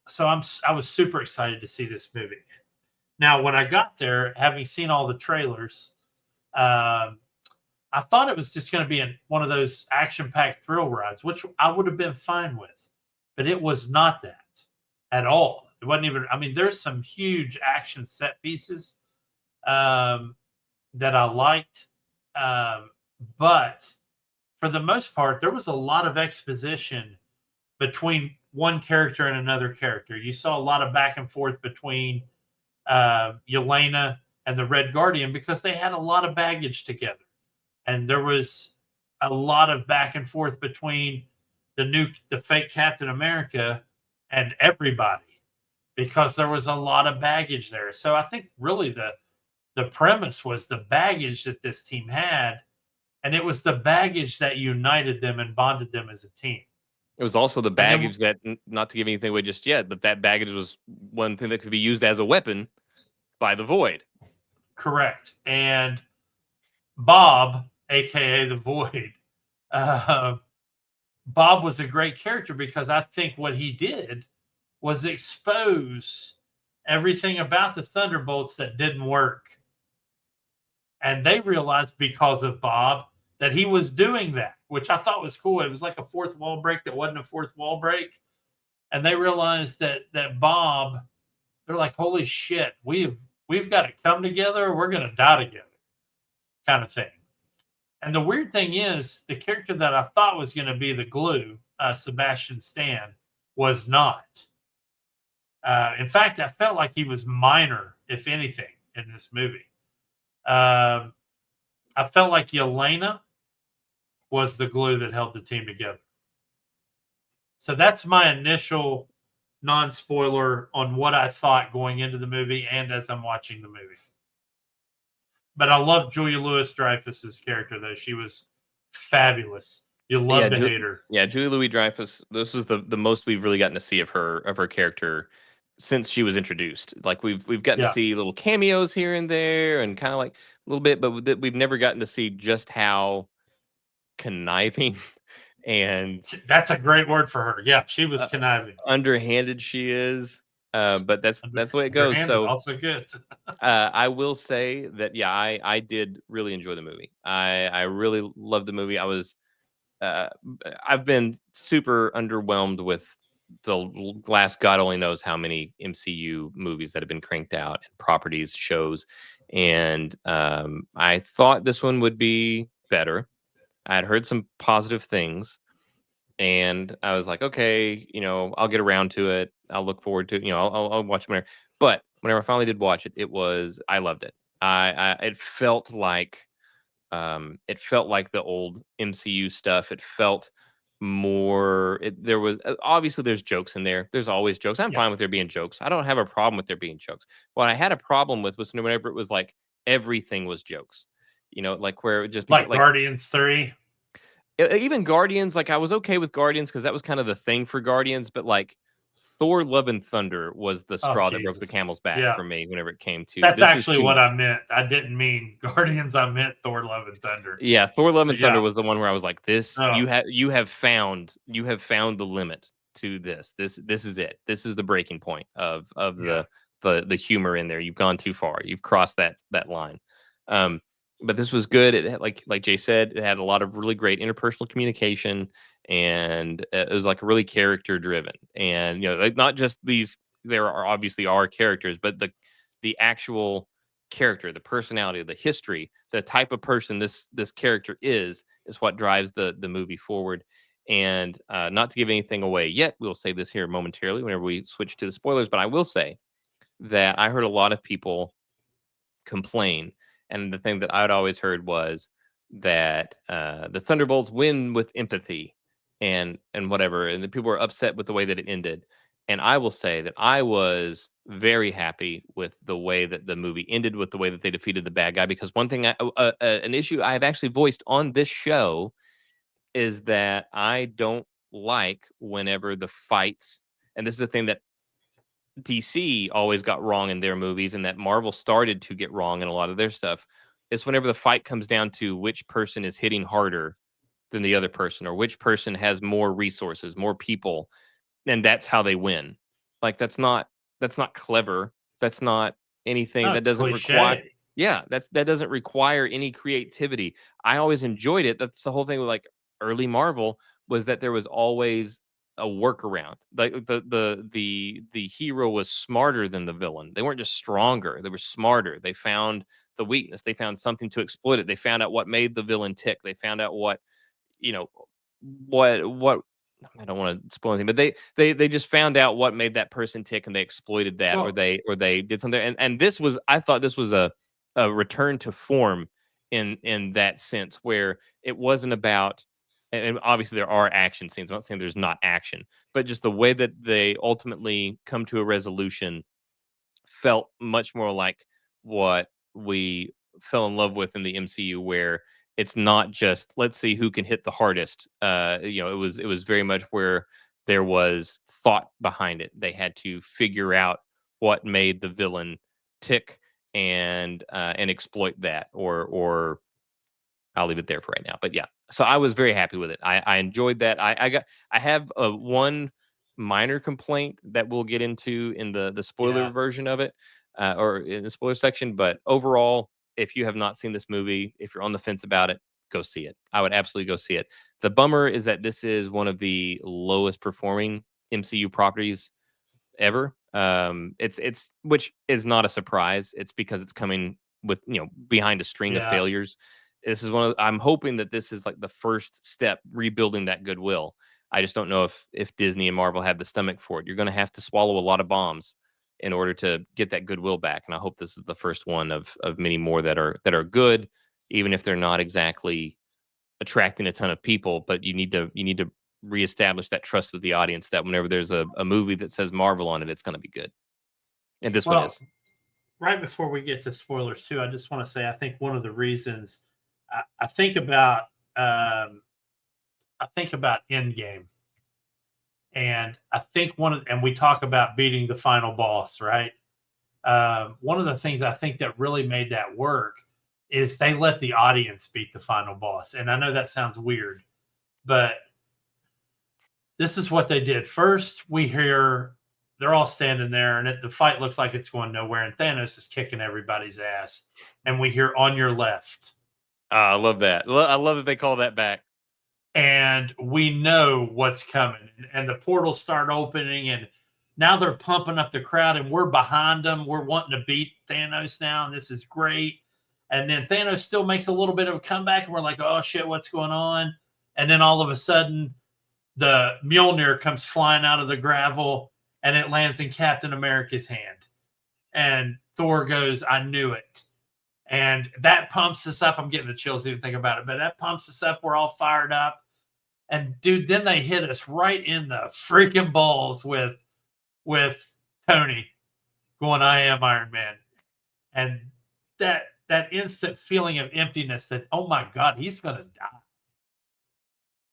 [SPEAKER 4] So I was super excited to see this movie. Now, when I got there, having seen all the trailers, I thought it was just going to be one of those action-packed thrill rides, which I would have been fine with, but it was not that at all. It wasn't even. I mean, there's some huge action set pieces that I liked, but for the most part, there was a lot of exposition between one character and another character. You saw a lot of back and forth between Yelena and the Red Guardian because they had a lot of baggage together. And there was a lot of back and forth between the fake Captain America and everybody because there was a lot of baggage there. So I think really the premise was the baggage that this team had, and it was the baggage that united them and bonded them as a team.
[SPEAKER 3] It was also the baggage that, not to give anything away just yet, but that baggage was one thing that could be used as a weapon by the Void.
[SPEAKER 4] Correct. And Bob, aka the Void, Bob was a great character because I think what he did was expose everything about the Thunderbolts that didn't work. And they realized because of Bob that he was doing that, which I thought was cool. It was like a fourth wall break that wasn't a fourth wall break. And they realized that Bob, they're like, holy shit, we've got to come together or we're going to die together, kind of thing. And the weird thing is, the character that I thought was going to be the glue, Sebastian Stan, was not. In fact, I felt like he was minor, if anything, in this movie. I felt like Yelena was the glue that held the team together. So that's my initial non-spoiler on what I thought going into the movie and as I'm watching the movie. But I love Julia Louis-Dreyfus's character, though. She was fabulous. You love to hate her.
[SPEAKER 3] Yeah, Julia Louis-Dreyfus. This was the most we've really gotten to see of her character since she was introduced. Like we've gotten to see little cameos here and there, and kind of like a little bit, but we've never gotten to see just how conniving and
[SPEAKER 4] That's a great word for her. Yeah, she was conniving.
[SPEAKER 3] underhanded she is. But that's the way it goes.
[SPEAKER 4] Underhanded,
[SPEAKER 3] So
[SPEAKER 4] also good.
[SPEAKER 3] I will say that yeah, I did really enjoy the movie. I really loved the movie. Uh, I've been super underwhelmed with the last God only knows how many MCU movies that have been cranked out and properties, shows, and I thought this one would be better. I had heard some positive things, and I was like, okay, I'll get around to it. I'll look forward to it. I'll watch it whenever. But whenever I finally did watch it, I loved it. It felt like the old MCU stuff. It felt more. There was obviously there's jokes in there. There's always jokes. I'm
[SPEAKER 4] Yeah.
[SPEAKER 3] fine with there being jokes. I don't have a problem with there being jokes. What I had a problem with was whenever it was like everything was jokes. Like where it just
[SPEAKER 4] Like
[SPEAKER 3] like
[SPEAKER 4] Guardians 3.
[SPEAKER 3] even Guardians. Like I was okay with Guardians because that was kind of the thing for Guardians. But like Thor: Love and Thunder was the
[SPEAKER 4] Oh,
[SPEAKER 3] straw that broke the
[SPEAKER 4] Jesus.
[SPEAKER 3] camel's back
[SPEAKER 4] Yeah.
[SPEAKER 3] for me. Whenever it came to
[SPEAKER 4] That's
[SPEAKER 3] this is
[SPEAKER 4] actually
[SPEAKER 3] too
[SPEAKER 4] what
[SPEAKER 3] much.
[SPEAKER 4] I meant. I didn't mean Guardians. I meant Thor: Love and Thunder.
[SPEAKER 3] Yeah, Thor: Love
[SPEAKER 4] But
[SPEAKER 3] and Thunder
[SPEAKER 4] yeah.
[SPEAKER 3] was the one where I was like, "This
[SPEAKER 4] Oh,
[SPEAKER 3] you have found the limit to this. This is it. This is the breaking point of
[SPEAKER 4] yeah.
[SPEAKER 3] the humor in there. You've gone too far. You've crossed that line." Um, but this was good. It had, like Jay said, it had a lot of really great interpersonal communication, and it was like really character driven. And like not just these. There are obviously characters, but the actual character, the personality, the history, the type of person this character is what drives the movie forward. And not to give anything away yet, we'll say this here momentarily whenever we switch to the spoilers. But I will say that I heard a lot of people complain, and the thing that I'd always heard was that the Thunderbolts win with empathy and whatever, and the people were upset with the way that it ended. And I will say that I was very happy with the way that the movie ended, with the way that they defeated the bad guy. Because one thing, an issue I have actually voiced on this show is that I don't like whenever the fights, and this is the thing that DC always got wrong in their movies, and that Marvel started to get wrong in a lot of their stuff, is whenever the fight comes down to which person is hitting harder than the other person, or which person has more resources, more people, and that's how they win. Like that's not clever. That's not anything
[SPEAKER 4] No,
[SPEAKER 3] that
[SPEAKER 4] it's
[SPEAKER 3] doesn't require.
[SPEAKER 4] cliche.
[SPEAKER 3] Yeah, that doesn't require any creativity. I always enjoyed it. That's the whole thing with like early Marvel, was that there was always a workaround. Like the hero was smarter than the villain. They weren't just stronger, they were smarter. They found the weakness. They found something to exploit it. They found out what made the villain tick. They found out what, you know, what I don't want to spoil anything, but they just found out what made that person tick, and they exploited that, or
[SPEAKER 4] Well,
[SPEAKER 3] they did something. And this was, I thought this was a return to form in that sense, where it wasn't about, and obviously there are action scenes. I'm not saying there's not action, but just the way that they ultimately come to a resolution felt much more like what we fell in love with in the MCU, where it's not just let's see who can hit the hardest. It was very much where there was thought behind it. They had to figure out what made the villain tick and exploit that, or I'll leave it there for right now. But yeah, so I was very happy with it. I enjoyed that. I have one minor complaint that we'll get into in the spoiler
[SPEAKER 4] yeah.
[SPEAKER 3] version of it, or in the spoiler section. But overall, if you have not seen this movie, if you're on the fence about it, go see it. I would absolutely go see it. The bummer is that this is one of the lowest performing MCU properties ever. It's which is not a surprise. It's because it's coming with behind a string of
[SPEAKER 4] Yeah.
[SPEAKER 3] failures. This is one of, I'm hoping that this is like the first step rebuilding that goodwill. I just don't know if Disney and Marvel have the stomach for it. You're going to have to swallow a lot of bombs in order to get that goodwill back. And I hope this is the first one of many more that are good, even if they're not exactly attracting a ton of people. But you need to reestablish that trust with the audience that whenever there's a movie that says Marvel on it, it's going to be good. And this one
[SPEAKER 4] Well,
[SPEAKER 3] is.
[SPEAKER 4] right before we get to spoilers too, I just want to say I think one of the reasons I think about Endgame, and I think and we talk about beating the final boss, right? One of the things I think that really made that work is they let the audience beat the final boss. And I know that sounds weird, but this is what they did. First, we hear they're all standing there, and the fight looks like it's going nowhere, and Thanos is kicking everybody's ass. And we hear "on your left,"
[SPEAKER 3] I love that. I love that they call that back.
[SPEAKER 4] and we know what's coming. And the portals start opening, and now they're pumping up the crowd, and we're behind them. We're wanting to beat Thanos now, and this is great. And then Thanos still makes a little bit of a comeback, and we're like, oh shit, what's going on? And then all of a sudden, the Mjolnir comes flying out of the gravel, and it lands in Captain America's hand. And Thor goes, I knew it. And that pumps us up. I'm getting the chills even thinking about it, but that pumps us up. We're all fired up. And dude, then they hit us right in the freaking balls with Tony going, I am Iron Man. And that instant feeling of emptiness that, oh my God, he's gonna die.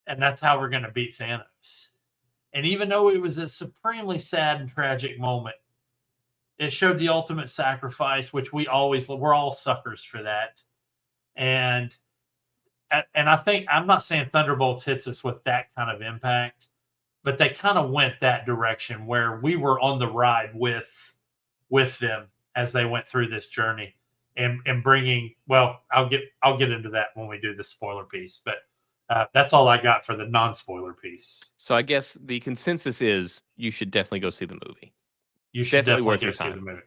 [SPEAKER 4] And that's how we're gonna beat Thanos. And even though it was a supremely sad and tragic moment, it showed the ultimate sacrifice, which we're all suckers for that. And I think, I'm not saying Thunderbolts hits us with that kind of impact, but they kind of went that direction where we were on the ride with them as they went through this journey and bringing, well, I'll get into that when we do the spoiler piece, but that's all I got for the non-spoiler piece.
[SPEAKER 3] So I guess the consensus is you should definitely go see the movie.
[SPEAKER 4] You should definitely
[SPEAKER 3] worth
[SPEAKER 4] go
[SPEAKER 3] your
[SPEAKER 4] see
[SPEAKER 3] time.
[SPEAKER 4] the movie.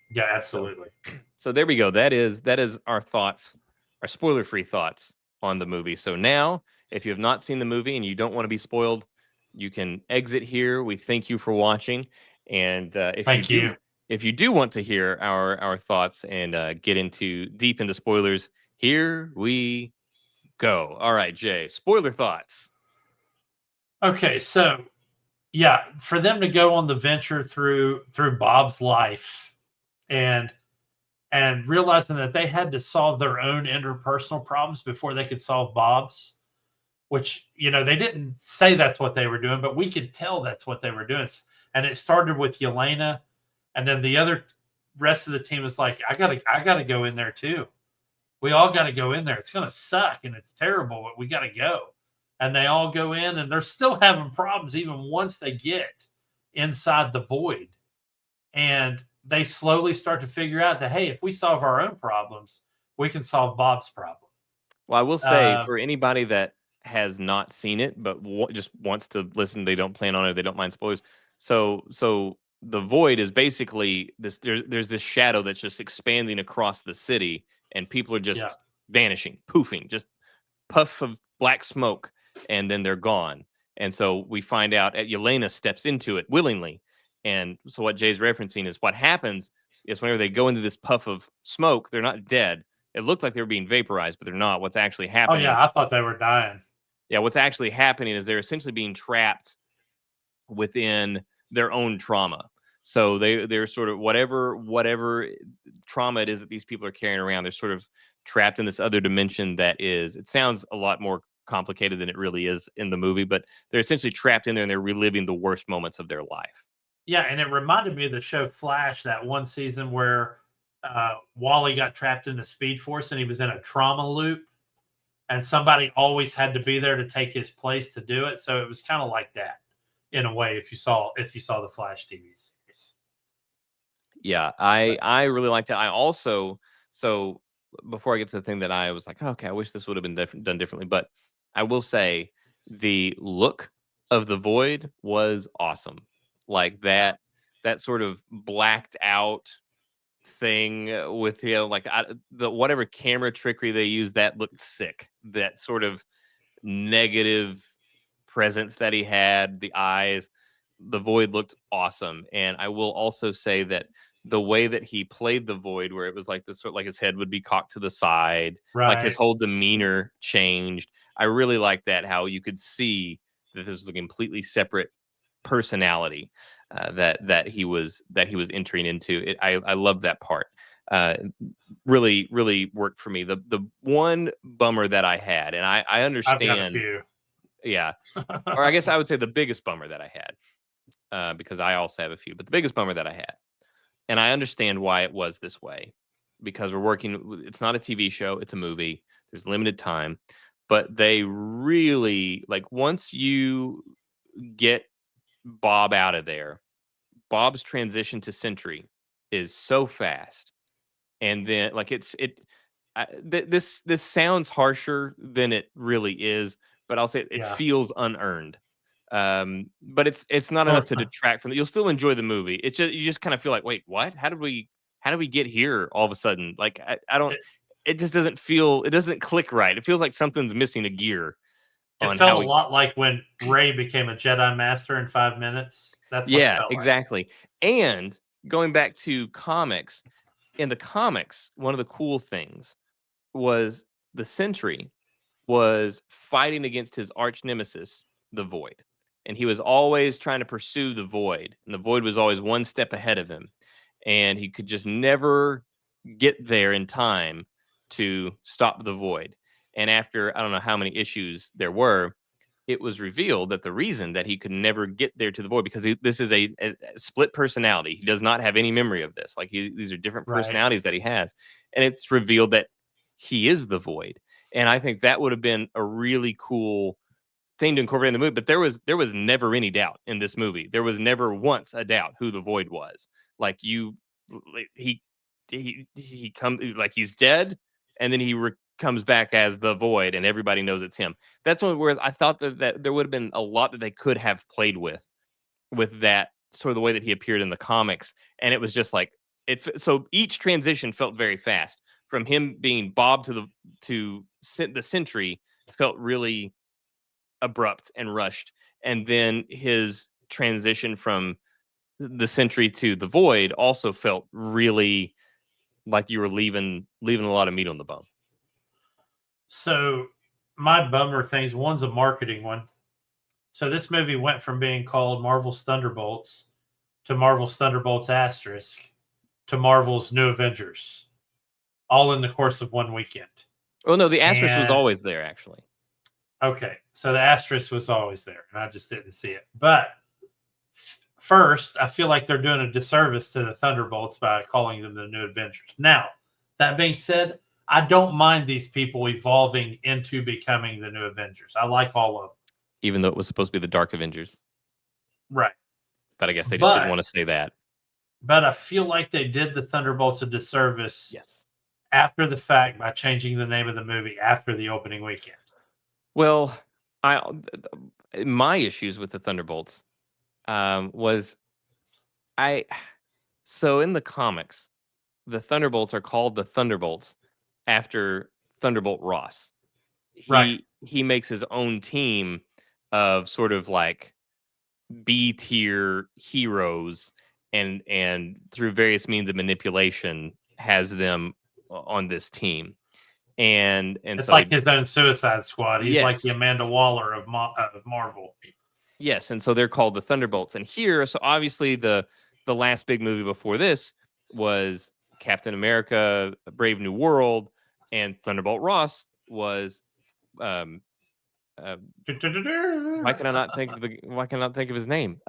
[SPEAKER 4] Yeah, absolutely.
[SPEAKER 3] So there we go. That is our thoughts, our spoiler-free thoughts on the movie. So now, if you have not seen the movie and you don't want to be spoiled, you can exit here. We thank you for watching, and if you do want to hear our thoughts and get deep into spoilers, here we go. All right, Jay, spoiler thoughts.
[SPEAKER 4] Okay, so yeah, for them to go on the venture through Bob's life and realizing that they had to solve their own interpersonal problems before they could solve Bob's, which, they didn't say that's what they were doing, but we could tell that's what they were doing. And it started with Yelena, and then the rest of the team was like, I gotta go in there too. We all got to go in there. It's going to suck and it's terrible, but we got to go. And they all go in, and they're still having problems even once they get inside the void. And they slowly start to figure out that, hey, if we solve our own problems, we can solve Bob's problem.
[SPEAKER 3] Well, I will say, for anybody that has not seen it but just wants to listen, they don't plan on it, they don't mind spoilers. So the void is basically this. There's this shadow that's just expanding across the city, and people are just vanishing, poofing, just puff of black smoke, and then they're gone. And so we find out Yelena steps into it willingly. And so what Jay's referencing is what happens is whenever they go into this puff of smoke, they're not dead. It looked like they were being vaporized, but they're not. What's actually happening?
[SPEAKER 4] Oh yeah, I thought they were dying.
[SPEAKER 3] Yeah, what's actually happening is they're essentially being trapped within their own trauma. So they're sort of whatever trauma it is that these people are carrying around, they're sort of trapped in this other dimension that is, it sounds a lot more complicated than it really is in the movie, but they're essentially trapped in there and they're reliving the worst moments of their life.
[SPEAKER 4] Yeah, and it reminded me of the show Flash, that one season where Wally got trapped in the Speed Force and he was in a trauma loop, and somebody always had to be there to take his place to do it. So it was kind of like that in a way if you saw the Flash TV series.
[SPEAKER 3] Yeah, I really liked it. I also, so before I get to the thing that I was like, okay, I wish this would have been done differently, but I will say the look of the void was awesome. Like that sort of blacked out thing with, like the whatever camera trickery they used, that looked sick. That sort of negative presence that he had, the eyes, the void looked awesome. And I will also say that the way that he played the void, where it was like this, sort of like his head would be cocked to the side, like his whole demeanor changed. I really like that, how you could see that this was a completely separate personality that he was entering into. I love that part. Really, really worked for me. The one bummer that I had, and I understand.
[SPEAKER 4] I've got a few.
[SPEAKER 3] Yeah, or I guess I would say the biggest bummer that I had, because I also have a few, but the biggest bummer that I had, and I understand why it was this way, because we're working. It's not a TV show; it's a movie. There's limited time, but they really, like, once you get Bob out of there, Bob's transition to Sentry is so fast, and then like this sounds harsher than it really is, but I'll say it
[SPEAKER 4] Yeah.
[SPEAKER 3] feels unearned. But it's not
[SPEAKER 4] Sure.
[SPEAKER 3] enough to detract from it. You'll still enjoy the movie. It's just you just kind of feel like, wait, what? How did we get here all of a sudden? Like I don't. It just doesn't feel. It doesn't click right. It feels like something's missing a gear
[SPEAKER 4] It
[SPEAKER 3] on
[SPEAKER 4] felt
[SPEAKER 3] how
[SPEAKER 4] a
[SPEAKER 3] we.
[SPEAKER 4] lot like when Ray became a Jedi Master in 5 minutes. That's what it
[SPEAKER 3] Yeah,
[SPEAKER 4] felt like.
[SPEAKER 3] exactly. And going back to comics, in the comics, one of the cool things was the Sentry was fighting against his arch nemesis, the Void. And he was always trying to pursue the Void. And the Void was always one step ahead of him. And he could just never get there in time to stop the Void. And after I don't know how many issues there were, it was revealed that the reason that he could never get there to the Void because this is a split personality. He does not have any memory of this. Like these are different
[SPEAKER 4] Right.
[SPEAKER 3] personalities that he has, and it's revealed that he is the Void. And I think that would have been a really cool thing to incorporate in the movie. But there was never any doubt in this movie. There was never once a doubt who the Void was. Like he comes like he's dead, and then he comes back as the Void, and everybody knows it's him. That's one where I thought that there would have been a lot that they could have played with that sort of the way that he appeared in the comics, and it was just like so each transition felt very fast from him being Bob to the Sentry felt really abrupt and rushed, and then his transition from the Sentry to the Void also felt really like you were leaving a lot of meat on the bone.
[SPEAKER 4] So my bummer things, one's a marketing one. So this movie went from being called Marvel's Thunderbolts to Marvel's Thunderbolts asterisk to Marvel's New Avengers, all in the course of one weekend.
[SPEAKER 3] Well, no, the asterisk was
[SPEAKER 4] And-
[SPEAKER 3] always there, actually.
[SPEAKER 4] Okay, so the asterisk was always there, and I just didn't see it. But first, I feel like they're doing a disservice to the Thunderbolts by calling them the New Avengers. Now, that being said, I don't mind these people evolving into becoming the New Avengers. I like all of them.
[SPEAKER 3] Even though it was supposed to be the Dark Avengers.
[SPEAKER 4] Right.
[SPEAKER 3] But I guess they just didn't want to say that.
[SPEAKER 4] But I feel like they did the Thunderbolts a disservice
[SPEAKER 3] Yes.
[SPEAKER 4] after the fact by changing the name of the movie after the opening weekend.
[SPEAKER 3] Well, my issues with the Thunderbolts was so in the comics, the Thunderbolts are called the Thunderbolts after Thunderbolt Ross. He makes his own team of sort of like B tier heroes and through various means of manipulation has them on this team. And
[SPEAKER 4] it's
[SPEAKER 3] so
[SPEAKER 4] like his own Suicide Squad. He's like the
[SPEAKER 3] Yes.
[SPEAKER 4] Amanda Waller of Marvel.
[SPEAKER 3] Yes, and so they're called the Thunderbolts. And here, so obviously the last big movie before this was Captain America: Brave New World, and Thunderbolt Ross was why can I not think of his name?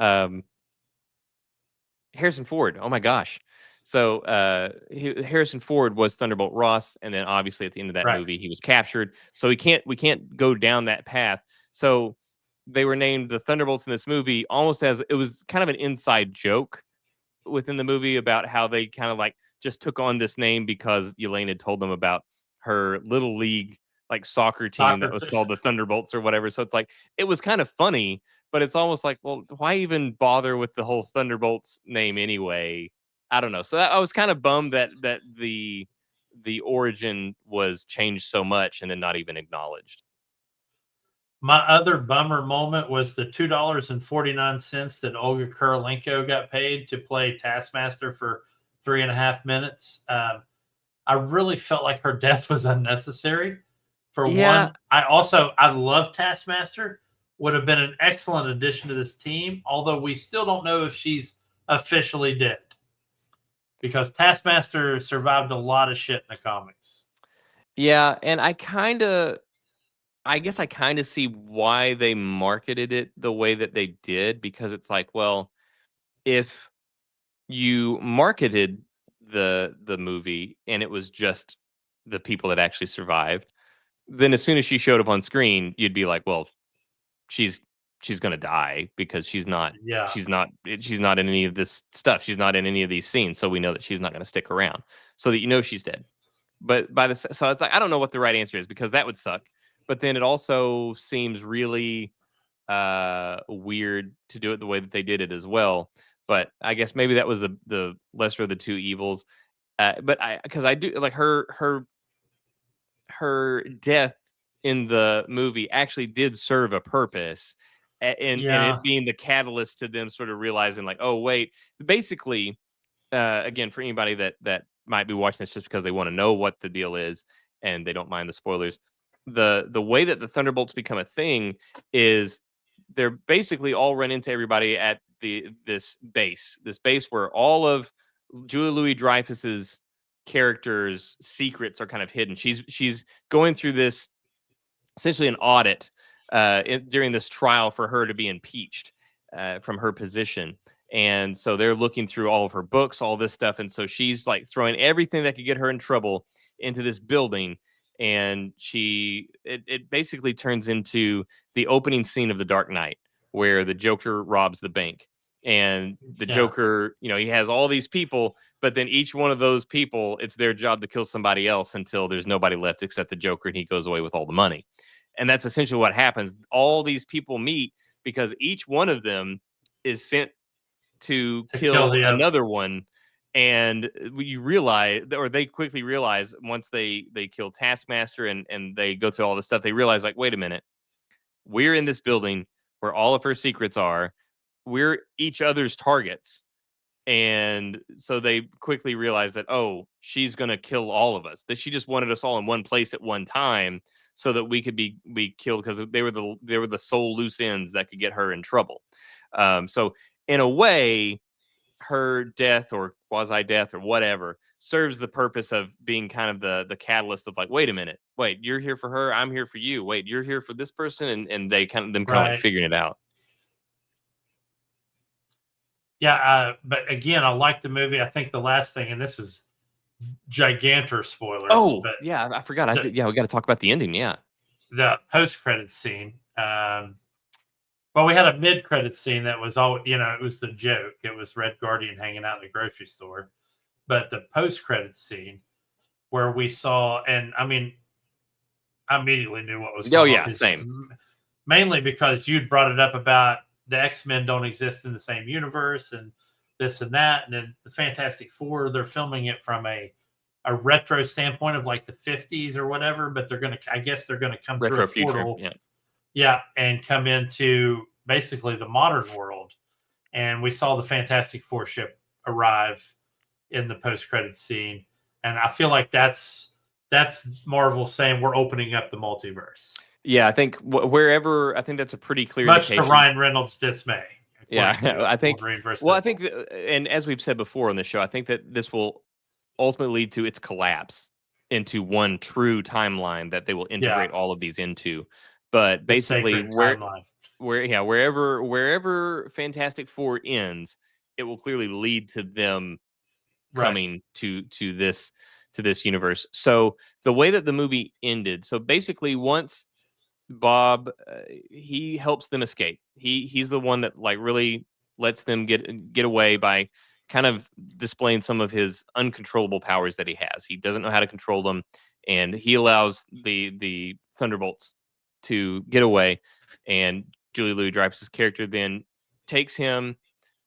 [SPEAKER 3] Harrison Ford. Oh my gosh. So Harrison Ford was Thunderbolt Ross, and then obviously at the end of that
[SPEAKER 4] Right.
[SPEAKER 3] movie he was captured. So we can't go down that path. So they were named the Thunderbolts in this movie almost as it was kind of an inside joke within the movie about how they kind of like just took on this name because Elaine had told them about her little league like soccer team that was called the Thunderbolts or whatever. So it's like it was kind of funny, but it's almost like, well, why even bother with the whole Thunderbolts name anyway? I don't know. So I was kind of bummed that the origin was changed so much and then not even acknowledged.
[SPEAKER 4] My other bummer moment was the $2.49 that Olga Kurylenko got paid to play Taskmaster for 3.5 minutes. I really felt like her death was unnecessary. For one, I love Taskmaster. Would have been an excellent addition to this team, although we still don't know if she's officially dead. Because Taskmaster survived a lot of shit in the comics.
[SPEAKER 3] Yeah, and I guess I kind of see why they marketed it the way that they did, because it's like, well, if you marketed the movie and it was just the people that actually survived, then as soon as she showed up on screen, you'd be like, well, she's she's gonna die because she's not
[SPEAKER 4] Yeah.
[SPEAKER 3] she's not she's not in any of this stuff. She's not in any of these scenes, so we know that she's not gonna stick around. So that she's dead. But so it's like I don't know what the right answer is because that would suck. But then it also seems really weird to do it the way that they did it as well. But I guess maybe that was the lesser of the two evils. But because I do like her death in the movie actually did serve a purpose, and
[SPEAKER 4] Yeah.
[SPEAKER 3] it being the catalyst to them sort of realizing like, oh wait, basically, again, for anybody that might be watching this just because they want to know what the deal is and they don't mind the spoilers, the way that the Thunderbolts become a thing is they're basically all run into everybody at this base where all of Julia Louis Dreyfus's characters' secrets are kind of hidden. She's going through this essentially an audit during this trial for her to be impeached from her position. And so they're looking through all of her books, all this stuff. And so she's like throwing everything that could get her in trouble into this building. And it basically turns into the opening scene of The Dark Knight, where the Joker robs the bank. And the
[SPEAKER 4] Yeah.
[SPEAKER 3] Joker, he has all these people, but then each one of those people, it's their job to kill somebody else until there's nobody left except the Joker, and he goes away with all the money. And that's essentially what happens. All these people meet because each one of them is sent to
[SPEAKER 4] kill
[SPEAKER 3] kill
[SPEAKER 4] the other.
[SPEAKER 3] another one. And you realize, or they quickly realize once they kill Taskmaster and they go through all this stuff, they realize like, wait a minute, we're in this building where all of her secrets are. We're each other's targets. And so they quickly realized that, oh, she's going to kill all of us, that she just wanted us all in one place at one time so that we could be killed because they were the sole loose ends that could get her in trouble. So in a way, her death or quasi death or whatever serves the purpose of being kind of the catalyst of like, wait a minute, wait, you're here for her, I'm here for you. Wait, you're here for this person, and they kind of like
[SPEAKER 4] Right.
[SPEAKER 3] figuring it out.
[SPEAKER 4] Yeah, but again, I like the movie. I think the last thing, and this is gigantor spoilers.
[SPEAKER 3] Oh,
[SPEAKER 4] but
[SPEAKER 3] yeah, I forgot. We got to talk about the ending. Yeah,
[SPEAKER 4] the post-credit scene. Well, we had a mid-credit scene that was all, it was the joke. It was Red Guardian hanging out in the grocery store. But the post-credit scene where we saw, and I mean, I immediately knew what was going on.
[SPEAKER 3] Oh, yeah, same.
[SPEAKER 4] Mainly because you'd brought it up about the X-Men don't exist in the same universe and this and that. And then the Fantastic Four, they're filming it from a retro standpoint of like the 50s or whatever, but I guess they're going to come
[SPEAKER 3] retro
[SPEAKER 4] through a portal.
[SPEAKER 3] future.
[SPEAKER 4] Yeah, and come into basically the modern world. And we saw the Fantastic Four ship arrive in the post-credit scene. And I feel like that's Marvel saying we're opening up the multiverse.
[SPEAKER 3] Yeah, I think wherever, I think that's a pretty clear
[SPEAKER 4] Much
[SPEAKER 3] indication.
[SPEAKER 4] to Ryan Reynolds' dismay.
[SPEAKER 3] Yeah, I think. Well, I think, and as we've said before on the show, I think that this will ultimately lead to its collapse into one true timeline that they will integrate all of these into. But basically, wherever Fantastic Four ends, it will clearly lead to them coming to this universe. So the way that the movie ended, so basically once Bob he helps them escape. He's the one that like really lets them get away by kind of displaying some of his uncontrollable powers that he has. He doesn't know how to control them, and he allows the Thunderbolts to get away. And Julie Louis Dreyfus's character then takes him,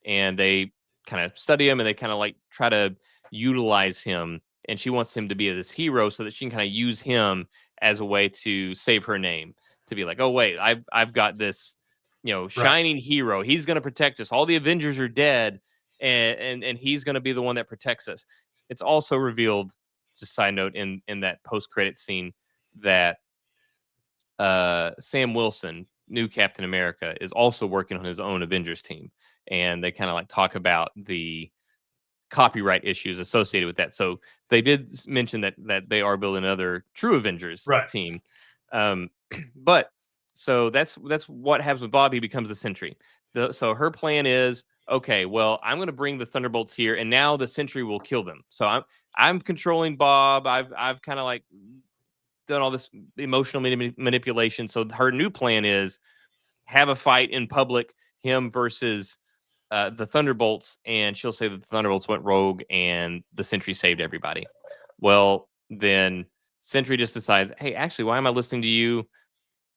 [SPEAKER 3] and they kind of study him, and they kind of like try to utilize him. And she wants him to be this hero so that she can kind of use him as a way to save her name. To be like, oh wait, I've got this, shining hero. He's going to protect us. All the Avengers are dead, and he's going to be the one that protects us. It's also revealed, just side note, in that post credit scene that Sam Wilson, new Captain America, is also working on his own Avengers team, and they kind of like talk about the copyright issues associated with that. So they did mention that they are building another true Avengers team. But so that's what happens with Bob. He becomes the Sentry. So her plan is, okay, well, I'm going to bring the Thunderbolts here, and now the Sentry will kill them. So I'm controlling Bob. I've kind of like done all this emotional manipulation. So her new plan is, have a fight in public, him versus the Thunderbolts, and she'll say that the Thunderbolts went rogue and the Sentry saved everybody. Well, then Sentry just decides, hey, actually, why am I listening to you?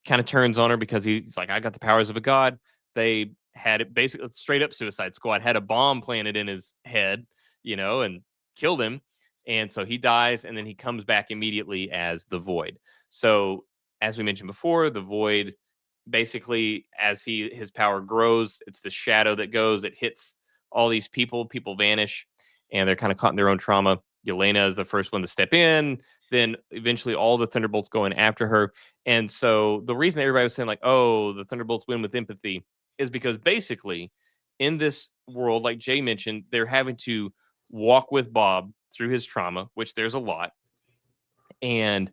[SPEAKER 3] Kind of turns on her because he's like, I got the powers of a god. They had it basically straight up Suicide Squad, had a bomb planted in his head, and killed him. And so he dies, and then he comes back immediately as the Void. So, as we mentioned before, the Void basically, as his power grows, it's the shadow that goes, it hits all these people vanish, and they're kind of caught in their own trauma. Yelena is the first one to step in. Then eventually all the Thunderbolts go in after her. And so the reason everybody was saying, like, oh, the Thunderbolts win with empathy is because basically in this world, like Jay mentioned, they're having to walk with Bob through his trauma, which there's a lot. And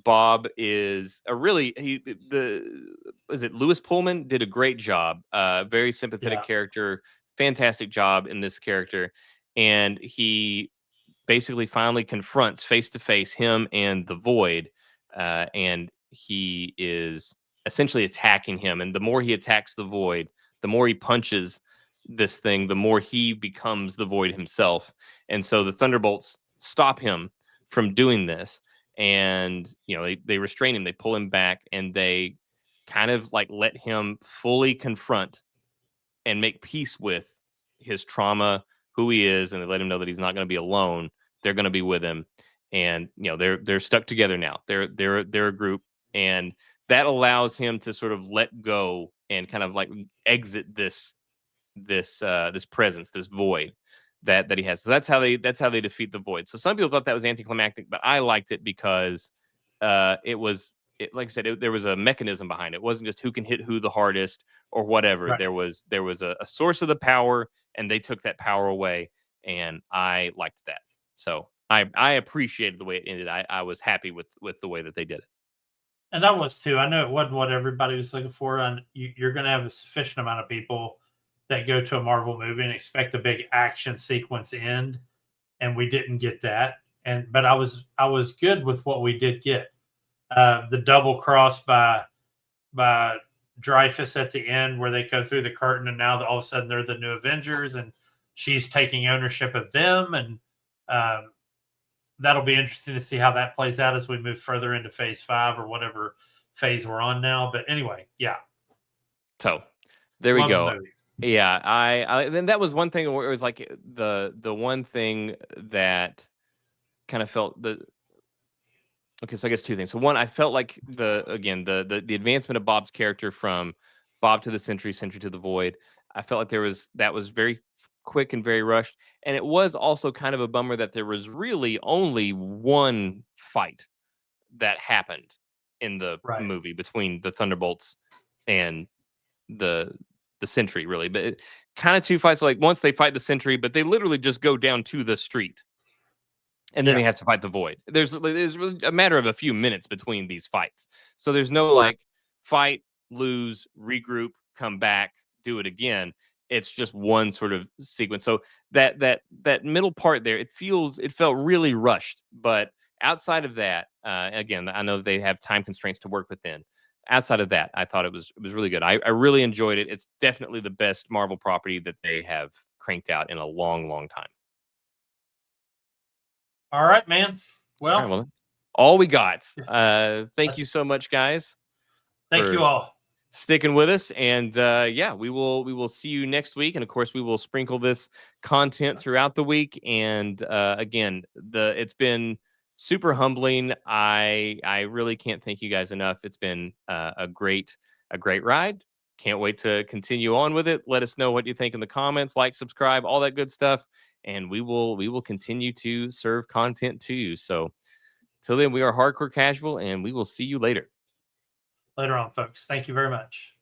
[SPEAKER 3] Bob is a really is it Lewis Pullman did a great job. Very sympathetic character, fantastic job in this character. And he basically finally confronts face to face him and the Void, and he is essentially attacking him. And the more he attacks the Void, the more he punches this thing, the more he becomes the Void himself. And so the Thunderbolts stop him from doing this, and they restrain him, they pull him back, and they kind of like let him fully confront and make peace with his trauma, who he is, and they let him know that he's not going to be alone. They're going to be with him, and they're stuck together now. They're a group, and that allows him to sort of let go and kind of like exit this presence, this void that he has. So that's how they defeat the Void. So some people thought that was anticlimactic, but I liked it because like I said, there was a mechanism behind it. It wasn't just who can hit who the hardest or whatever.
[SPEAKER 4] Right.
[SPEAKER 3] There was a source of the power, and they took that power away, and I liked that. So I appreciated the way it ended. I was happy with the way that they did it.
[SPEAKER 4] And I was too. I know it wasn't what everybody was looking for, and you're going to have a sufficient amount of people that go to a Marvel movie and expect a big action sequence end, and we didn't get that. But I was good with what we did get. The double cross by Dreyfus at the end, where they go through the curtain, and now all of a sudden they're the new Avengers, and she's taking ownership of them, and that'll be interesting to see how that plays out as we move further into Phase 5 or whatever phase we're on now. But anyway, yeah.
[SPEAKER 3] So there we
[SPEAKER 4] Love
[SPEAKER 3] go.
[SPEAKER 4] the movie.
[SPEAKER 3] Yeah, I then that was one thing where it was like the one thing that kind of felt okay, so I guess two things. So one, I felt like the advancement of Bob's character from Bob to the Sentry, Sentry to the Void. I felt like that was very quick and very rushed, and it was also kind of a bummer that there was really only one fight that happened in the
[SPEAKER 4] Right.
[SPEAKER 3] movie between the Thunderbolts and the Sentry, really. But kind of two fights. Like once they fight the Sentry, but they literally just go down to the street, and then they have to fight the Void. There's really a matter of a few minutes between these fights, so there's no like fight, lose, regroup, come back, do it again. It's just one sort of sequence. So that middle part there, it felt really rushed. But outside of that, again, I know they have time constraints to work within. Outside of that, I thought it was really good. I really enjoyed it. It's definitely the best Marvel property that they have cranked out in a long, long time.
[SPEAKER 4] All right, man. Well,
[SPEAKER 3] All right, that's all we got. Thank you so much, guys.
[SPEAKER 4] Thank you all.
[SPEAKER 3] Sticking with us, and we will see you next week, and of course we will sprinkle this content throughout the week. And again, it's been super humbling. I really can't thank you guys enough. It's been a great ride. Can't wait to continue on with it. Let us know what you think in the comments, like, subscribe, all that good stuff, and we will continue to serve content to you. So till then, we are Hardcore Casual, and we will see you later.
[SPEAKER 4] Later on, folks. Thank you very much.